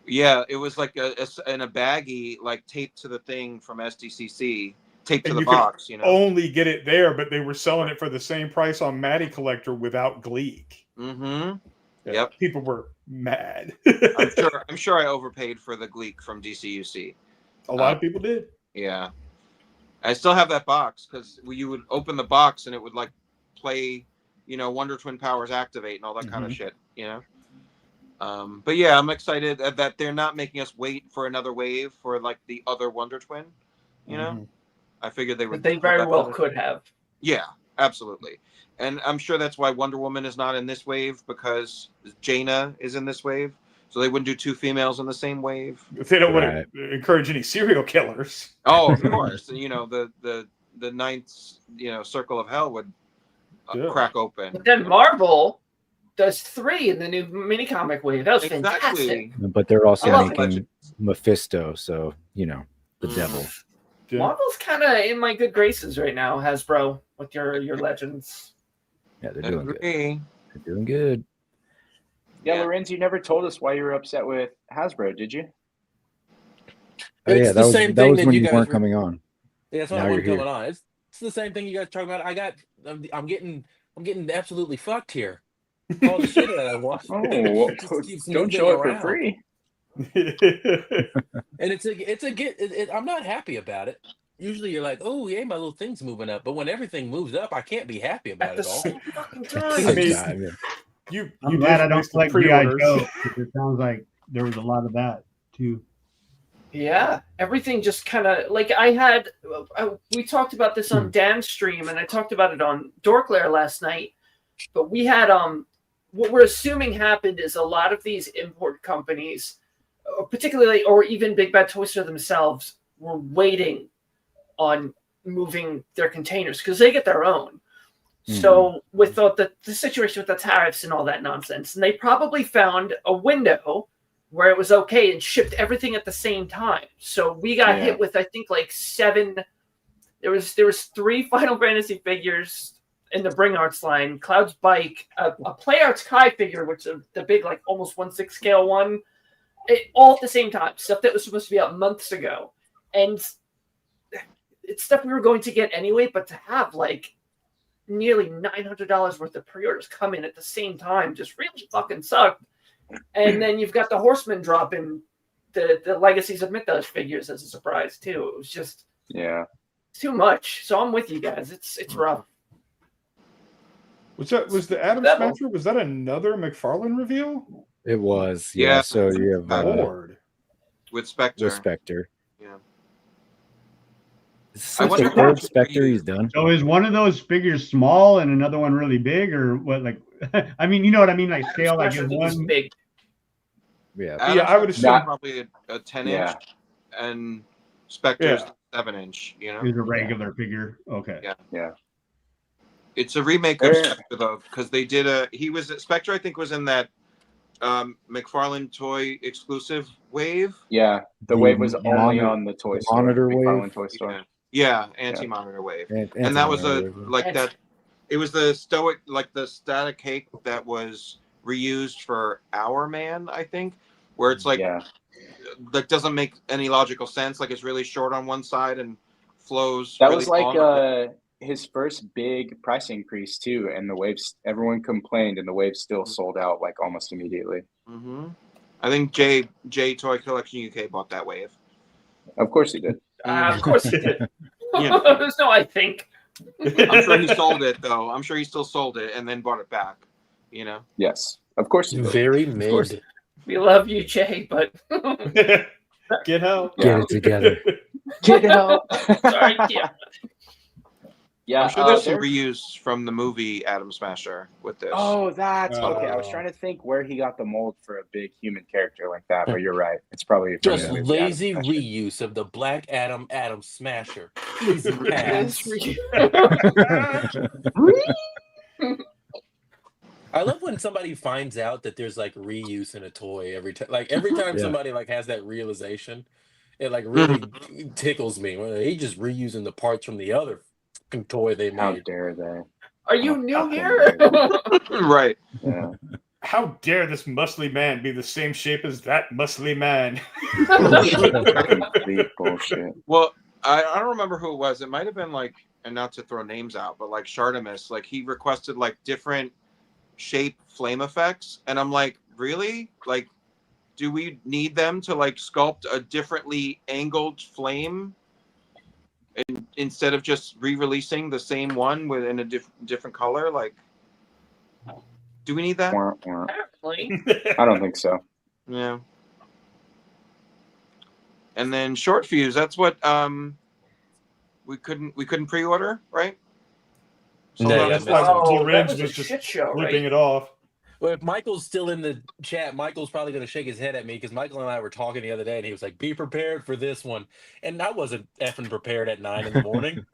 Yeah, it was like in a baggie, like taped to the thing from SDCC. Taped to the box, only get it there, but they were selling it for the same price on Matty Collector without Gleek. Yep. People were mad. I'm sure I overpaid for the Gleek from DCUC. A lot of people did. Yeah. I still have that box because you would open the box and it would like play, Wonder Twin powers activate and all that kind of shit, But yeah, I'm excited that they're not making us wait for another wave for like the other Wonder Twin, I figured they would. But they very well could have. Yeah, absolutely. And I'm sure that's why Wonder Woman is not in this wave, because Jaina is in this wave. So they wouldn't do two females in the same wave. If they don't want to encourage any serial killers. Oh, of course. The ninth, circle of hell would crack open. But then Marvel does 3 in the new mini comic wave. That was fantastic. But they're also making Mephisto, so the devil. Marvel's kind of in my good graces right now, Hasbro, with your legends. Yeah, they're doing good. They're doing good. Yeah, Lorenz, you never told us why you were upset with Hasbro, did you? Oh, yeah, that was when you weren't coming on. Yeah, that's why I wasn't coming on. It's the same thing you guys talking about. I'm getting absolutely fucked here. All the shit that I want. Oh, don't show it for free. And I'm not happy about it. Usually you're like, oh yeah, my little thing's moving up, but when everything moves up, I can't be happy about it all. I'm glad I don't collect G.I. Joe, because it sounds like there was a lot of that too. Yeah, everything just kind of like we talked about this on Dan's stream, and I talked about it on Dork Lair last night. But we had what we're assuming happened is a lot of these import companies, particularly, or even Big Bad Toy Store themselves, were waiting on moving their containers because they get their own. So with the situation with the tariffs and all that nonsense, and they probably found a window where it was okay and shipped everything at the same time. So we got hit with, I think, like 7. There was 3 Final Fantasy figures in the Bring Arts line, Cloud's bike, a Play Arts Kai figure, which is the big, like almost 1/6 scale one, all at the same time. Stuff that was supposed to be out months ago, and it's stuff we were going to get anyway. But to have like nearly $900 worth of pre-orders come in at the same time just really fucking sucked. And then you've got the Horsemen dropping the Legacies of Mythos figures as a surprise too. It was just too much. So I'm with you guys. It's rough. Was the Adam Smasher? Was that another McFarlane reveal? It was, yeah. So you have with Spectre. With Spectre. Yeah. I wonder the third Spectre he's done. So is one of those figures small and another one really big, or what? Like, I mean, you know what I mean? Like scale, like is one big. Yeah, I would assume probably a 10-inch, and Spectre's 7-inch. You know, he's a regular figure. Okay. Yeah. It's a remake of Spectre though, because they did Spectre. I think was in that Mcfarlane Toy exclusive wave. Yeah, the wave was only on the toy store. Monitor McFarlane wave. Toy Store. Yeah, anti-monitor wave, and that was that. It was the static cake that was reused for Our Man, I think, where it's like that doesn't make any logical sense. Like it's really short on one side and flows. That really was like long. His first big price increase too, and the waves. Everyone complained, and the wave still sold out like almost immediately. Mm-hmm. I think J Toy Collection UK bought that wave. Of course he did. Of course he did. Yeah. There's no I think. I'm sure he sold it though. I'm sure he still sold it and then bought it back. You know. Yes, of course he did. Very mid. We love you, Jay, but get out. Get it together. Get out. Sorry, yeah. Yeah, I'm sure there's some reuse from the movie Adam Smasher with this. Oh, that's okay. I was trying to think where he got the mold for a big human character like that, but you're right. It's probably from Just the movie lazy Adam Smasher. reuse of the Black Adam Smasher. Easy pass. I love when somebody finds out that there's like reuse in a toy every time. Like every time somebody like has that realization, it like really tickles me. Well, he just reusing the parts from the other toy they made. How dare they? Are you new here? Right. Yeah. How dare this muscly man be the same shape as that muscly man? Complete bullshit. Well, I don't remember who it was. It might have been like, and not to throw names out, but like Shartimus, like he requested like different shape flame effects, and I'm like, really? Like, do we need them to like sculpt a differently angled flame? And instead of just re-releasing the same one within a different color, like, do we need that? Apparently. I don't think so. Yeah. And then Short Fuse, that's what we couldn't pre-order, right? That's why Lorenz was just ripping it off. Well, if Michael's still in the chat, Michael's probably going to shake his head at me because Michael and I were talking the other day, and he was like, "Be prepared for this one," and I wasn't effing prepared at 9 a.m.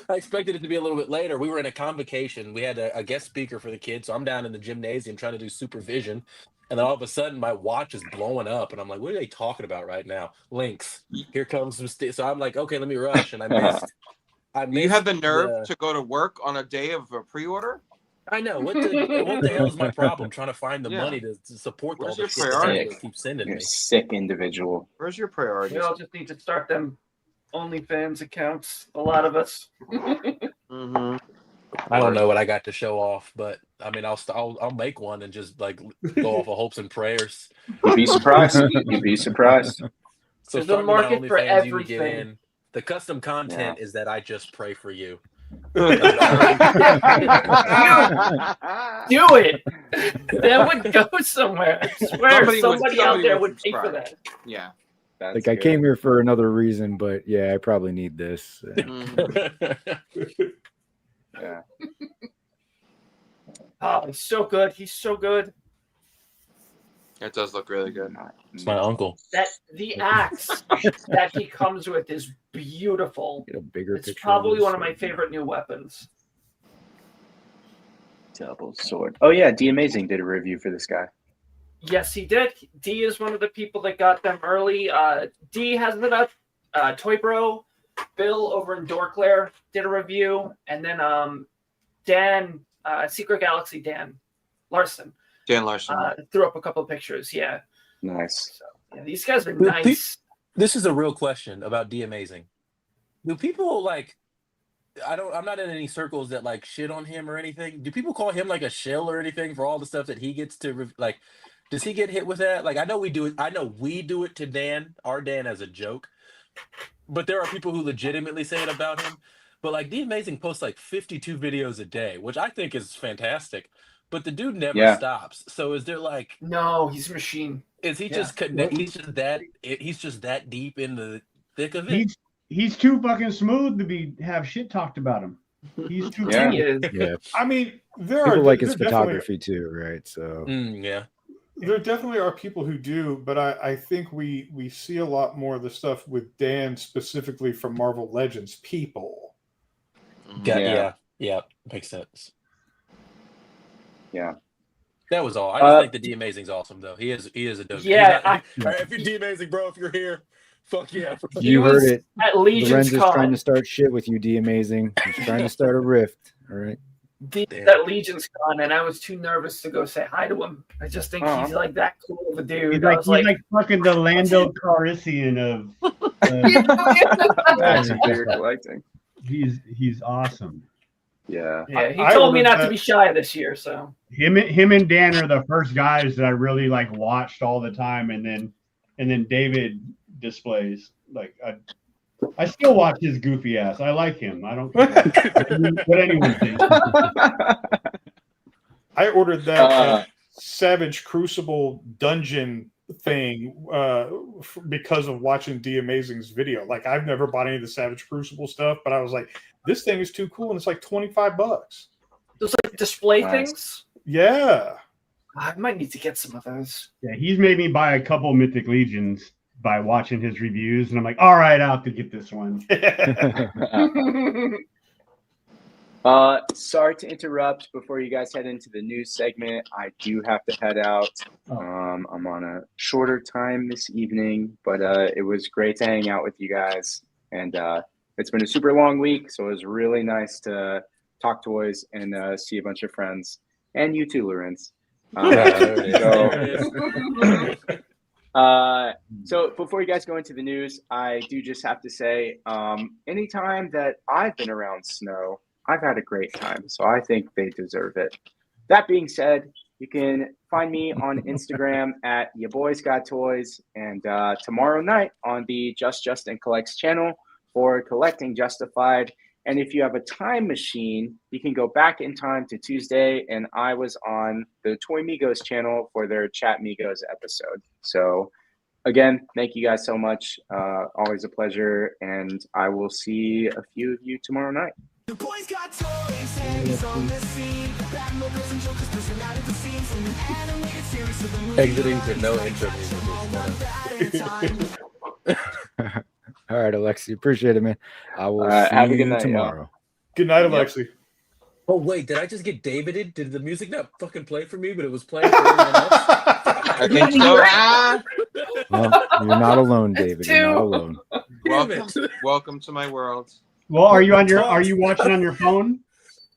I expected it to be a little bit later. We were in a convocation. We had a guest speaker for the kids, so I'm down in the gymnasium trying to do supervision, and then all of a sudden my watch is blowing up, and I'm like, "What are they talking about right now?" Links. Here comes some. So I'm like, "Okay, let me rush," and I missed. You have the nerve to go to work on a day of a pre-order? I know. What the hell is my problem? Trying to find the money to support all the shit they keep sending me. Sick individual. Where's your priority? We all just need to start them OnlyFans accounts. A lot of us. Mm-hmm. I don't know what I got to show off, but I mean, I'll make one and just like go off of hopes and prayers. You'd be surprised. You'd be surprised. So there's a market for everything. Get in. The custom content is that I just pray for you. Do it. That would go somewhere. I swear somebody out there would pay for that. Yeah. That's like good. I came here for another reason, but yeah, I probably need this. Yeah. Oh, he's so good. He's so good. It does look really good. It's my uncle. That the axe that he comes with is beautiful. Get a bigger It's picture probably of one of my favorite new weapons. Double sword. Oh yeah, D Amazing did a review for this guy. Yes, he did. D is one of the people that got them early. D has been up. Toy Bro, Bill over in Dorclair did a review, and then Dan, Secret Galaxy Dan Larson. Dan Larson threw up a couple of pictures. Yeah. Nice. So, yeah, these guys are nice. This is a real question about D Amazing. Do people like? I'm not in any circles that like shit on him or anything. Do people call him like a shill or anything for all the stuff that he gets to like? Does he get hit with that? Like I know we do it. I know we do it to Dan, our Dan, as a joke. But there are people who legitimately say it about him. But like D Amazing posts like 52 videos a day, which I think is fantastic. But the dude never stops. So is there like? No, he's a machine. Is he just connect? He's just that deep in the thick of it. He's too fucking smooth to have shit talked about him. He's too Yeah. I mean, People like his photography too, right? So yeah. There definitely are people who do, but I think we see a lot more of the stuff with Dan specifically from Marvel Legends people. Yeah, makes sense. Yeah. That was all. I just think the D Amazing's awesome though. He is a dope. Yeah. If you're D Amazing, bro, if you're here, fuck yeah. You heard it. At Legion's Lorenzo's Con. trying to start shit with you, D Amazing. He's trying to start a rift. All right. That Legion's Con, and I was too nervous to go say hi to him. I just think he's like that cool of a dude. He's like fucking the Lando Calrissian of. collecting. He's awesome. Yeah. Yeah, he told me not to be shy this year. So him and Dan are the first guys that I really like watched all the time, and then David displays like I still watch his goofy ass. I like him. I don't care what anyone thinks. I ordered that Savage Crucible dungeon thing because of watching D Amazing's video. Like I've never bought any of the Savage Crucible stuff, but I was like, this thing is too cool, and it's like $25. Those like display things. Yeah. I might need to get some of those. Yeah, he's made me buy a couple Mythic Legions by watching his reviews, and I'm like, all right, I'll have to get this one. Sorry to interrupt before you guys head into the news segment. I do have to head out. I'm on a shorter time this evening, but it was great to hang out with you guys. And it's been a super long week, so it was really nice to talk toys and see a bunch of friends. And you too, Lorenz. So before you guys go into the news, I do just have to say, anytime that I've been around snow, I've had a great time. So I think they deserve it. That being said, you can find me on Instagram at yaboysgottoys, and tomorrow night on the Just Justin Collects channel for Collecting Justified. And if you have a time machine, you can go back in time to Tuesday, and I was on the Toy Migos channel for their Chat Migos episode. So again, thank you guys so much. Always a pleasure, and I will see a few of you tomorrow night. The boys got toys and he's on the scene. Batman girls and jokers pushing out of the scenes from an animated series to the movie. Exiting to no intro music. All right, Alexi. Appreciate it, man. I will have see a good you night, tomorrow. Good night, Alexi. Oh wait, did I just get Davided? Did the music not fucking play for me, but it was playing for everyone else? I think so. Well, you're not alone, David. You're not alone. Welcome to my world. Well, are you watching on your phone?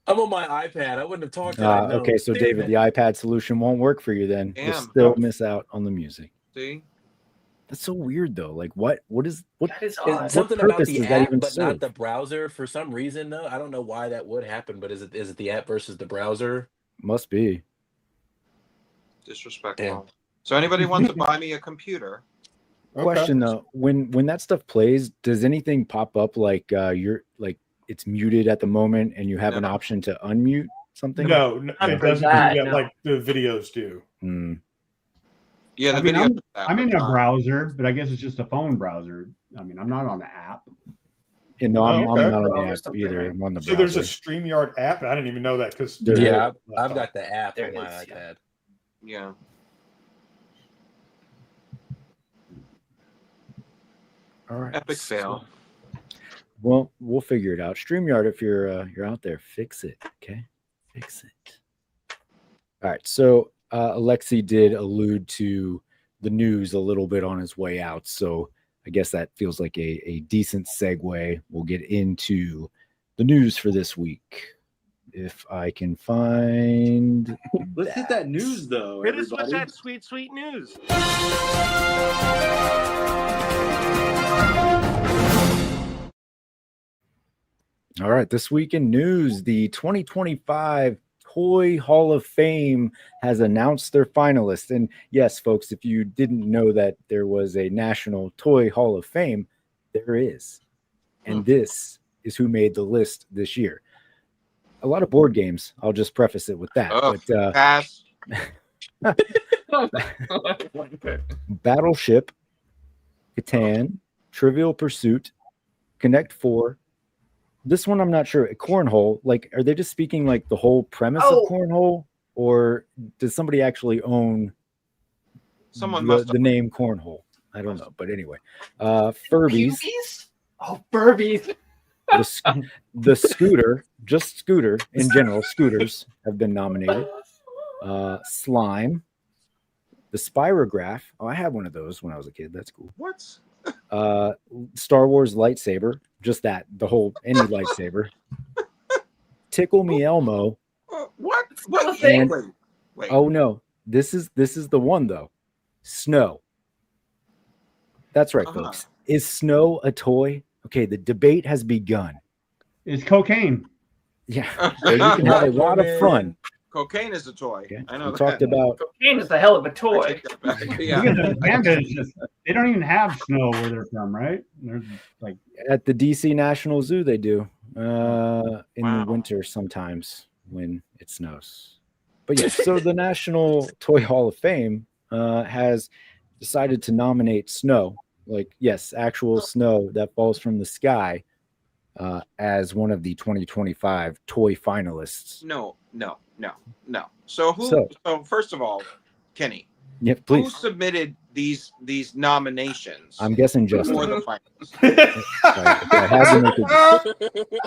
I'm on my iPad. I wouldn't have talked to that. Okay, so David, the iPad solution won't work for you then. You'll still miss out on the music. See? That's so weird though. Like what is that is what something about purpose the does that app, even but serve? not the browser for some reason though. I don't know why that would happen, but is it the app versus the browser? Must be. Disrespectful. Damn. So anybody want to buy me a computer? Question though, when that stuff plays, does anything pop up like you're like it's muted at the moment and you have an option to unmute something? No, it doesn't do that like the videos do. Yeah, I mean, I'm in a browser, but I guess it's just a phone browser. I mean, I'm not on the app. And no, I'm Oh, okay. not on the app either. I'm on the So there's a browser. StreamYard app, and I didn't even know that because Yeah, I've got the app on my iPad. Yeah. All right. Epic fail. Well, we'll figure it out. StreamYard, if you're out there, fix it. Okay, fix it. All right. So Alexi did allude to the news a little bit on his way out, so I guess that feels like a decent segue. We'll get into the news for this week. If I can find. Let's hit that news though. Hit us with everybody. that sweet, sweet news. All right, this week in news, the 2025 Toy Hall of Fame has announced their finalists. And yes, folks, if you didn't know that there was a National Toy Hall of Fame, there is. And this is who made the list this year. A lot of board games. I'll just preface it with that. Pass. Battleship, Catan, Trivial Pursuit, Connect 4. This one I'm not sure. Cornhole, like, are they just speaking like the whole premise of Cornhole, or does somebody actually own the name Cornhole? I don't know, but anyway, Furbies. Oh, Furbies. The scooter, just scooter in general, scooters have been nominated. Slime, the Spirograph. Oh, I had one of those when I was a kid. That's cool. What? Star Wars lightsaber, just that, the whole any lightsaber. Tickle Me Elmo. What? And, Wait. oh no, this is the one though. Snow. That's right, folks. Is snow a toy? Okay, the debate has begun. It's cocaine. Yeah, so you can have a lot of fun. Cocaine is a toy. Okay. I know We talked about Cocaine is a hell of a toy. Yeah. Because Atlanta is just, they don't even have snow where they're from, right? They're like at the DC National Zoo, they do in the winter sometimes when it snows. But yes, so the National Toy Hall of Fame has decided to nominate snow, like yes, actual snow that falls from the sky, as one of the 2025 toy finalists. No. So first of all, Kenny. Yeah, please. Who submitted these nominations? I'm guessing Justin. For the finalists. I had to make it.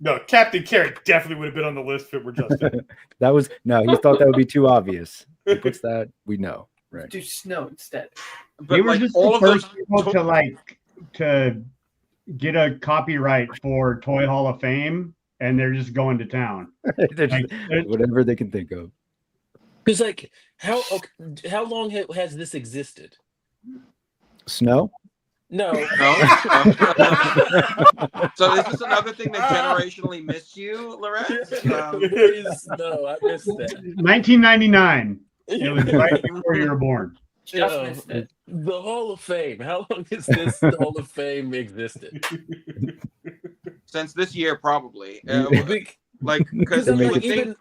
No, Captain Carrot definitely would have been on the list if it were Justin. That was no, he thought that would be too obvious. He puts that, we know, right? Do snow instead. they were just the first people to get a copyright for Toy Hall of Fame, and they're just going to town. Whatever they can think of. Because like how long has this existed? Snow? No. So is this another thing that generationally missed you, Lorenz? No, I missed that. 1999. It was right before you were born. The Hall of Fame. How long has this Hall of Fame existed? Since this year, probably. Because you would think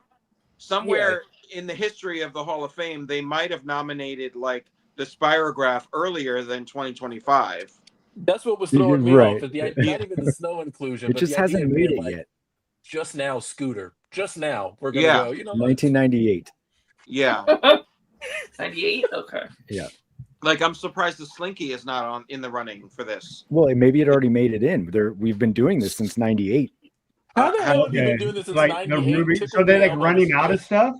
somewhere in the history of the Hall of Fame, they might have nominated like the Spirograph earlier than 2025. That's what was throwing me right. off. Not even the snow inclusion. It but just the idea hasn't of made being it like, yet. Just now, Scooter. Just now, we're gonna go. You know, 1998. Yeah. 98. Okay. Yeah. Like I'm surprised the Slinky is not in the running for this. Well, maybe it already made it in. We've been doing this since '98. How the hell have you been doing this since like the 98? Ruby, so they're like running out of stuff.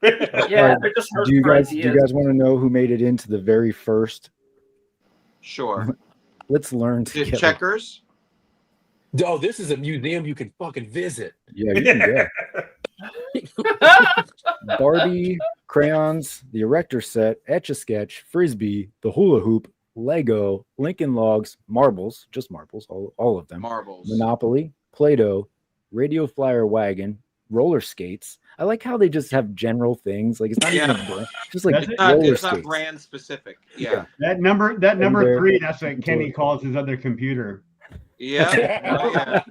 Yeah, they're just Do you guys want to know who made it into the very first? Sure. Let's learn Did together. Checkers? Oh, this is a museum you can fucking visit. Yeah, you can go. Barbie, crayons, the Erector set, Etch-a-Sketch, Frisbee, the hula hoop, Lego, Lincoln Logs, marbles, just marbles, all of them. Marbles. Monopoly, Play-Doh, Radio Flyer Wagon, roller skates. I like how they just have general things. Like it's not even a brand, just like roller it's not skates. brand specific. Yeah. That number they're- 3, that's what Kenny calls his other computer. Yeah.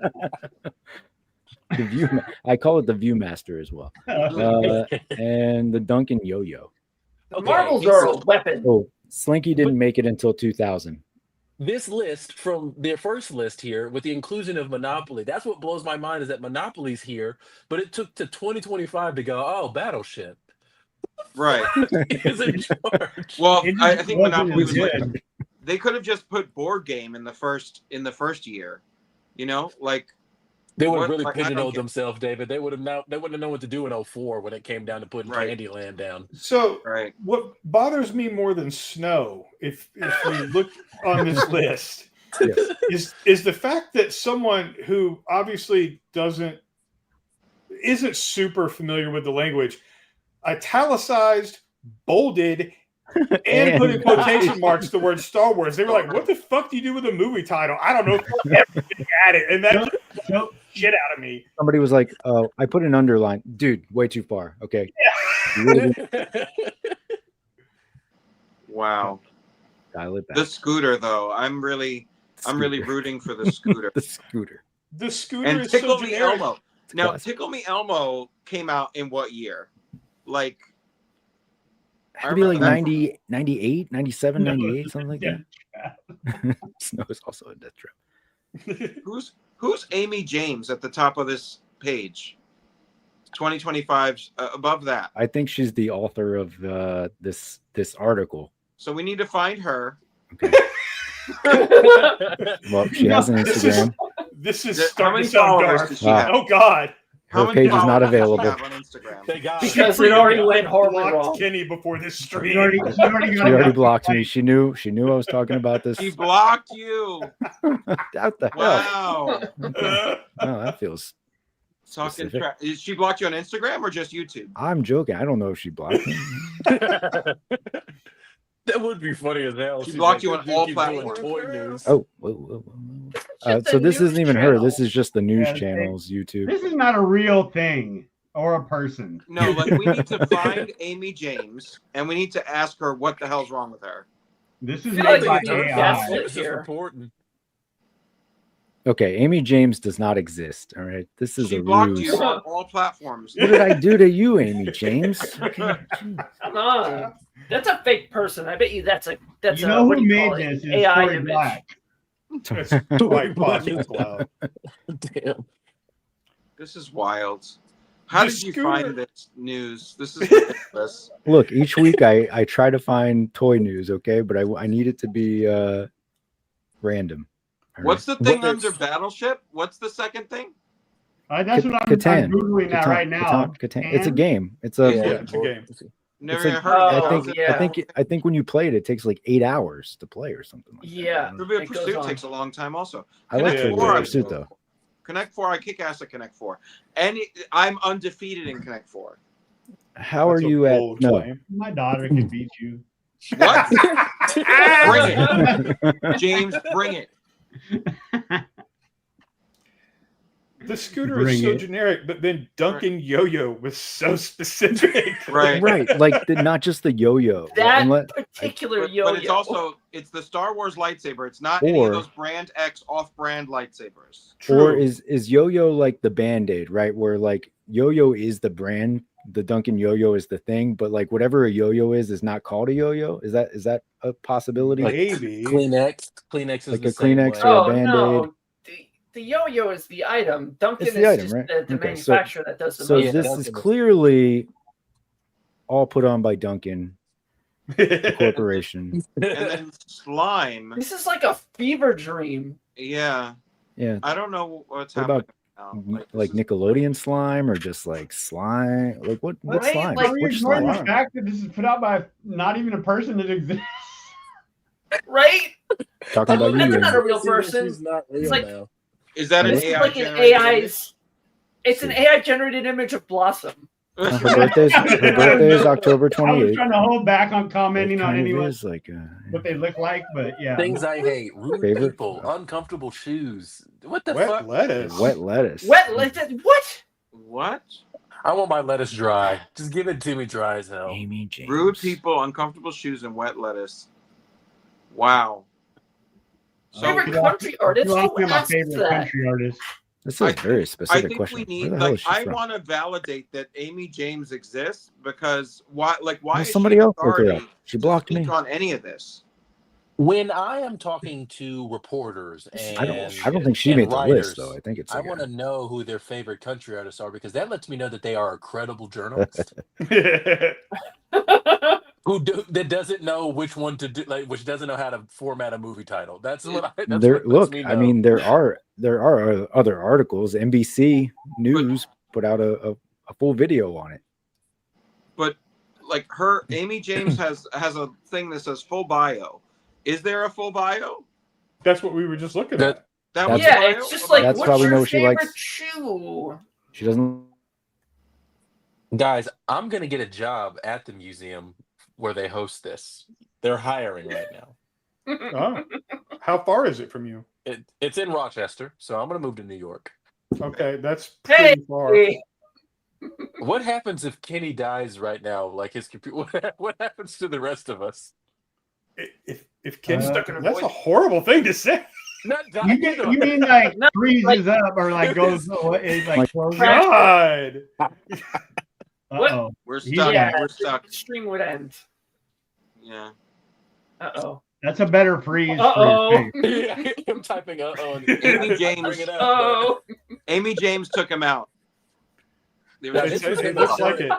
The View, I call it the Viewmaster as well. And the Duncan Yo-Yo. Marbles are a weapon. Oh, Slinky didn't make it until 2000. this list from their first list here with the inclusion of Monopoly. That's what blows my mind is that Monopoly's here, but it took to 2025 to go, oh, Battleship. Right. Is in charge. Well, It I just think wasn't Monopoly as was like, good. they could have just put board game in the first year. You know, like They would what- have really like, I don't pigeonholed get- themselves, David. They wouldn't have known what to do in 04 when it came down to putting Right. Candyland down. So Right. what bothers me more than snow, if we look on this list, is the fact that someone who obviously isn't super familiar with the language, italicized, bolded, and put in quotation marks the word Star Wars. They were like, "What the fuck do you do with a movie title?" I don't know. Everything at it, and that just shit out of me. Somebody was like, "Oh, I put an underline, dude. Way too far." Okay. Wow. Dial it back. The scooter, though, I'm really rooting for the scooter. The scooter. The scooter And is Tickle so Me generic. Elmo. Now, classic. Tickle Me Elmo came out in what year? Like, Had to be like remember that. 90, 98, 97, 98, something like that. Snow is also a death trap. Who's Amy James at the top of this page? 2025's above that. I think she's the author of this article. So we need to find her. Well, she has an Instagram. This is How starting many to sound followers dark. does she have? Oh God! How Her many page is not followers does she available. have on Instagram? Because it already went horribly Blocked wrong. Kenny before this stream. She already She already blocked me. She knew I was talking about this. She blocked you. What the hell? Wow. Oh, that feels Talking specific. Is she blocked you on Instagram or just YouTube? I'm joking. I don't know if she blocked me. That would be funny as hell. She She's blocked like, you on "This all dude keeps doing platforms." Toy news. Oh, whoa. Just So a this news isn't even her. channel. This is just the news Yeah, channels, YouTube. This is not a real thing or a person. No, like we need to find Amy James and we need to ask her what the hell's wrong with her. This is I feel made like by we can AI. guess It's it just here. important. Okay, Amy James does not exist. All right, this is She a blocked ruse. you on all platforms. What did I do to you, Amy James? Okay, geez. Come on. That's a fake person. I bet you that's a You know what who do you made call it? this? Is AI Tory image. Black. That's quite possible. Damn. This is wild. How The did you scooter- find this news? This is ridiculous. Look, each week I try to find toy news, okay, but I need it to be random. All What's right? the thing under Battleship? What's the second thing? That's what I'm Catan. Googling that Catan, right now. Catan. It's a game. It's a. Yeah, it's a game. Never It's even like- heard of Oh, it. yeah. I think when you play it, it takes like 8 hours to play or something like that. Yeah. Trivial It goes Pursuit on. takes a long time also. I like Connect Trivial Four, Pursuit though. Connect 4, I kick ass at Connect 4. And I'm undefeated in Connect 4. How are That's a you at? bold No, claim. My daughter can beat you. What? Bring it. James, bring it. The scooter Bring is so it. generic, but then Duncan Yo-Yo was so specific. Right. right? Like not just the yo-yo. That Unless- particular But yo-yo. it's also it's the Star Wars lightsaber. It's not any Or- of those Brand X off-brand lightsabers. Or True. is yo-yo like the Band-Aid, right? Where like yo-yo is the brand, the Duncan yo-yo is the thing, but like whatever a yo-yo is not called a yo-yo. Is that a possibility? Maybe. Kleenex is Like the a same Kleenex way. or a Oh Band-Aid. no. The yo-yo is the item. Duncan It's is the item, just right? the Okay, so- manufacturer that does the So most. this Duncan is is- clearly all put on by Duncan, the corporation. And then slime. This is like a fever dream. Yeah. Yeah. I don't know what's What happening about now. like Nickelodeon slime or just like slime? Like what Right? slime? Like- Are you Which ignoring slime? the fact that this is put out by not even a person that exists? Right? Talking about you. That's and- not a real person. She's not real It's like- now. Is that an This is AI like an generated AI's. It's an AI generated image of Blossom. image? Her birthday is October I was 28th. trying to hold back on It commenting on kind of anyone is like what they look like, but yeah. Things I hate: rude Favorite? people, uncomfortable shoes. What the Wet fuck? lettuce. wet lettuce. What? What? I want my lettuce dry. Just give it to me dry as hell. Amy James. Rude people, uncomfortable shoes, and wet lettuce. Wow. So Favorite country artist? You asked Who me my asked favorite that? country artist. This is a very I specific think question. we Where need the hell is like she I from? want to validate that Amy James exists because why There's is somebody she else. Okay, authority she to blocked speak me. on any of this? When I am talking to reporters I and don't think she made the list though. writers, I think it's I like want to know who their favorite country artists are because that lets me know that they are a credible journalist that doesn't know which one to do, like which doesn't know how to format a movie title. That's what lets me know. I mean, there are other articles. NBC News put out a full video on it. But like Amy James has a thing that says full bio. Is there a full bio? That's what we were just looking at. It's just like that's what's why we your know she favorite likes. shoe? She doesn't. Guys, I'm gonna get a job at the museum where they host this. They're hiring right now. Oh. How far is it from you? It's in Rochester, so I'm gonna move to New York. Okay, that's pretty far. What happens if Kenny dies right now? Like his computer. What happens to the rest of us? If Ken's stuck in a that's a horrible thing to say. You mean like freezes up or like goes away, like closes? God. Uh-oh. We're stuck. Yeah, We're stuck. The stream would end. Yeah. Uh-oh. That's a better freeze. Uh-oh. I'm typing uh-oh. Amy James. Bring it up, Oh. Amy James took him out. It looks like it.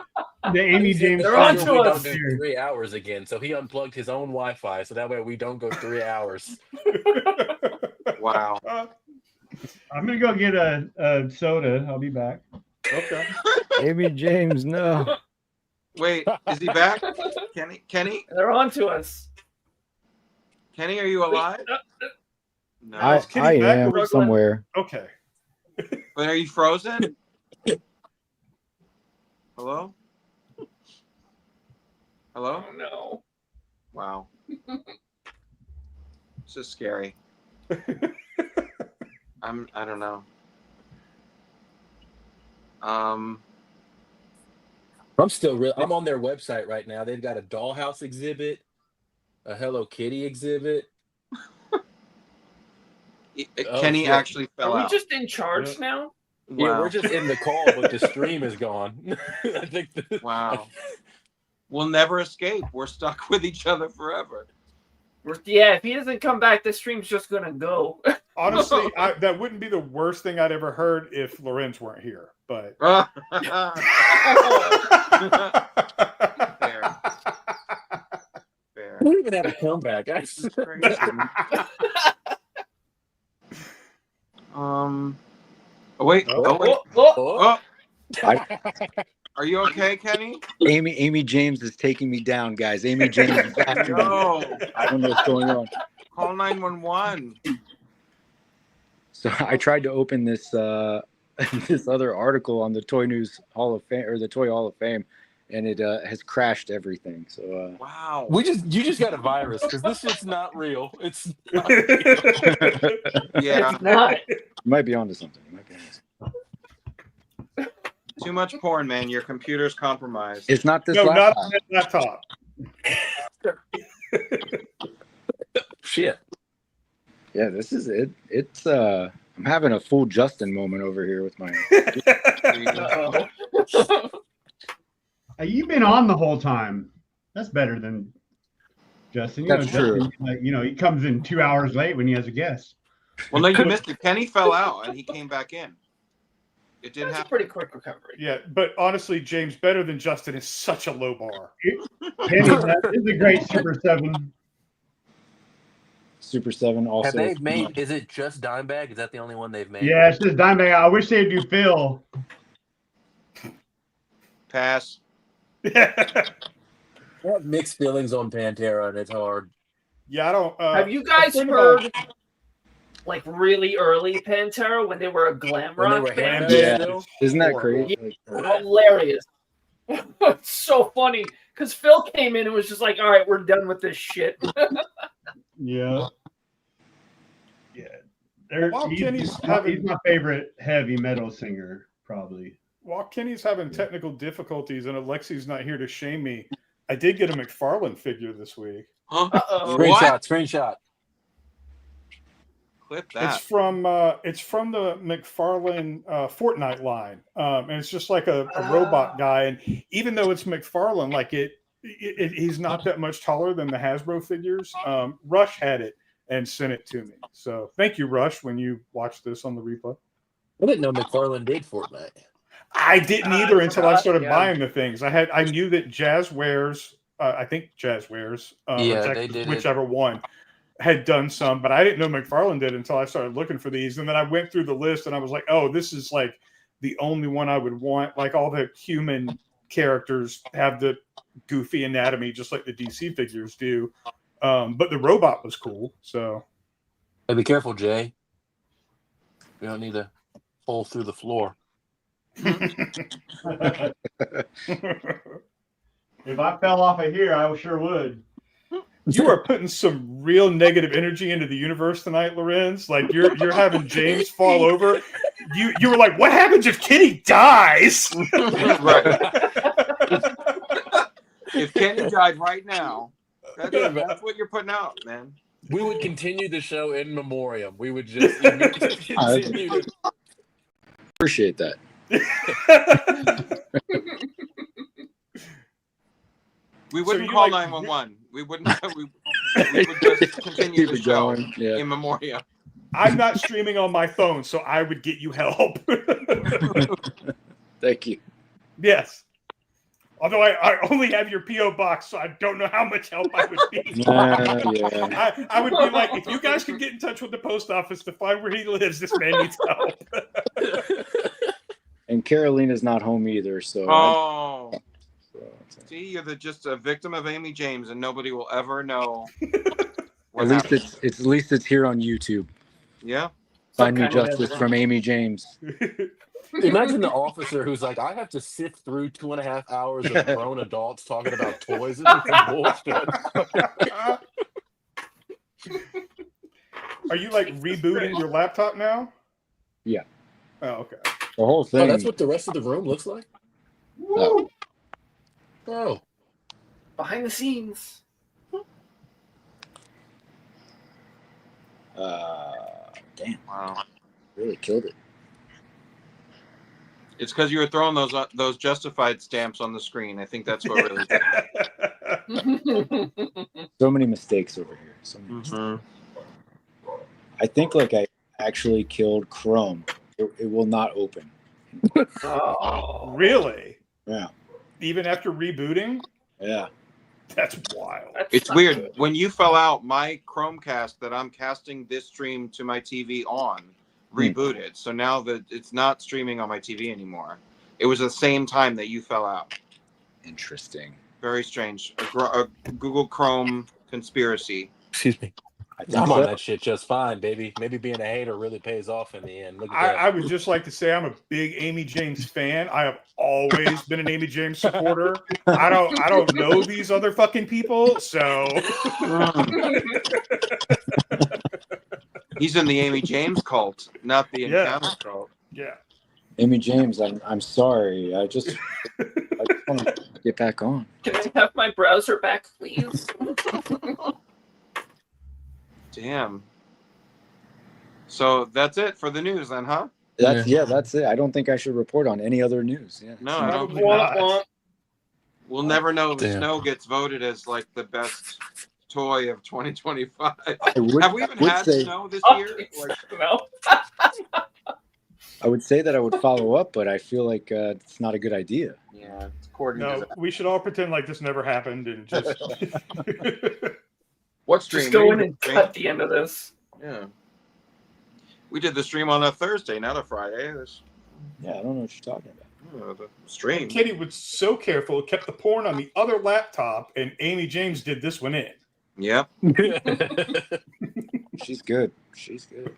The Amy James. They're on to us. Don't do 3 hours again, so he unplugged his own Wi-Fi, so that way we don't go 3 hours. Wow. I'm gonna go get a soda. I'll be back. Okay. Amy James, no. Wait, is he back? Kenny? They're on to us. Kenny, are you alive? No. I am somewhere. Okay. But are you frozen? Hello? Hello? Oh, no. Wow. This is scary. I don't know. I'm on their website right now. They've got a dollhouse exhibit, a Hello Kitty exhibit. Kenny actually fell Are we out. just in charge now? Yeah, Wow. we're just in the call, but the stream is gone. I think Wow. We'll never escape. We're stuck with each other forever. Yeah, if he doesn't come back, the stream's just gonna go. Honestly, that wouldn't be the worst thing I'd ever heard if Lorenz weren't here. But Fair. we don't even have a comeback. Oh wait. Are you okay, Kenny? Amy James is taking me down, guys. Amy James is after me. No. I don't know what's going on. Call 911. So I tried to open this this other article on the Toy News Hall of Fame or the Toy Hall of Fame, and it has crashed everything. So wow, you just got a virus because this shit's not real. It's not real. Yeah, it's not. You might be onto something. You might be onto something. Too much porn, man. Your computer's compromised. It's not this no, laptop. not on that laptop. Shit. Yeah, this is it. It's I'm having a full Justin moment over here with my. You've been on the whole time. That's better than Justin. That's true. Justin, he comes in 2 hours late when he has a guest. Well, no, you missed it. Kenny fell out and he came back in. It didn't That's happen. a pretty quick recovery. Yeah, but honestly, James, better than Justin is such a low bar. Kenny, that is a great Super 7. Super 7 also. Have they made? Is it just Dimebag? Is that the only one they've made? Yeah, it's just Dimebag. I wish they'd do Phil. Pass. I have mixed feelings on Pantera, and it's hard. Yeah, I don't. Have you guys heard like really early Pantera when they were a glam rock band? Yeah, isn't that crazy? Yeah, hilarious. It's so funny because Phil came in and was just like, "All right, we're done with this shit." Yeah. He's my favorite heavy metal singer, probably. While Kenny's having technical difficulties and Alexi's not here to shame me, I did get a Mcfarlane figure this week. Huh? Screenshot. Clip that. It's from the Mcfarlane Fortnite line, and it's just like a robot guy. And even though it's Mcfarlane, like it He's not that much taller than the Hasbro figures. Rush had it and sent it to me. So thank you, Rush, when you watch this on the replay. I didn't know McFarlane did Fortnite. I didn't either until I started buying the things. I knew that Jazz Wears, I think Jazz Wears, or they did whichever one, had done some, but I didn't know McFarlane did until I started looking for these. And then I went through the list and I was like, oh, this is like the only one I would want. Like all the human characters have the goofy anatomy just like the DC figures do. But the robot was cool. So Hey, be careful, Jay. We don't need to fall through the floor. If I fell off of here, I sure would. You are putting some real negative energy into the universe tonight, Lorenz. Like you're having James fall over. You were like, what happens if Kenny dies? Right. If Kenny died right now, that's what you're putting out, man. We would continue the show in memoriam. We would just continue to... Appreciate that. We wouldn't call 911. We wouldn't. We would just continue the show in memoriam. I'm not streaming on my phone, so I would get you help. Thank you. Yes. Although I only have your P.O. box, so I don't know how much help I would be. I would be like, if you guys could get in touch with the post office to find where he lives, this man needs help. And Carolina's not home either, so. Oh. See, you're just a victim of Amy James, and nobody will ever know. At least it's here on YouTube. Yeah. Find me justice from Amy James. Imagine the officer who's like, I have to sift through 2.5 hours of grown adults talking about toys. This is some bullshit. Are you like rebooting your laptop now? Yeah. Oh, okay. The whole thing. Oh, that's what the rest of the room looks like? No. Oh. Behind the scenes. Damn. Wow. Really killed it. It's because you were throwing those justified stamps on the screen. I think that's what really did it. So many mistakes over here. So many mistakes. I think like I actually killed Chrome. It will not open. Oh, really? Yeah. Even after rebooting? Yeah. That's wild. It's weird. When you fell out, my Chromecast that I'm casting this stream to my TV on rebooted. So now that it's not streaming on my TV anymore. It was the same time that you fell out. Interesting. Very strange. A Google Chrome conspiracy. Excuse me. I'm on that shit just fine, baby. Maybe being a hater really pays off in the end. Look at that. I would just like to say I'm a big Amy James fan. I have always been an Amy James supporter. I don't know these other fucking people, so He's in the Amy James cult, not the Encounter cult. Yeah. Amy James, I'm sorry. I just want to get back on. Can I have my browser back, please? Damn. So that's it for the news then, huh? That's it. I don't think I should report on any other news. Yeah. No, I don't think not. We'll never know if Snow gets voted as like the best toy of 2025. Have we even had Snow this year? No. I would say that I would follow up, but I feel like it's not a good idea. Yeah, it's according to that. We should all pretend like this never happened and just What stream? Just go in and cut the end of this. Yeah. We did the stream on a Thursday, not a Friday. Yeah, I don't know what you're talking about. The stream. Kitty was so careful, kept the porn on the other laptop, and Amy James did this one in. Yep. She's good. She's good.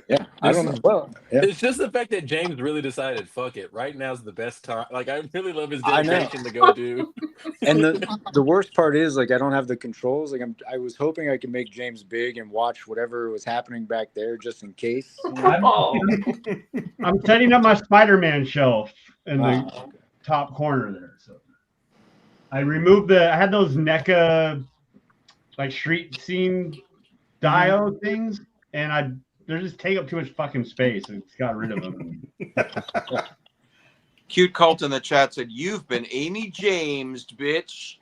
Yeah, I don't know. Well, it's just the fact that James really decided, fuck it, right now's the best time. Like, I really love his dedication to go do. And the worst part is, like, I don't have the controls. Like, I was hoping I could make James big and watch whatever was happening back there, just in case. I'm setting up my Spider-Man shelf in the top corner there. So I removed I had those NECA like street scene diode things, and they just take up too much fucking space, and it's got rid of them. Cute Cult in the chat said, "You've been Amy Jamesed, bitch."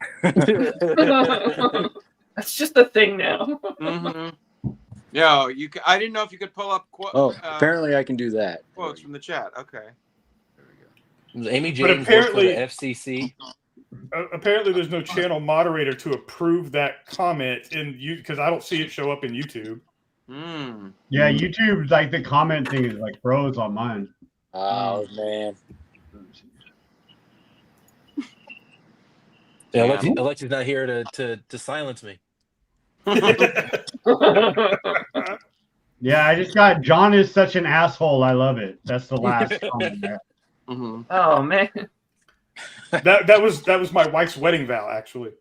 That's just a thing now. Yeah, I didn't know if you could pull up. Apparently I can do that. Quotes from the chat. Okay. Amy James works for the FCC. Apparently, there's no channel moderator to approve that comment in you because I don't see it show up in YouTube. Yeah, YouTube's like the comment thing is like froze on mine. Oh man. Yeah, Alexi's not here to silence me. Yeah, I just got John is such an asshole. I love it. That's the last comment there. Oh man. That was my wife's wedding vow, actually.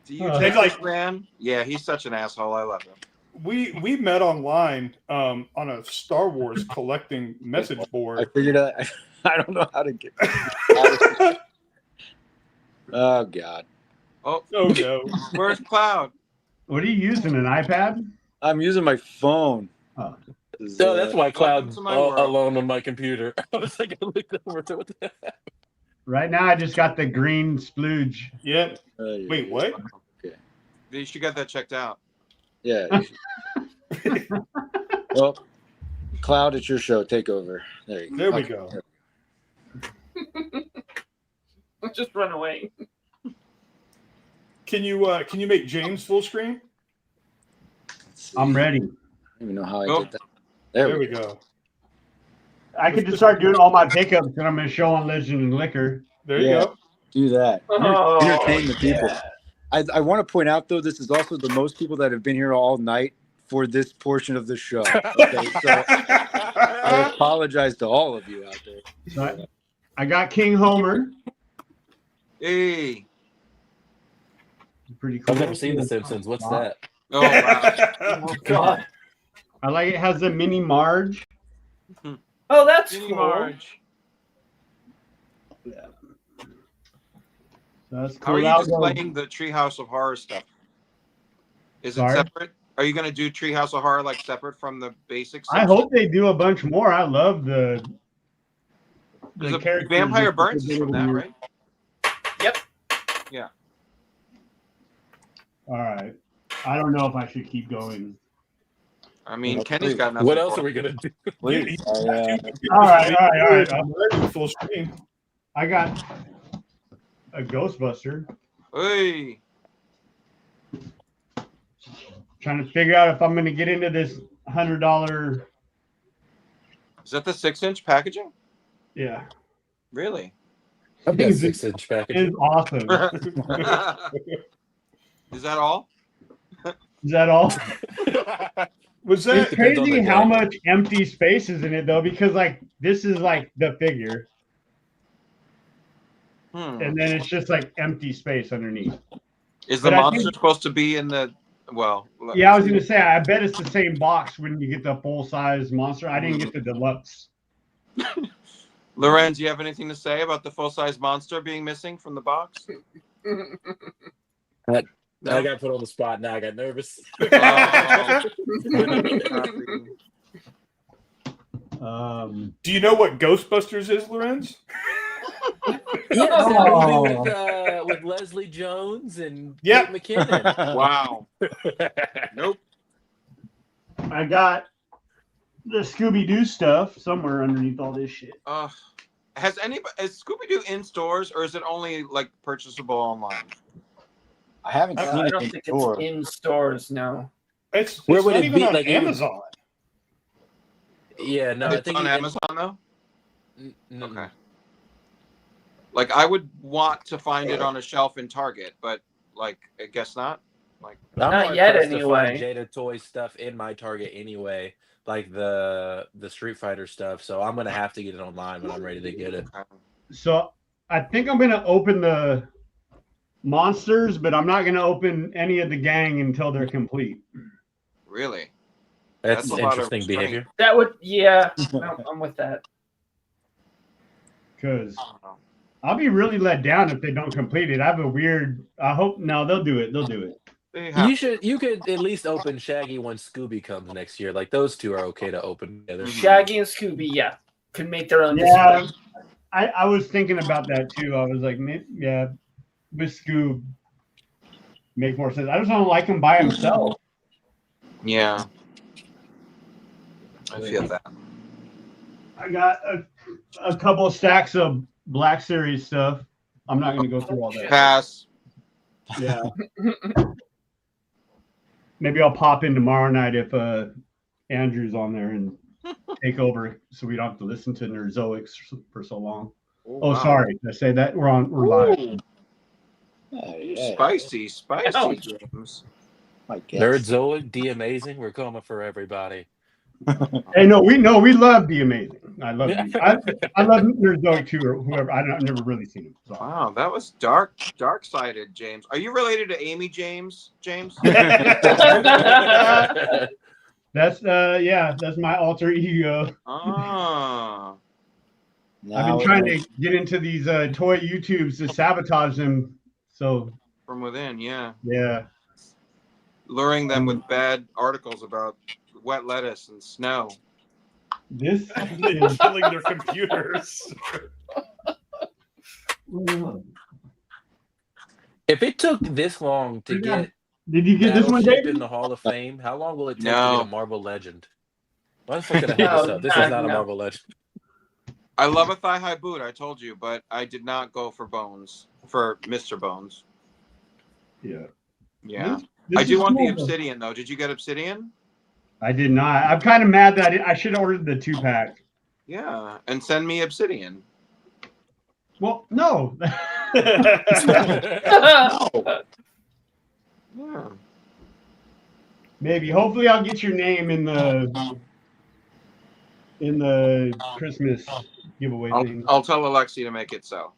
Do you take like man? Yeah, he's such an asshole. I love him. We met online on a Star Wars collecting message board. I figured out. I don't know how to get. Oh God. Oh no. Where's Cloud? What are you using? An iPad? I'm using my phone. Oh. So that's why Cloud's alone on my computer. I was like, I looked over to what the heck? Right now, I just got the green splooge. Yep. Wait, what? Okay. You should get that checked out. Yeah. Well, Cloud, it's your show. Take over. There you go. There we go. Just run away. Can you make James full screen? I'm ready. I don't even know how I did that. There we go. I could just start doing all my pickups that I'm going to show on Legend and Liquor. There you go. Do that. Oh, Entertain the people. I want to point out, though, this is also the most people that have been here all night for this portion of the show. Okay, so I apologize to all of you out there. So I got King Homer. Hey. Pretty cool. I've never seen The Simpsons. What's that? Oh, wow. Oh God. I like it has a mini Marge. Oh, that's Mini cool. Marge. Yeah. That's How cool. are you displaying the Treehouse of Horror stuff? Is it separate? Are you going to do Treehouse of Horror like separate from the basics? I hope they do a bunch more. I love the characters. Vampire Burns is from that, right? Yep. Yeah. All right. I don't know if I should keep going. I mean, Kenny's got nothing. What else are we gonna do? All right. I'm ready full screen. I got a Ghostbuster. Hey. Trying to figure out if I'm going to get into this $100. Is that the 6-inch packaging? Yeah. Really? I've got 6-inch packaging. It's awesome. Is that all? Is that all? Was that it's crazy how much empty space is in it though, because like this is like the figure, and then it's just like empty space underneath. Is the monster supposed to be in the? Well, yeah, I was gonna say I bet it's the same box when you get the full size monster. I didn't get the deluxe. Lorenz, you have anything to say about the full size monster being missing from the box? I got put on the spot. Now I got nervous. Do you know what Ghostbusters is, Lorenz? Yeah, with Leslie Jones and Kate McKinnon. Wow. Nope. I got the Scooby-Doo stuff somewhere underneath all this shit. Is Scooby-Doo in stores or is it only like purchasable online? I haven't seen I it don't in think store. it's in stores. No. Where would it be? Like Amazon. Yeah, no, It's I think on Amazon though. Okay. Like I would want to find it on a shelf in Target, but like I guess not. Like not yet anyway. Jada Toys stuff in my Target anyway, like the Street Fighter stuff. So I'm gonna have to get it online when I'm ready to get it. So I think I'm gonna open the monsters, but I'm not gonna open any of the gang until they're complete. Really? That's interesting behavior. That would, yeah. I'm with that. Because I'll be really let down if they don't complete it. I have a weird. I hope no, they'll do it. They'll do it. They have You could at least open Shaggy when Scooby comes next year. Like those two are okay to open together. Shaggy and Scooby, yeah, could make their own Yeah, display. I was thinking about that too. I was like, yeah, with Scoob make more sense. I just don't like him by himself. Yeah. I feel that. I got a couple of stacks of Black Series stuff. I'm not going to go through all that. Pass. Yeah. Maybe I'll pop in tomorrow night if Andrew's on there and take over, so we don't have to listen to Nerzoics for so long. Oh, wow. sorry. Did I say that? We're live. Spicy, James. Nerdzoic, D Amazing. We're coming for everybody. Hey, no, we love the Amazing. I love I love Nerzoic too, or whoever. I've never really seen him. So. Wow, that was dark-sided, James. Are you related to Amy James? James? That's that's my alter ego. Ah. I've been trying to get into these toy YouTubes to sabotage them. So From within, yeah. Yeah. Luring them with bad articles about wet lettuce and snow. This is killing their computers. If it took this long to get Did you get this one, Battleship David? in the Hall of Fame, how long will it take to No. get a Marvel Legend? Why the fuck did I hate this up? This is not a Marvel Legend. I love a thigh-high boot, I told you, but I did not go for Bones, for Mr. Bones. Yeah. Yeah. This I do is want the cool, though. Obsidian, though. Did you get Obsidian? I did not. I'm kind of mad that I should have ordered the 2-pack. Yeah. And send me Obsidian. Well, no. Yeah. Maybe. Hopefully, I'll get your name in the Christmas giveaway thing. I'll tell Alexi to make it so.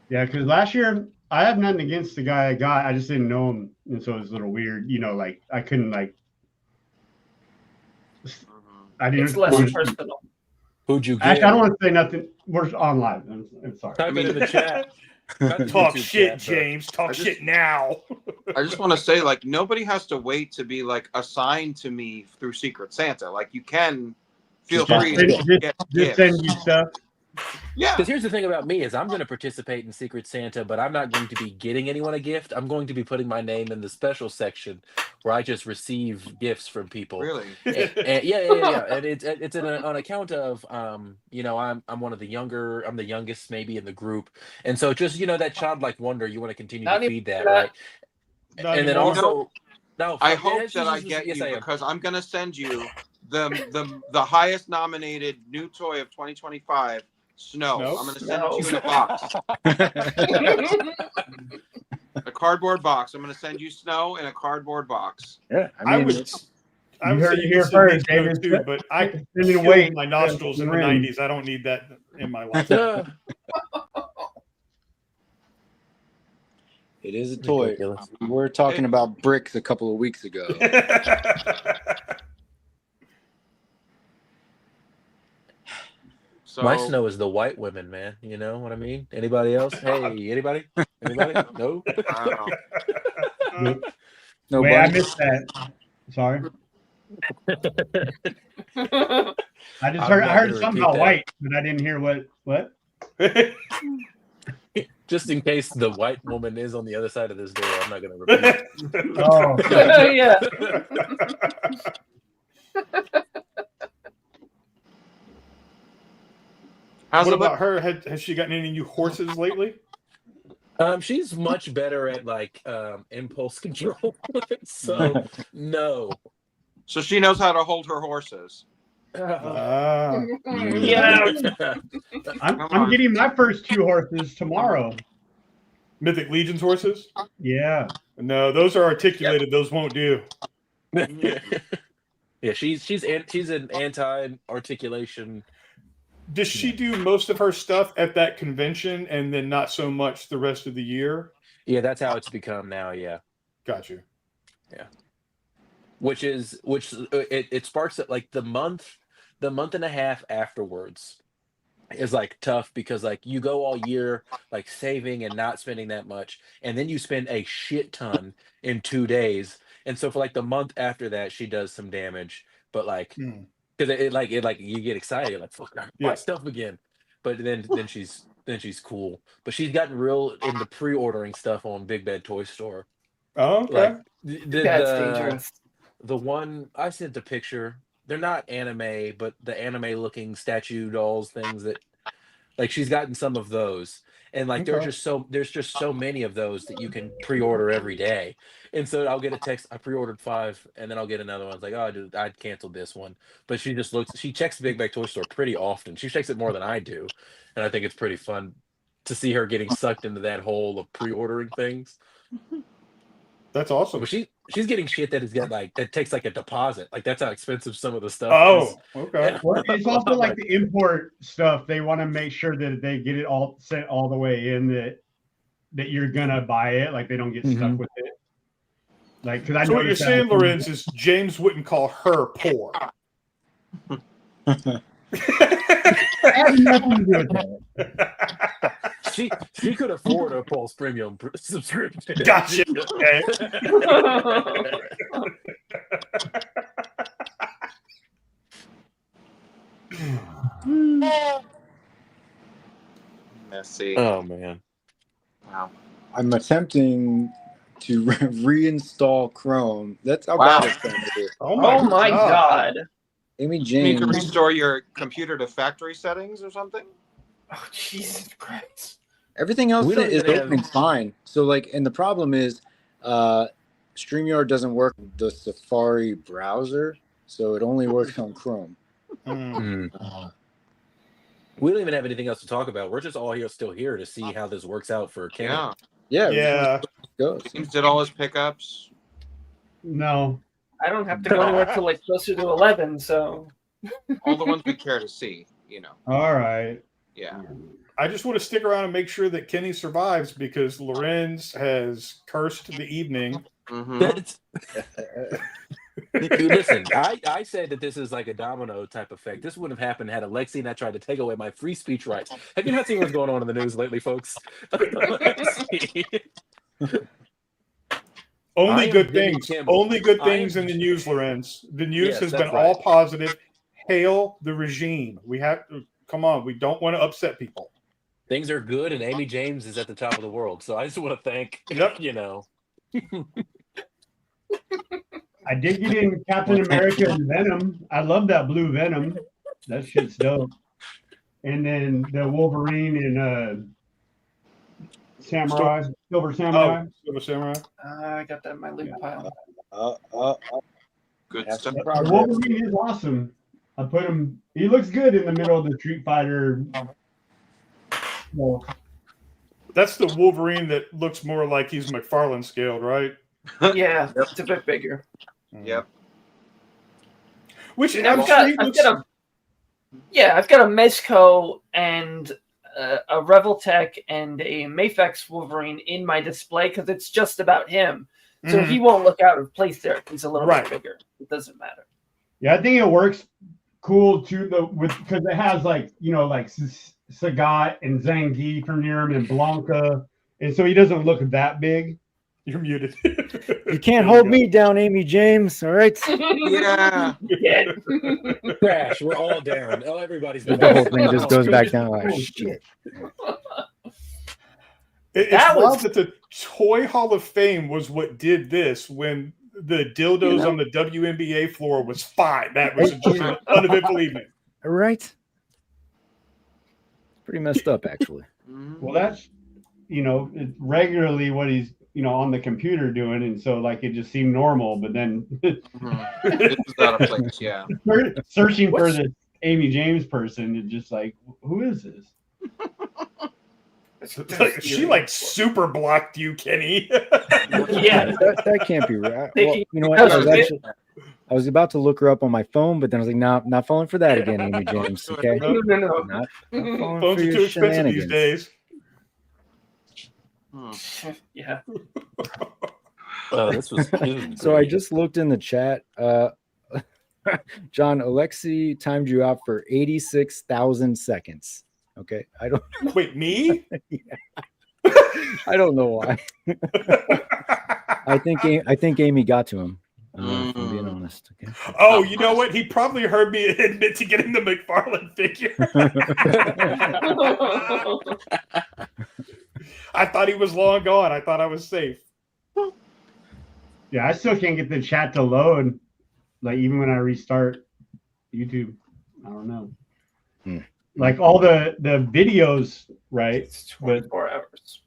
Yeah, because last year I have nothing against the guy I got. I just didn't know him, and so it was a little weird. You know, like I couldn't like. I didn't. It's less personal. Who'd you get? Actually, I don't want to say nothing. We're on live. I'm sorry. Type it in the chat. Talk YouTube shit, chat, James. Talk shit now. I just want to say, like, nobody has to wait to be like assigned to me through Secret Santa. Like, you can feel free to get Just gifts. send you stuff. Yeah. Because here's the thing about me is I'm going to participate in Secret Santa, but I'm not going to be getting anyone a gift. I'm going to be putting my name in the special section where I just receive gifts from people. Really? And yeah. And it's on account of you know, I'm one of the younger. I'm the youngest maybe in the group, and so just that childlike wonder. You want to continue to feed that, right? And then also, no. I hope that I get you because I'm going to send you the highest nominated new toy of 2025. Snow. I'm going to send it to you in a box. A cardboard box. I'm going to send you Snow in a cardboard box. Yeah, I would say heard you it here should first, make David. too, but I Send it killed away. my nostrils in the Ring. 90s. I don't need that in my life. It is a toy. Ridiculous. We were talking about bricks a couple of weeks ago. So, My Snow is the white women, man. You know what I mean? Anybody else? Hey, anybody? Anybody? No. No, wait, I missed that. Sorry. I heard something about white, but I didn't hear what. Just in case the white woman is on the other side of this door, I'm not going to repeat it. Oh, yeah. What about her? Has she gotten any new horses lately? She's much better at like impulse control. So no. So she knows how to hold her horses. I'm getting my first 2 horses tomorrow. Mythic Legions horses? Yeah. No, those are articulated. Those won't do. Yeah, she's an anti-articulation. Does she do most of her stuff at that convention and then not so much the rest of the year? Yeah, that's how it's become now. Yeah. Got you. Yeah. Which it sparks it like the month and a half afterwards. is like tough because like you go all year like saving and not spending that much, and then you spend a shit ton in 2 days, and so for like the month after that she does some damage, but like because it you get excited, you're like fuck, I buy stuff again, but then she's cool, but she's gotten real into pre-ordering stuff on Big Bad Toy Store. Oh, okay. Like That's dangerous. the one I sent the picture, they're not anime, but the anime looking statue dolls things that like she's gotten some of those. And like Okay. there's just so many of those that you can pre-order every day. And so I'll get a text, I pre-ordered 5, and then I'll get another one. It's like, oh dude, I canceled this one. But she checks the Big Bag Toy Store pretty often. She checks it more than I do. And I think it's pretty fun to see her getting sucked into that hole of pre-ordering things. That's awesome. But she's getting shit that is that takes like a deposit. Like that's how expensive some of the stuff is. Oh, okay. Well, it's also like the import stuff. They want to make sure that they get it all sent all the way in that you're gonna buy it. Like they don't get stuck with it. Like because I So what you're noticed that- saying, Lorenz, is James wouldn't call her poor. I have nothing to do with that. She could afford a Pulse Premium subscription. Gotcha. Okay. Messy. Oh man. Wow. I'm attempting to reinstall Chrome. That's how Wow. bad it's going to be. Oh my god. Amy You need to James. restore your computer to factory settings or something? Oh Jesus Christ. Everything else We don't is even opening fine. So like, and the problem is, StreamYard doesn't work with the Safari browser, so it only works on Chrome. We don't even have anything else to talk about. We're just all still here to see how this works out for Kenny. Yeah. Goes. James did all his pickups. No. I don't have to go anywhere till like closer to 11, so All the ones we care to see, you know. All right. Yeah. I just want to stick around and make sure that Kenny survives because Lorenz has cursed the evening. Listen, I said that this is like a domino type effect. This wouldn't have happened had Alexi not tried to take away my free speech rights. Have you not seen what's going on in the news lately, folks? Only good things. Only good things in the news, Lorenz. The news has been all positive. Hail the regime. We have to come on. We don't want to upset people. Things are good, and Amy James is at the top of the world. So I just want to thank, you know. I did get in Captain America and Venom. I love that blue Venom. That shit's dope. And then the Wolverine and Samurai, Silver Samurai. Oh, Silver Samurai. I got that in my loot pile. Good That's stuff. The Wolverine is awesome. I put him. He looks good in the middle of the Street Fighter. Well, That's the Wolverine that looks more like he's McFarlane scaled, right? Yeah, it's a bit bigger. Yep. Which I've got a Mezco and a Revoltech and a Mafex Wolverine in my display because it's just about him. So he won't look out of place there. He's a little bit bigger. It doesn't matter. yeah, I think it works cool too because it has like Sagat and Zangief from near him and Blanca, and so he doesn't look that big. You're muted. You can't hold me down, Amy James. All right. Yeah. Crash. We're all down. Oh, everybody's The whole thing just goes back down. Like, shit. It's wild that the Toy Hall of Fame was what did this when the dildos on the WNBA floor was fine. That was just an uneventful evening. All right. Pretty messed up, actually. Well, that's regularly what he's on the computer doing, and so like it just seemed normal, but then This is out of place, yeah. searching for this Amy James person, it's just like, who is this? She like super blocked you, Kenny. Yeah, that can't be right. Well, you know what? I was about to look her up on my phone, but then I was like, no, not falling for that again, Amy James. Okay, No. Not falling Phones for are your too expensive these shenanigans. days. Yeah. Oh, this was So I just looked in the chat. John, Alexi timed you out for 86,000 seconds. Okay, I don't. Wait, me? I don't know why. I think Amy got to him. If I'm being honest. Okay. Oh, you know what? He probably heard me admit to getting the McFarlane figure. I thought he was long gone. I thought I was safe. Yeah, I still can't get the chat to load. Like even when I restart YouTube, I don't know. Like all the videos, right? It's 24 hours.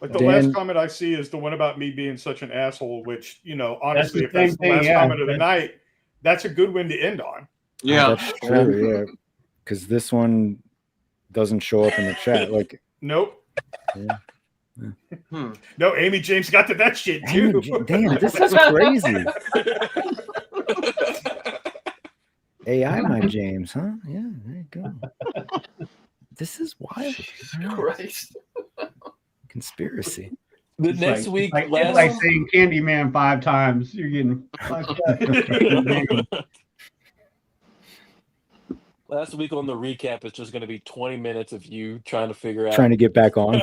Like the last comment I see is the one about me being such an asshole, which, you know, honestly, if that's the last comment of the night, that's a good one to end on. Yeah, that's true. Yeah, because this one doesn't show up in the chat. Like, nope. Yeah. No, Amy James got to that shit too. Damn, this is crazy. AI, my James, huh? Yeah, there you go. This is wild. Christ. Conspiracy. The next week, it's like saying Candyman 5 times. You're getting last week on the recap, it's just going to be 20 minutes of you trying to figure out. Trying to get back on.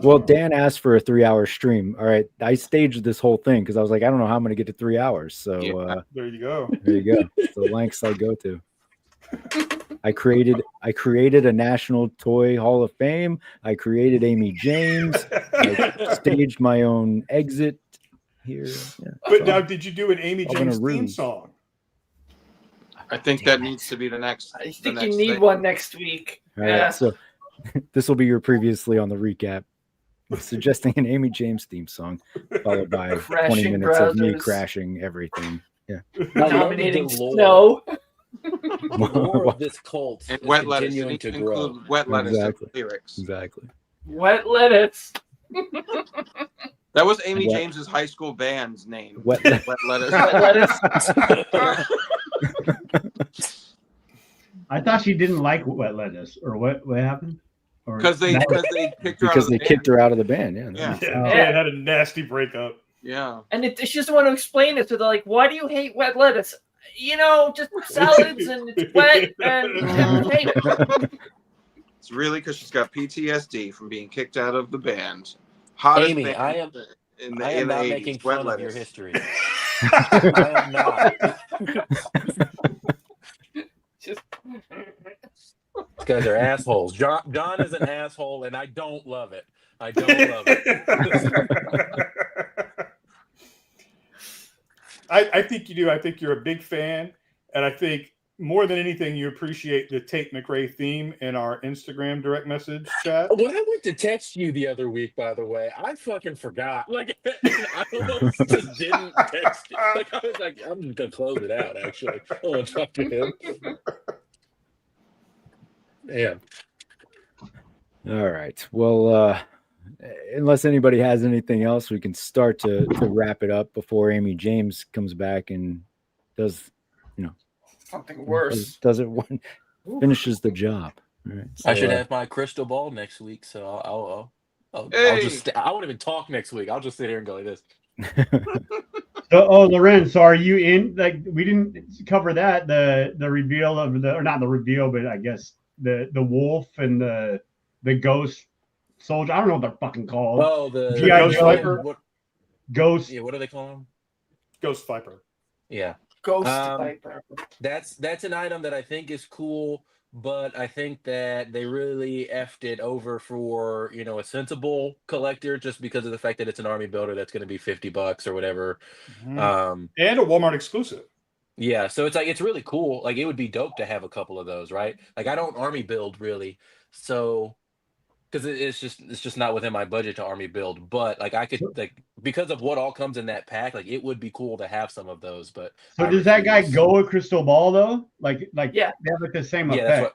Well, Dan asked for a 3-hour stream. All right, I staged this whole thing because I was like, I don't know how I'm going to get to 3 hours. So there you go. There you go. It's the lengths I go to. I created a National Toy Hall of Fame. I created Amy James. I staged my own exit here. Yeah, but now, did you do an Amy James theme song? I think that needs to be the next. I think you need one next week. All right, so this will be your previously on the recap. Suggesting an Amy James theme song, followed by 20 minutes of me crashing everything. Yeah. Dominating snow. More of this cult and is wet lettuce. continuing to grow. Wet lettuce Exactly. lyrics. Exactly. Wet lettuce. That was Amy James's high school band's name. Wet lettuce. Wet lettuce. I thought she didn't like wet lettuce, or what happened? Because they kicked her out of the band. Yeah. They had a nasty breakup. Yeah. And she doesn't want to explain it. So they're like, why do you hate wet lettuce? You know, just salads and it's wet and hey. It's really because she's got PTSD from being kicked out of the band. Amy, band I am not making fun of your history. I am not. Just these guys are assholes. John is an asshole, and I don't love it. I don't love it. I think you do. I think you're a big fan, and I think more than anything, you appreciate the Tate McRae theme in our Instagram direct message chat. When I went to text you the other week, by the way, I fucking forgot. Like, I almost just didn't text it. Like, I was like, I'm just gonna close it out. Actually, I want to talk to him. Yeah. All right. Well, unless anybody has anything else, we can start to wrap it up before Amy James comes back and does, something worse. Does it finishes the job. All right, so, I should have my crystal ball next week, so I'll just I won't even talk next week. I'll just sit here and go like this. So, Lorenz, so are you in? Like, we didn't cover that the reveal of or not the reveal, but I guess the wolf and the ghost soldier. I don't know what they're fucking called. Oh, the Ghost Viper. Ghost. Yeah, what do they call them? Ghost Viper. Yeah. Ghost Viper. That's an item that I think is cool, but I think that they really effed it over for a sensible collector just because of the fact that it's an army builder that's going to be $50 or whatever. Mm-hmm. And a Walmart exclusive. Yeah, so it's like it's really cool. Like it would be dope to have a couple of those, right? Like I don't army build really, so because it's just not within my budget to army build. But like I could because of what all comes in that pack, like it would be cool to have some of those. But so does that guy go with crystal ball though? Like yeah, they have like the same effect. That's what,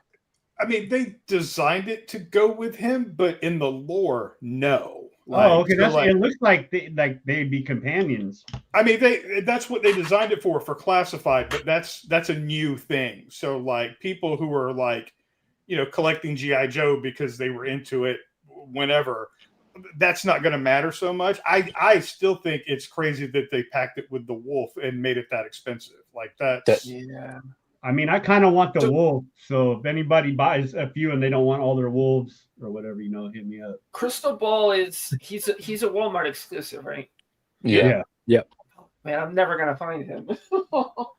I mean, they designed it to go with him, but in the lore, no. Like, okay. It looks like they'd be companions. I mean, that's what they designed it for classified, but that's a new thing. So like people who are like, collecting G.I. Joe because they were into it whenever, that's not going to matter so much. I still think it's crazy that they packed it with the wolf and made it that expensive. Like that's yeah. I mean, I kind of want the wolf. So if anybody buys a few and they don't want all their wolves or whatever, hit me up. Crystal Ball he's a Walmart exclusive, right? Yeah. Yep. Man, I'm never gonna find him.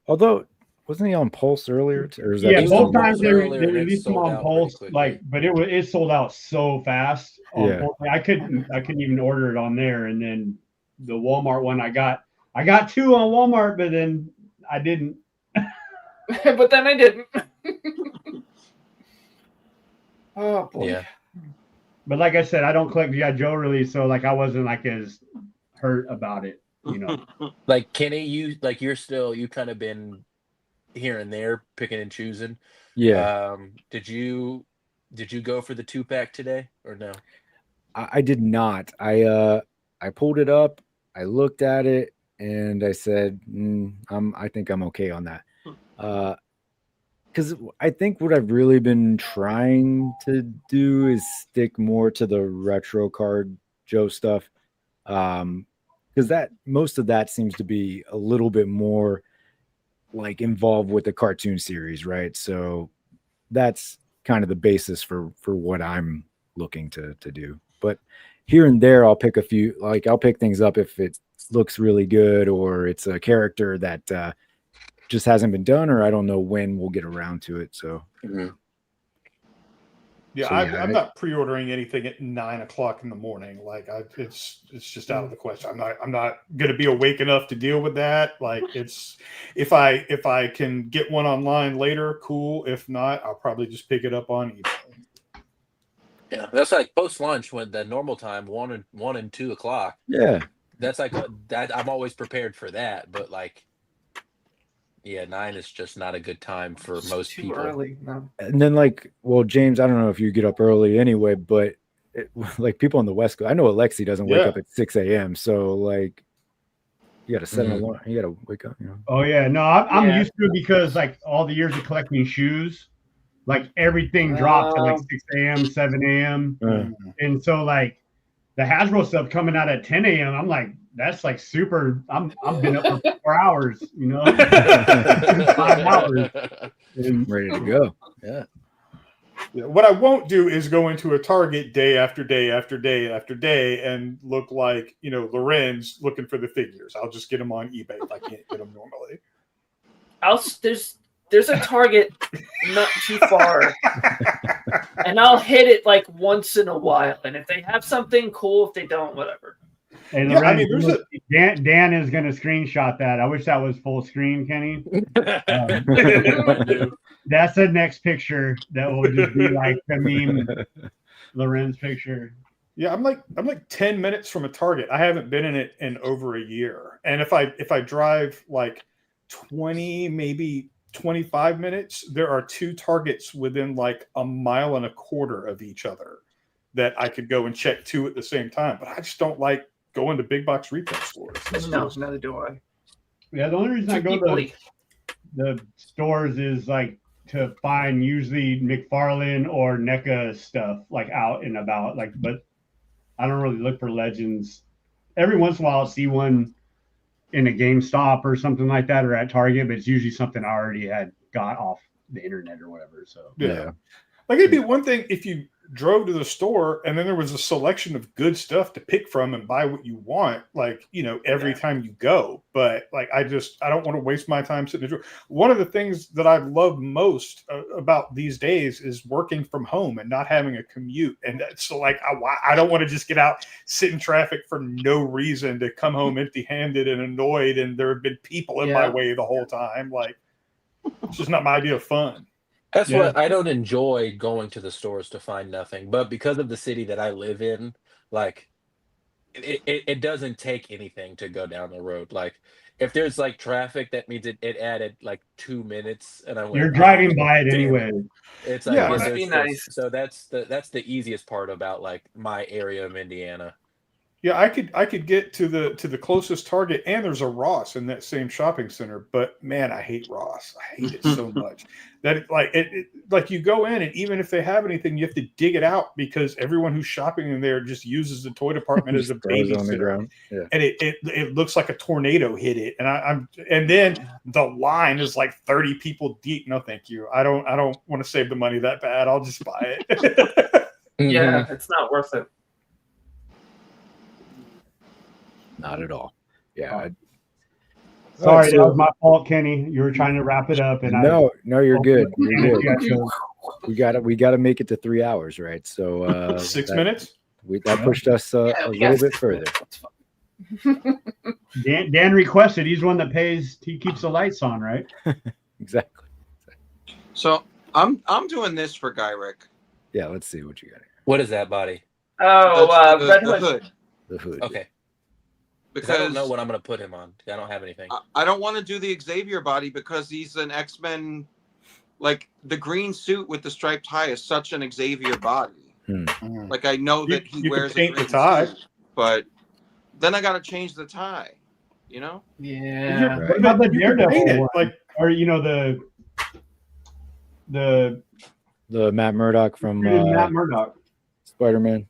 Although, wasn't he on Pulse earlier? Or is that Yeah, just both on- times they earlier and it released them sold on out Pulse, pretty quickly. but it sold out so fast. Yeah. Pulse. I couldn't even order it on there. And then the Walmart one I got 2 on Walmart, but then I didn't. But then I didn't. Oh boy. Yeah. But like I said, I don't collect G.I. Joe really, so like I wasn't like as hurt about it, Like Kenny, you kind of been here and there picking and choosing. Yeah. Did you go for the 2-pack today or no? I did not. I pulled it up, I looked at it, and I said, I think I'm okay on that. Because I think what I've really been trying to do is stick more to the retro card Joe stuff. Because that most of that seems to be a little bit more like involved with the cartoon series, right? So that's kind of the basis for what I'm looking to do. But here and there, I'll pick a few, like I'll pick things up if it looks really good or it's a character that just hasn't been done, or I don't know when we'll get around to it. So, I'm not pre-ordering anything at 9 o'clock in the morning. Like it's just out of the question. I'm not going to be awake enough to deal with that. Like it's if I can get one online later, cool. If not, I'll probably just pick it up on eBay. Yeah, that's like post lunch when the normal time 1 and 2 o'clock. Yeah, that's like that. I'm always prepared for that, but like, yeah, 9 is just not a good time for most Too people. early. No. and then James, I don't know if you get up early anyway, but like people on the West Coast, I know Alexi doesn't wake up at 6 a.m. So like, you got to set an alarm. You got to wake up. Oh yeah, no, I'm used to it because like all the years of collecting shoes, like everything drops at like 6 a.m., 7 a.m. And so like the Hasbro stuff coming out at 10 a.m. I'm like, that's like super. I'm been up for 4 hours, 5 hours, and ready to go. Yeah. What I won't do is go into a Target day after day after day after day and look like Lorenz looking for the figures. I'll just get them on eBay if I can't get them normally. There's a Target not too far, and I'll hit it like once in a while. And if they have something cool, if they don't, whatever. Hey, Lorenz, Dan is going to screenshot that. I wish that was full screen, Kenny. That's the next picture that will just be like the meme Lorenz picture. Yeah, I'm like 10 minutes from a Target. I haven't been in it in over a year. And if I drive like 20, maybe 25 minutes, there are 2 Targets within like a mile and a quarter of each other that I could go and check 2 at the same time. But I just don't like going to big box retail stores. No, neither do I. Yeah, the only reason I go to the stores is like to find usually Mcfarlane or NECA stuff like out and about. Like, but I don't really look for Legends. Every once in a while, I'll see one in a GameStop or something like that, or at Target, but it's usually something I already had got off the internet or whatever. So yeah. Like it'd be one thing if you drove to the store and then there was a selection of good stuff to pick from and buy what you want, like, every time you go. But like, I don't want to waste my time sitting there. One of the things that I love most about these days is working from home and not having a commute. And so like, I don't want to just get out, sit in traffic for no reason to come home empty handed and annoyed. And there have been people in my way the whole time. Like, it's just not my idea of fun. That's what I don't enjoy going to the stores to find nothing, but because of the city that I live in, like it doesn't take anything to go down the road. Like if there's like traffic, that means it added like 2 minutes, and you're driving by it anyway. It's like must be nice. So that's the easiest part about like my area of Indiana. Yeah, I could get to the closest Target, and there's a Ross in that same shopping center. But man, I hate Ross. I hate it so much that like you go in, and even if they have anything, you have to dig it out because everyone who's shopping in there just uses the toy department as a babysitter, yeah. and it looks like a tornado hit it. And then the line is like 30 people deep. No, thank you. I don't want to save the money that bad. I'll just buy it. Yeah, it's not worth it. Not at all. Yeah. Sorry, that was my fault, Kenny. You were trying to wrap it up, and no, you're good. You're good. We got to make it to 3 hours, right? So 6 minutes. That pushed us a little bit further. Dan requested. He's one that pays. He keeps the lights on, right? Exactly. So I'm doing this for Guy Rick. Yeah, let's see what you got here. What is that body? Oh, the hood. The hood. Okay. Because I don't know what I'm going to put him on. I don't have anything. I don't want to do the Xavier body because he's an X-Men. Like the green suit with the striped tie is such an Xavier body. Like I know that he wears a green tie, suit, but then I got to change the tie. You know? Yeah. What about the Daredevil one? Or the Matt Murdock from Matt Murdock Spider-Man.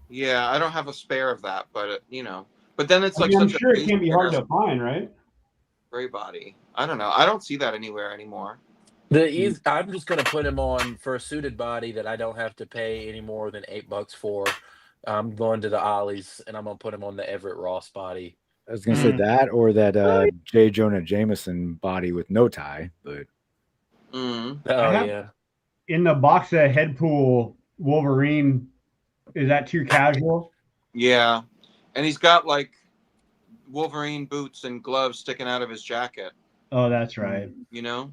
Yeah, I don't have a spare of that, but But then it's like I'm such sure a it can be hard to find, right? gray body. I don't know. I don't see that anywhere anymore. I'm just going to put him on for a suited body that I don't have to pay any more than $8 for. I'm going to the Ollie's, and I'm going to put him on the Everett Ross body. I was going to say that or that J. Jonah Jameson body with no tie, but yeah. In the box of Headpool Wolverine, is that too casual? Yeah. And he's got like Wolverine boots and gloves sticking out of his jacket. Oh, that's right. You know?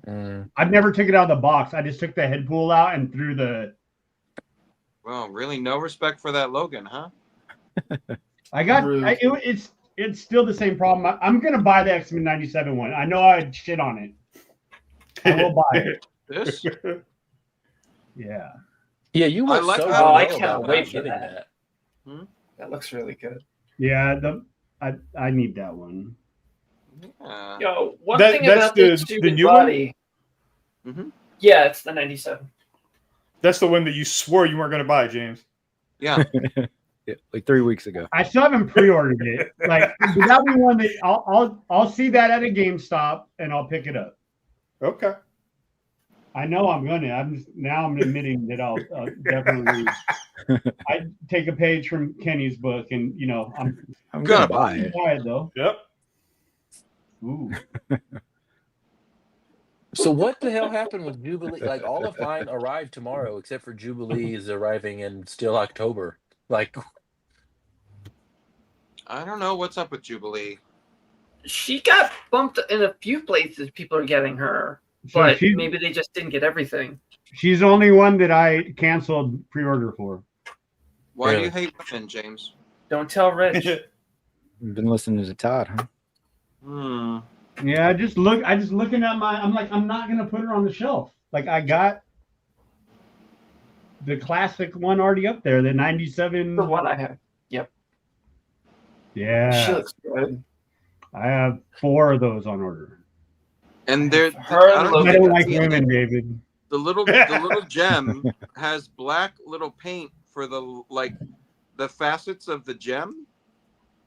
I've never took it out of the box. I just took the Headpool out and threw the. Well, really, no respect for that Logan, huh? It's still the same problem. I'm gonna buy the X-Men '97 one. I know I'd shit on it. I will buy it. This? Yeah. Yeah, you were I so like. Oh, I low can't about wait not for getting that. That looks really good. Yeah, I need that one. Yo, one That- thing that's about the the stupid new one? body. Yeah, it's the '97. That's the one that you swore you weren't going to buy, James. Yeah. Yeah, like 3 weeks ago. I still haven't pre-ordered it. Like that'll be one that I'll see that at a GameStop and I'll pick it up. Okay. I know I'm gonna. I'm admitting that I'll definitely. I take a page from Kenny's book, and I'm gonna buy it. Buy it though. Yep. Ooh. So what the hell happened with Jubilee? Like all of mine arrived tomorrow, except for Jubilee is arriving in still October. Like, I don't know what's up with Jubilee. She got bumped in a few places. People are getting her, So but she- maybe they just didn't get everything. She's the only one that I canceled pre-order for. Why do Really? you hate women, James? Don't tell Rich. You've been listening to Todd, huh? Yeah, I just looking at I'm like, I'm not gonna put her on the shelf. Like I got the classic one already up there, the '97. The one I have. Yep. Yeah. She looks good. I have 4 of those on order. And they're Her I don't I think don't like that's- women, David. The little gem has black little paint for the facets of the gem.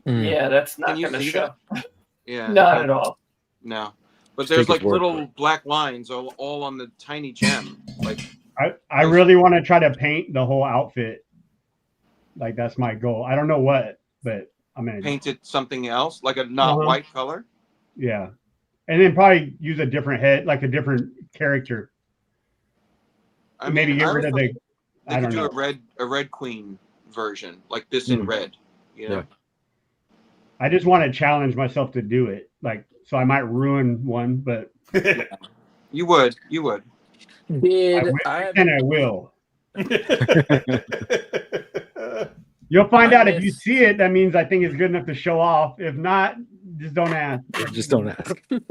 Yeah, that's not Can you gonna see show. that? Yeah. Not at all. No. But Just there's take his like word little black lines all on the tiny gem. Like I really want to try to paint the whole outfit. Like that's my goal. I don't know what, but I'm gonna paint it something else, like a not Uh-huh. white color. Yeah, and then probably use a different head, like a different character. I Maybe mean, get I rid was of the. They I could don't do know. a red queen version, like this in red. You know. Yeah. I just want to challenge myself to do it. Like, so I might ruin one, but You would. I will. You'll find out if you see it. That means I think it's good enough to show off. If not, just don't ask. Just don't ask. It's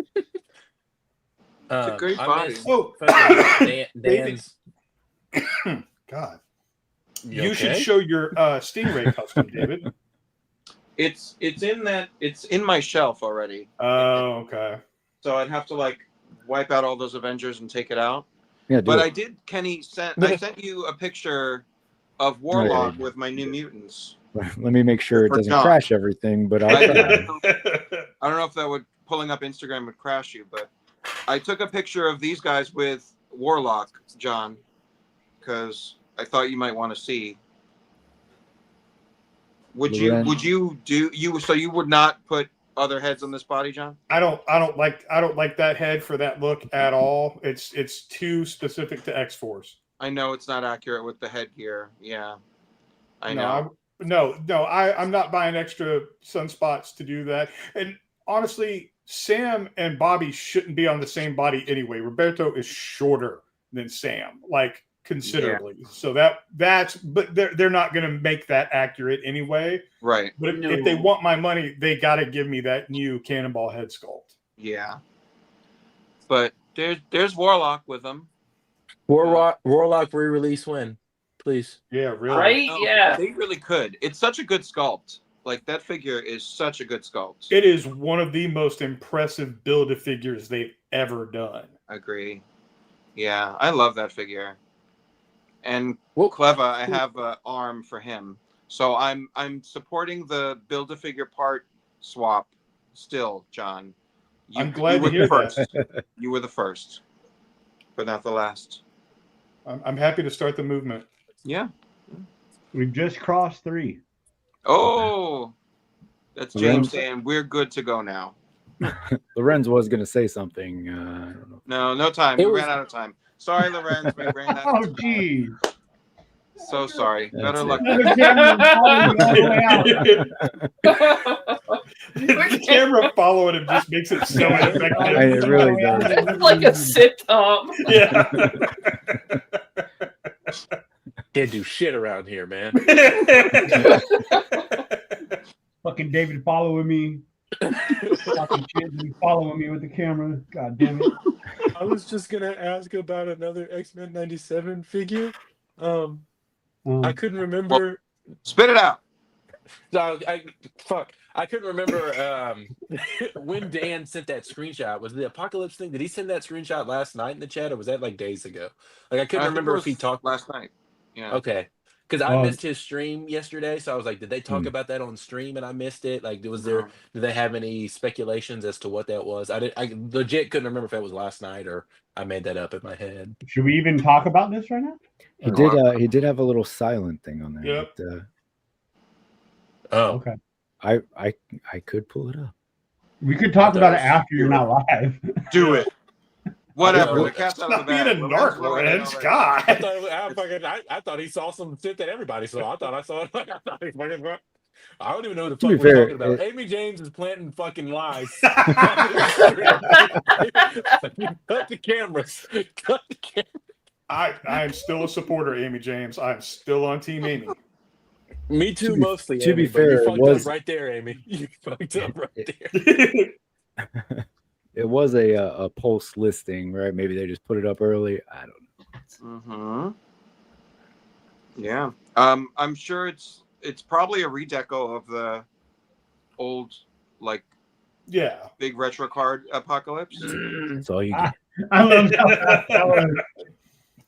a great body. Dan's. God. You You should okay? show your Stingray custom, David. It's in my shelf already. Oh, okay. So I'd have to like wipe out all those Avengers and take it out. Yeah, but it. I did. Kenny I sent you a picture of Warlock with my New Mutants. Let me make sure it doesn't John. crash everything, but I I'll try. don't know if that would pulling up Instagram would crash you, but I took a picture of these guys with Warlock, John, because I thought you might want to see. Would you so you would not put other heads on this body, John? I don't like that head for that look at all. It's too specific to X-Force. I know it's not accurate with the headgear. Yeah, I know. I'm not buying extra sunspots to do that. And honestly, Sam and Bobby shouldn't be on the same body anyway. Roberto is shorter than Sam, like considerably. Yeah. So but they're not going to make that accurate anyway. Right. But if they want my money, they got to give me that new Cannonball head sculpt. Yeah. But there's Warlock with them. Warlock re-release when, please. Yeah, really. Right? Yeah. They really could. It's such a good sculpt. Like that figure is such a good sculpt. It is one of the most impressive Build-A-Figures they've ever done. Agree. Yeah, I love that figure. And Cleva, I have an arm for him. So I'm supporting the Build-A-Figure part swap still, John. I'm glad to hear that. You were the first, but not the last. I'm happy to start the movement. Yeah. We've just crossed 3. Oh, that's James saying we're good to go now. Lorenz was going to say something. I don't know. No time. We ran out of time. Sorry, Lorenz. We ran out of time. Oh, geez. So sorry. Better luck. The camera following him just makes it so ineffective. It really does. It's like a sitcom. Yeah. Can't do shit around here, man. Fucking David following me. Fucking Chandler following me with the camera. God damn it. I was just gonna ask about another X-Men 97 figure. I couldn't remember. Spit it out. So I couldn't remember when Dan sent that screenshot. Was the Apocalypse thing? Did he send that screenshot last night in the chat, or was that like days ago? Like I couldn't remember if he talked last night. Yeah. Okay. Because I missed his stream yesterday, so I was like, did they talk about that on stream and I missed it? Like, did they have any speculations as to what that was? I legit couldn't remember if that was last night or I made that up in my head. Should we even talk about this right now? He did have a little silent thing on there. Yep. But, okay. I could pull it up. We could talk about it after you're not live. Do it. Whatever. The cat's out of Stop the bag. being a narc, Lorenz. God. I thought he saw some shit that everybody saw. I thought I saw it. I don't even know what the To fuck be we're fair, talking about. Amy James is planting fucking lies. Cut the cameras. Cut the cameras. I am still a supporter of Amy James. I'm still on Team Amy. Me too, mostly. To Amy, be fair, you it fucked was up right there, Amy. You fucked up right there. It was a pulse listing, right? Maybe they just put it up early. I don't know. Yeah. I'm sure it's probably a redeco of the old big retro card Apocalypse. That's all you get. I love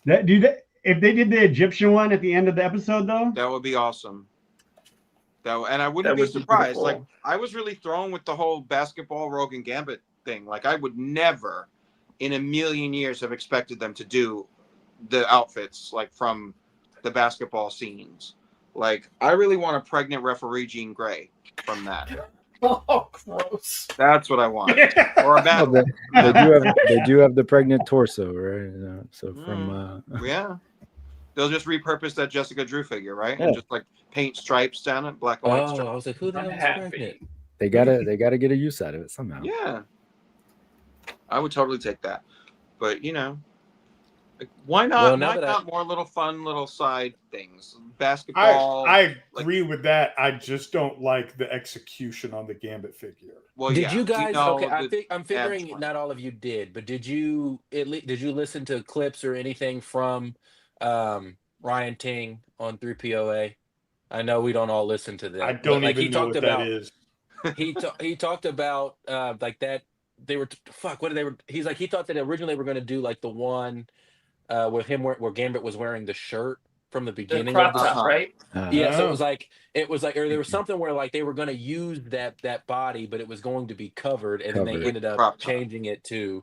that. Dude, if they did the Egyptian one at the end of the episode, though, that would be awesome. And I wouldn't be surprised. Like I was really thrown with the whole basketball Rogue and Gambit thing. Like I would never in a million years have expected them to do the outfits like from the basketball scenes. Like I really want a pregnant referee Jean Grey from that. Oh, gross. That's what I want. Or a battle. They do have the pregnant torso, right? So from yeah. They'll just repurpose that Jessica Drew figure, right? Yeah. And just like paint stripes down it, black and white stripes. I was like, who the hell is pregnant? They gotta get a use out of it somehow. Yeah. I would totally take that. But like, why not? Why not more little fun little side things? Basketball. I agree with that. I just don't like the execution on the Gambit figure. Well, did you guys? I'm figuring not all of you did, but did you listen to clips or anything from Ryan Ting on 3POA? I know we don't all listen to that. I but, don't like, even he know talked what about, that is. he talked about like that they were fuck what did they were he's like he thought that originally they were going to do like the one with him where Gambit was wearing the shirt from the The beginning crop of the top, right? yeah, so it was like or there was something where like they were going to use that body, but it was going to be covered, and then they Covered. ended up Crop top. changing it to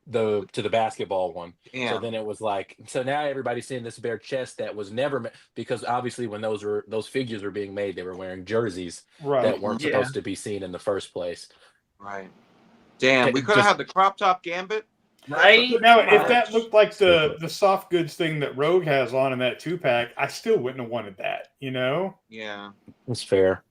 the basketball one. So Damn. then it was like, so now everybody's seeing this bare chest that was never because obviously when those figures were being made, they were wearing jerseys that weren't supposed to be seen in the first place. Right. Damn, we could have had the crop top Gambit. Right. But now, if that looked like the soft goods thing that Rogue has on in that 2-pack, I still wouldn't have wanted that. You know? Yeah. That's fair.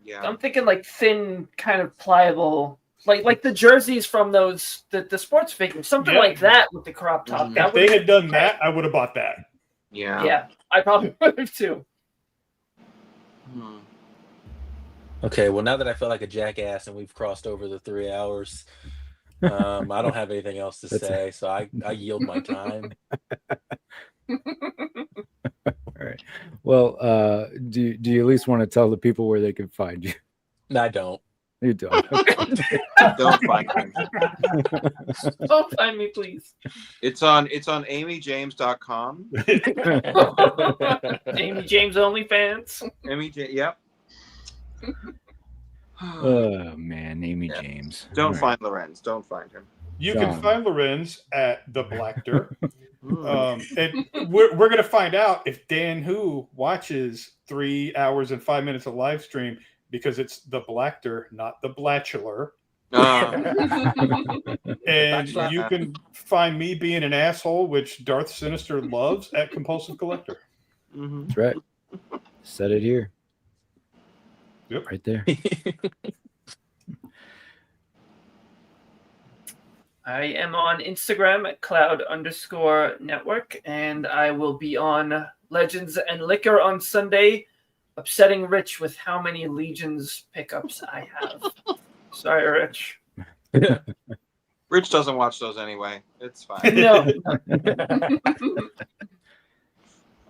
Yeah. I'm thinking like thin, kind of pliable, like the jerseys from those the sports figures, something Yeah. like that with the crop top. That If they had done that, I would have bought that. Yeah. Yeah, I probably would have too. Okay, well, now that I feel like a jackass and we've crossed over the 3 hours, I don't have anything else to say, so I yield my time. All right. Well, do you at least want to tell the people where they can find you? No, I don't. You don't. Don't find me. Don't find me, please. It's on amyjames.com. Amy James OnlyFans. Amy James, yep. Oh man, Amy James. Don't All right. find Lorenz. Don't find him. You John. can find Lorenz at the Blackter. And we're going to find out if Dan Who watches 3 hours and 5 minutes of live stream, because it's the Blackter, not the Blatchular. And you can find me being an asshole, which Darth Sinister loves, at Compulsive Collector. That's right. Set it here. Yep. Right there. I am on Instagram at cloud_network, and I will be on Legends and Liquor on Sunday, upsetting Rich with how many Legions pickups I have. Sorry, Rich. Rich doesn't watch those anyway. It's fine. No.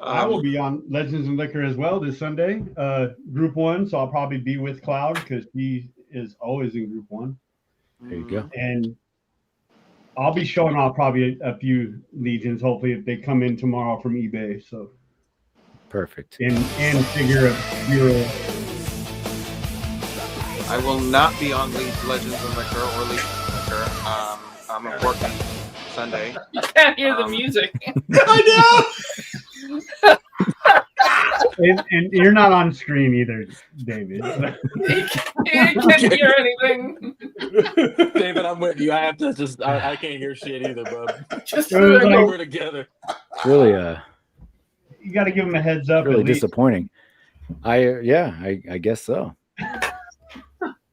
I will be on Legends and Liquor as well this Sunday, Group 1. So I'll probably be with Cloud because he is always in Group 1. There you go. And I'll be showing off probably a few Legions, hopefully, if they come in tomorrow from eBay. So perfect. And figure of Hero. I will not be on Legends and Liquor or Legions and Liquor. I'm working Sunday. You can't hear the music. I know. and you're not on screen either, David. He can't hear anything. David, I'm with you. I have to just I can't hear shit either, bub. Just we're together. It's really you got to give him a heads up. really at least. disappointing. I guess so.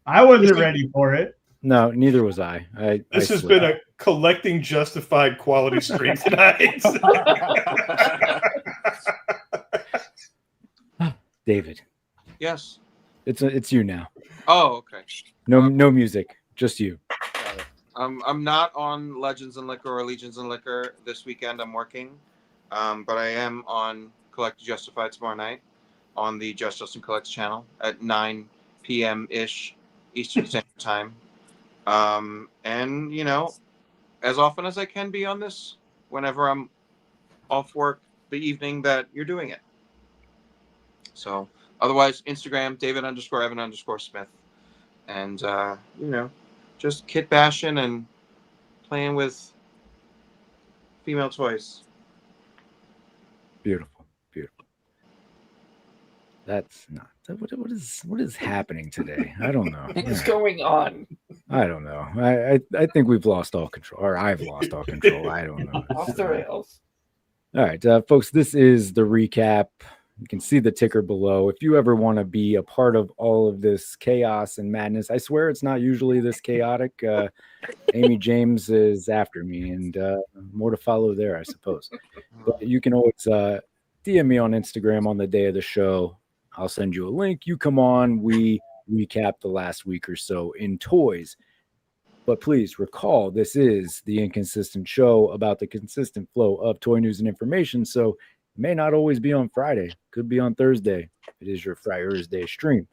I wasn't ready for it. No, neither was I. This has been a collecting justified quality stream tonight. David. Yes. It's you now. Oh, okay. No music, just you. I'm not on Legends and Liquor or Legions and Liquor this weekend. I'm working, but I am on Collect Justified tomorrow night on the Just Justin Collects channel at 9 p.m. ish Eastern Standard Time. And you know, as often as I can be on this, whenever I'm off work the evening that you're doing it. So otherwise, Instagram, David_Evan_Smith. And, you know, just kit bashing and playing with female toys. Beautiful. That's not. What is happening today? I don't know. What's going on? I don't know. I think we've lost all control, or I've lost all control. I don't know. Off the rails. All right, folks, this is the recap. You can see the ticker below. If you ever want to be a part of all of this chaos and madness, I swear it's not usually this chaotic. Amy James is after me, and more to follow there, I suppose. But you can always DM me on Instagram on the day of the show. I'll send you a link. You come on. We recap the last week or so in toys. But please recall, this is the Inconsistent Show about the consistent flow of toy news and information. So may not always be on Friday. Could be on Thursday. It is your Thursday stream.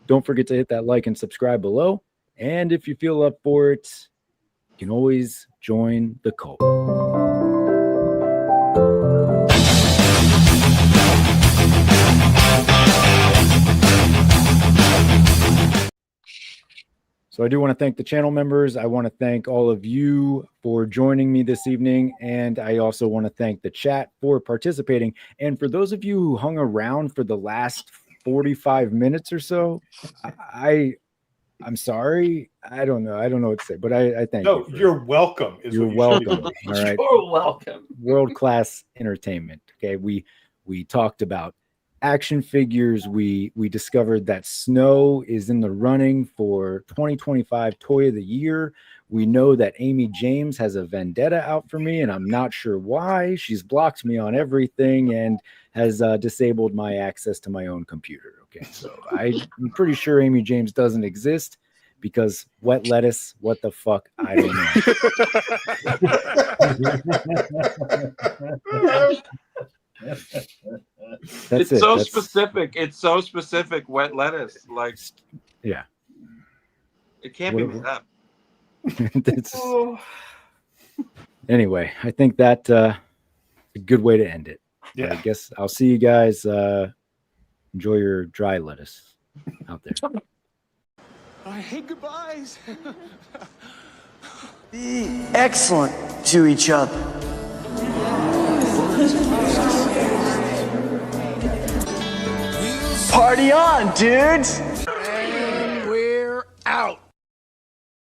Don't forget to hit that like and subscribe below. And if you feel up for it, you can always join the cult. So I do want to thank the channel members. I want to thank all of you for joining me this evening. And I also want to thank the chat for participating. And for those of you who hung around for the last 45 minutes or so, I'm sorry. I don't know what to say, but I thank you. No, you're welcome. You're welcome. All right. You're welcome. World-class entertainment. Okay. We talked about action figures. We discovered that Snow is in the running for 2025 Toy of the Year. We know that Amy James has a vendetta out for me, and I'm not sure why. She's blocked me on everything and has disabled my access to my own computer. Okay, so I'm pretty sure Amy James doesn't exist because wet lettuce, what the fuck? I don't know. It's so specific. It's so specific. Wet lettuce, like, yeah, it can't be made up. Anyway, I think that's a good way to end it. Yeah, I guess I'll see you guys. Enjoy your dry lettuce out there. I hate goodbyes. Be excellent to each other. Party on, dudes!